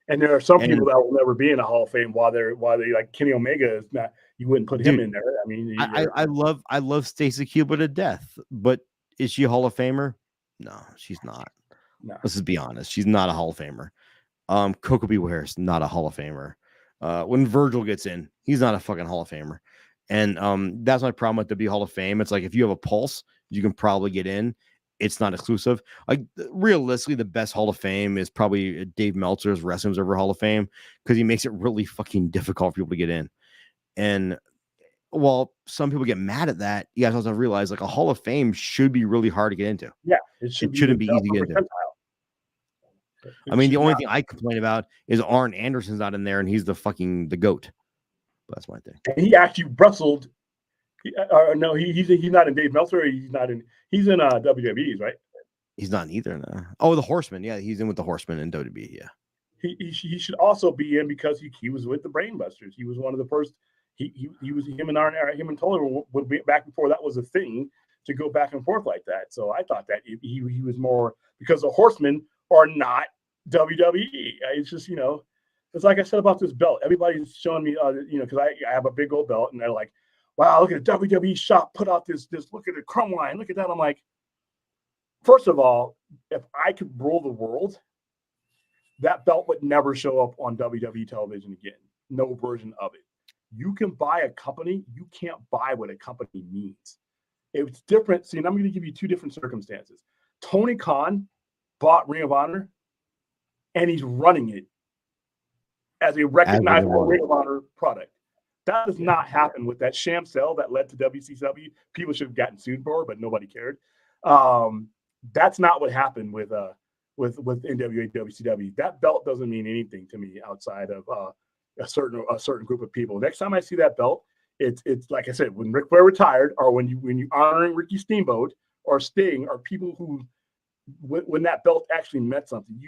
and there are some people that will never be in a Hall of Fame while they like Kenny Omega is not. You wouldn't put him in there. I mean, I love Stacey Keibler to death, but is she a Hall of Famer? No, she's not. No. Let's just be honest. She's not a Hall of Famer. Coco Beware is not a Hall of Famer. When Virgil gets in, he's not a fucking Hall of Famer. And that's my problem with the Hall of Fame. It's like if you have a pulse, you can probably get in. It's not exclusive. Like realistically, the best Hall of Fame is probably Dave Meltzer's Wrestling Observer Hall of Fame because he makes it really fucking difficult for people to get in. And while some people get mad at that, you guys also realize like a Hall of Fame should be really hard to get into. Yeah, it shouldn't be easy to get into. I mean, the only thing I complain about is Arn Anderson's not in there, and he's the GOAT. But that's my thing. And he actually wrestled. No, he's not in Dave Meltzer. He's in WWE's, right? He's not in either. No. Oh, the Horseman. Yeah, he's in with the Horseman in WWE. Yeah. He should also be in because he was with the Brainbusters. He was one of the first He was him and Toller would be back before that was a thing to go back and forth like that. So I thought that he was more because the Horsemen are not WWE. It's just it's like I said about this belt. Everybody's showing me because I have a big old belt and they're like, wow, look at the WWE shop put out this look at the crumb line, look at that. I'm like, first of all, if I could rule the world, that belt would never show up on WWE television again. No version of it. You can buy a company. You can't buy what a company means. It's different. See, and I'm going to give you two different circumstances. Tony Khan bought Ring of Honor, and he's running it as a recognizable Ring of Honor product. That does not happen with that sham sale that led to WCW. People should have gotten sued for, but nobody cared. That's not what happened with NWA WCW. That belt doesn't mean anything to me outside of a certain group of people. Next time I see that belt, it's like I said, when Ric Flair retired, or when you honoring Ricky Steamboat or Sting, or people who when that belt actually meant something.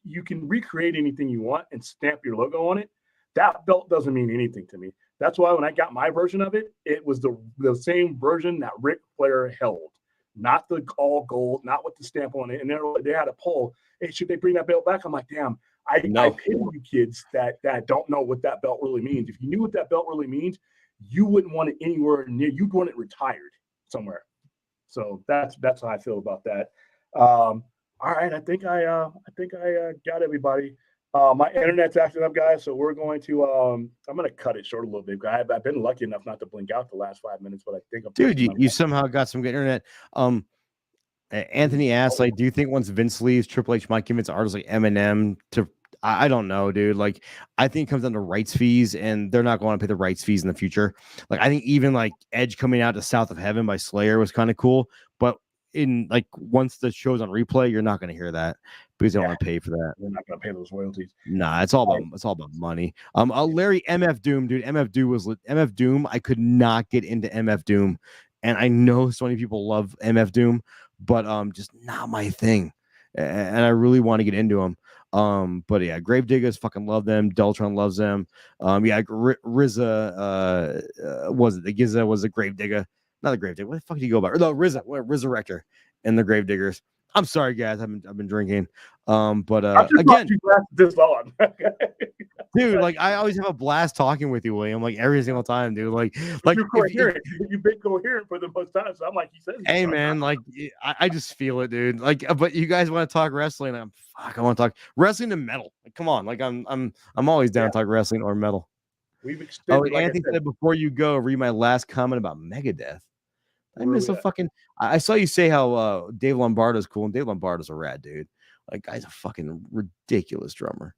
You can recreate anything you want and stamp your logo on it. That belt doesn't mean anything to me. That's why when I got my version of it, it was the same version that Ric Flair held. Not the all gold, not with the stamp on it. And they had a poll. Hey, should they bring that belt back? I'm like, damn, I pity you kids that don't know what that belt really means. If you knew what that belt really means, you wouldn't want it anywhere near. You'd want it retired somewhere. So that's how I feel about that. All right, I think I got everybody. My internet's acting up, guys. So we're going to I'm going to cut it short a little bit. I've been lucky enough not to blink out the last 5 minutes, but I think you somehow got some good internet. Anthony asked, like, do you think once Vince leaves, Triple H might convince artists like Eminem to? I don't know, dude. Like, I think it comes down to rights fees, and they're not going to pay the rights fees in the future. Like, I think even like Edge coming out to South of Heaven by Slayer was kind of cool, but in like once the show's on replay, you're not going to hear that because they don't want to pay for that. They're not going to pay those royalties. Nah, it's all about money. Larry MF Doom, dude. MF Doom. I could not get into MF Doom, and I know so many people love MF Doom, but just not my thing. And I really want to get into him. But yeah, Gravediggers fucking love them. Deltron loves them. Yeah, RZA was it the Giza was a Gravedigger. Not the Gravedigger. What the fuck did you go about? No, RZA and the Gravediggers. I'm sorry, guys. I've been drinking. But again, this long. Dude, like I always have a blast talking with you, William. Like every single time, dude. Like you're coherent. You've been coherent for the most time. So I'm like, he says. Hey, man, like I just feel it, dude. Like, but you guys want to talk wrestling? I want to talk wrestling and metal. Like, come on, like I'm always down to talk wrestling or metal. We've extended. Anthony said before you go, read my last comment about Megadeth. I miss a fucking. I saw you say how Dave Lombardo's cool, and Dave Lombardo's a rad dude. Like, guy's a fucking ridiculous drummer.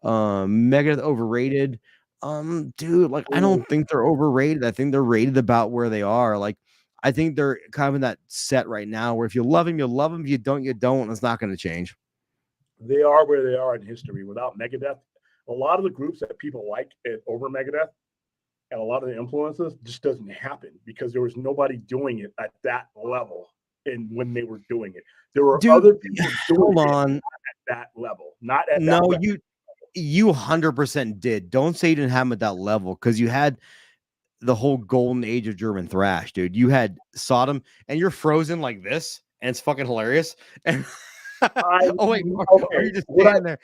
Megadeth overrated. Dude, like I don't think they're overrated. I think they're rated about where they are. Like, I think they're kind of in that set right now where if you love them, you love them. If you don't, you don't. It's not going to change. They are where they are in history. Without Megadeth, a lot of the groups that people like over Megadeth and a lot of the influences just doesn't happen because there was nobody doing it at that level. And when they were doing it, there were other people doing it at that level, not at that level. You 100% did. Don't say you didn't have them at that level because you had the whole golden age of German thrash, dude. You had Sodom, and you're frozen like this, and it's fucking hilarious. And are you just standing there?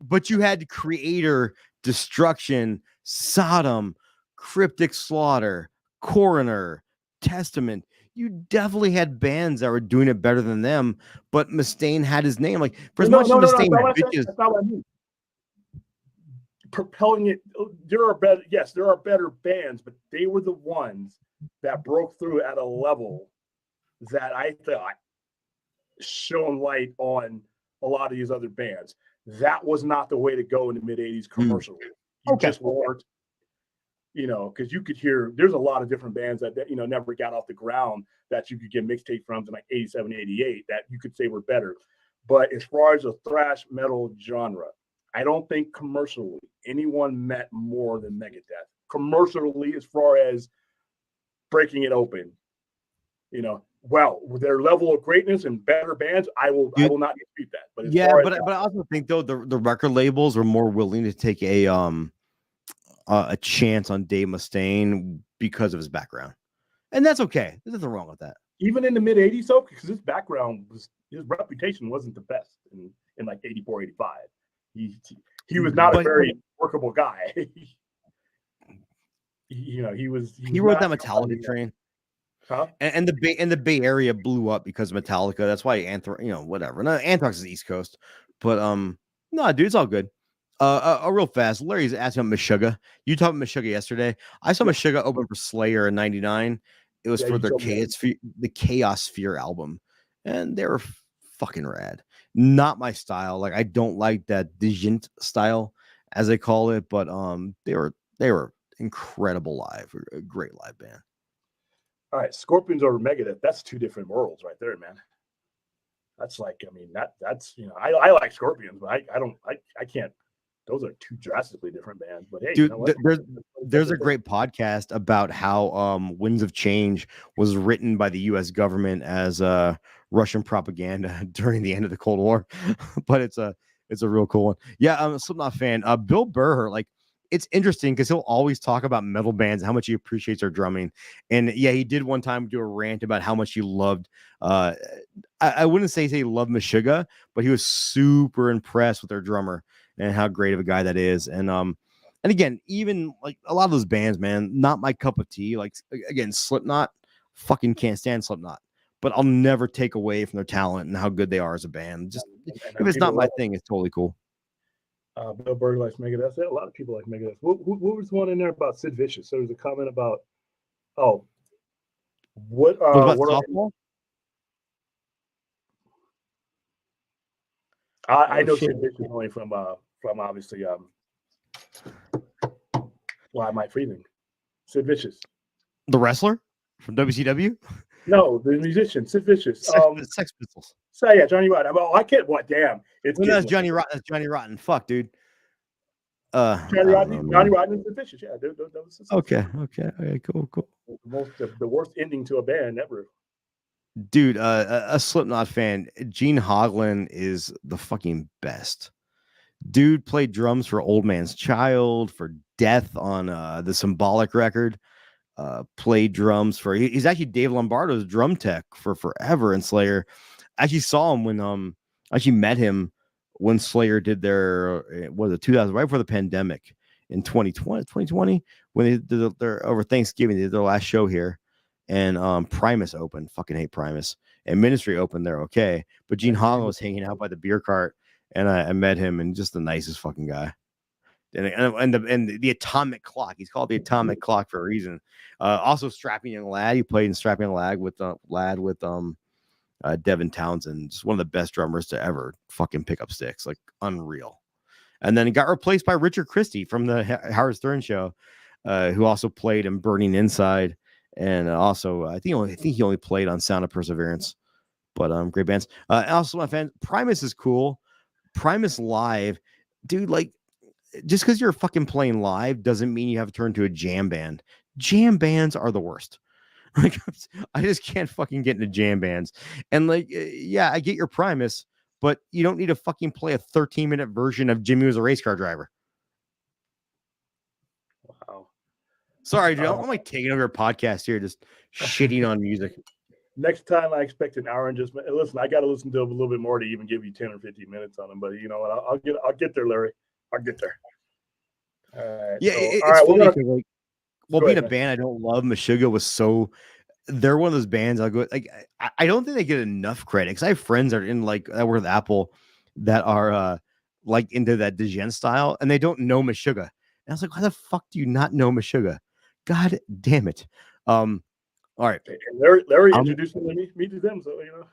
But you had Creator, Destruction, Sodom, Cryptic Slaughter, Coroner, Testament. You definitely had bands that were doing it better than them, but Mustaine had his name. Like, for as much as Mustaine had bitches. That's not what I mean. Propelling it, there are better bands, but they were the ones that broke through at a level that I thought shone light on a lot of these other bands. That was not the way to go in the mid-'80s commercially. You just weren't, because you could hear there's a lot of different bands that never got off the ground that you could get mixtape from in like 87, 88 that you could say were better. But as far as the thrash metal genre, I don't think commercially anyone met more than Megadeth. Commercially, as far as breaking it open, well, with their level of greatness and better bands, I will not dispute that. But but I also think though the record labels are more willing to take a a chance on Dave Mustaine because of his background, and that's okay. There's nothing wrong with that. Even in the mid 80s, though, because his reputation wasn't the best in like 84, 85. He was not a very workable guy. He wrote that Metallica train. Huh? And the Bay Area blew up because of Metallica. That's why whatever. No, Anthrax is the East Coast, but no, dude, it's all good. Real fast. Larry's asking about Meshuggah. You talked about Meshuggah yesterday. I saw Meshuggah open for Slayer in '99. It was for their the Chaos Sphere album, and they were fucking rad. Not my style. Like, I don't like that Djent style, as they call it, but they were incredible live. A great live band. All right, Scorpions over Megadeth. That's two different worlds right there, man. That's like, I mean, that's I like Scorpions, but I can't. Those are two drastically different bands. But hey, dude, there's a great podcast about how Winds of Change was written by the U.S. government as Russian propaganda during the end of the Cold War. But it's a real cool one. Yeah, I'm a Slipknot fan. Bill Burr, like, it's interesting because he'll always talk about metal bands, how much he appreciates their drumming. And yeah, he did one time do a rant about how much he loved. I wouldn't say he loved Meshuggah, but he was super impressed with their drummer and how great of a guy that is. And again, even like a lot of those bands, man, not my cup of tea. Like, again, Slipknot, fucking can't stand Slipknot, but I'll never take away from their talent and how good they are as a band. Just if it's not my thing, it's totally cool. Bill Burr likes Megadeth. A lot of people like Megadeth. What was one in there about Sid Vicious? There was a comment about, what about softball? I know Sid Vicious only from obviously why am I freezing? Sid Vicious, the wrestler from WCW. No, the musician Sid Vicious. Sex Pistols. So yeah, Johnny Rotten. Well, I can't. What? Damn! That's Johnny Rotten. That's Johnny Rotten. Fuck, dude. Johnny Rotten and Sid Vicious. Yeah, that was okay, cool. The worst ending to a band ever. Dude, a Slipknot fan. Gene Hoglan is the fucking best. Dude played drums for Old Man's Child, for Death on the Symbolic record. Played drums for. He's actually Dave Lombardo's drum tech for forever in Slayer. I actually saw him when actually met him when Slayer did their 2000 right before the pandemic in 2020 when they did their over Thanksgiving. They did their last show here, and Primus opened. Fucking hate Primus. And Ministry opened. They're okay, but Gene Hoglan was hanging out by the beer cart, and I met him, and just the nicest fucking guy. And the Atomic Clock. He's called the Atomic Clock for a reason. Also, Strapping Young Lad. He played in Strapping Young Lad with Devin Townsend. Just one of the best drummers to ever fucking pick up sticks. Like, unreal. And then he got replaced by Richard Christie from the Howard Stern show, who also played in Burning Inside, and also I think he only played on Sound of Perseverance. But great bands. Also, my fan Primus is cool. Primus live, dude. Like, just because you're fucking playing live doesn't mean you have to turn to a jam band. Jam bands are the worst. Like, I just can't fucking get into jam bands. And like, yeah, I get your Primus, but you don't need to fucking play a 13-minute version of Jimmy Was a Race Car Driver. Wow. Sorry, dude. I'm like taking over your podcast here, just shitting on music. Next time I expect an hour and just listen. I got to listen to a little bit more to even give you 10 or 15 minutes on them. But you know what? I'll get there, Larry. I'll get there. All right. Yeah, it's funny because being a band I don't love, Meshuggah was so. They're one of those bands I go like. I don't think they get enough credit because I have friends that are in that work with Apple that are like into that Djent style and they don't know Meshuggah. And I was like, why the fuck do you not know Meshuggah? God damn it. All right. And Larry introduced me to them, so you know.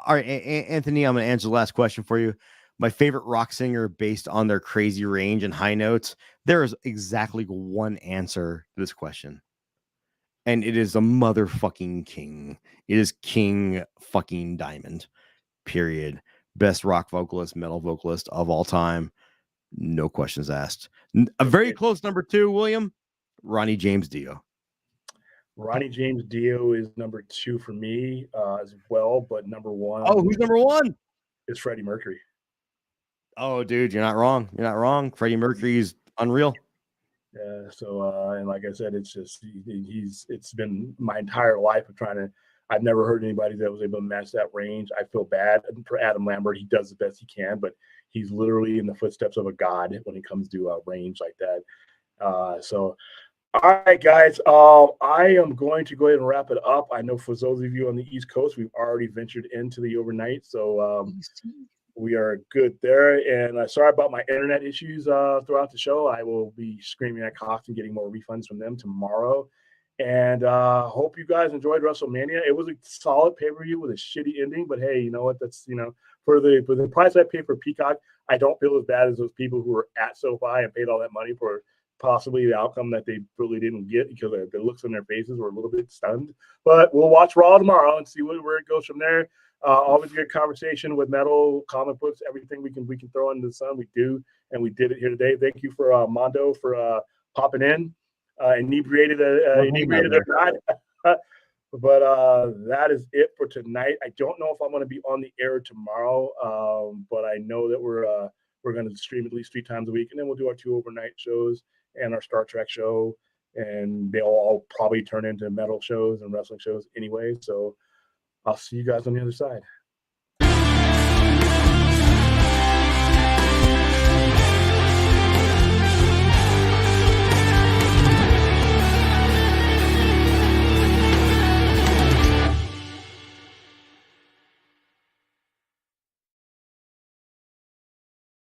All right, Anthony, I'm gonna answer the last question for you. My favorite rock singer based on their crazy range and high notes. There is exactly one answer to this question. And it is a motherfucking King. It is King fucking Diamond. Period. Best rock vocalist, metal vocalist of all time. No questions asked. A very close number 2, William. Ronnie James Dio. Ronnie James Dio is number 2 for me as well, but number 1. Oh, who's number 1? It's Freddie Mercury. Oh, dude, you're not wrong. You're not wrong. Freddie Mercury is unreal. Yeah. So, and like I said, it's just it's been my entire life of trying to. I've never heard anybody that was able to match that range. I feel bad for Adam Lambert. He does the best he can, but he's literally in the footsteps of a god when it comes to range like that. So, all right, guys. I am going to go ahead and wrap it up. I know for those of you on the East Coast, we've already ventured into the overnight, so we are good there. And sorry about my internet issues throughout the show. I will be screaming at Cox and getting more refunds from them tomorrow. And hope you guys enjoyed WrestleMania. It was a solid pay-per-view with a shitty ending, but hey, you know what? That's for the price I paid for Peacock, I don't feel as bad as those people who were at SoFi and paid all that money for possibly the outcome that they really didn't get because the looks on their faces were a little bit stunned. But we'll watch Raw tomorrow and see where it goes from there. Always a good conversation with metal, comic books, everything we can throw into the sun. We do, and we did it here today. Thank you for Mondo for popping in, inebriated or not. But that is it for tonight. I don't know if I'm going to be on the air tomorrow, but I know that we're going to stream at least 3 times a week, and then we'll do our 2 overnight shows and our Star Trek show, and they'll all probably turn into metal shows and wrestling shows anyway. So I'll see you guys on the other side.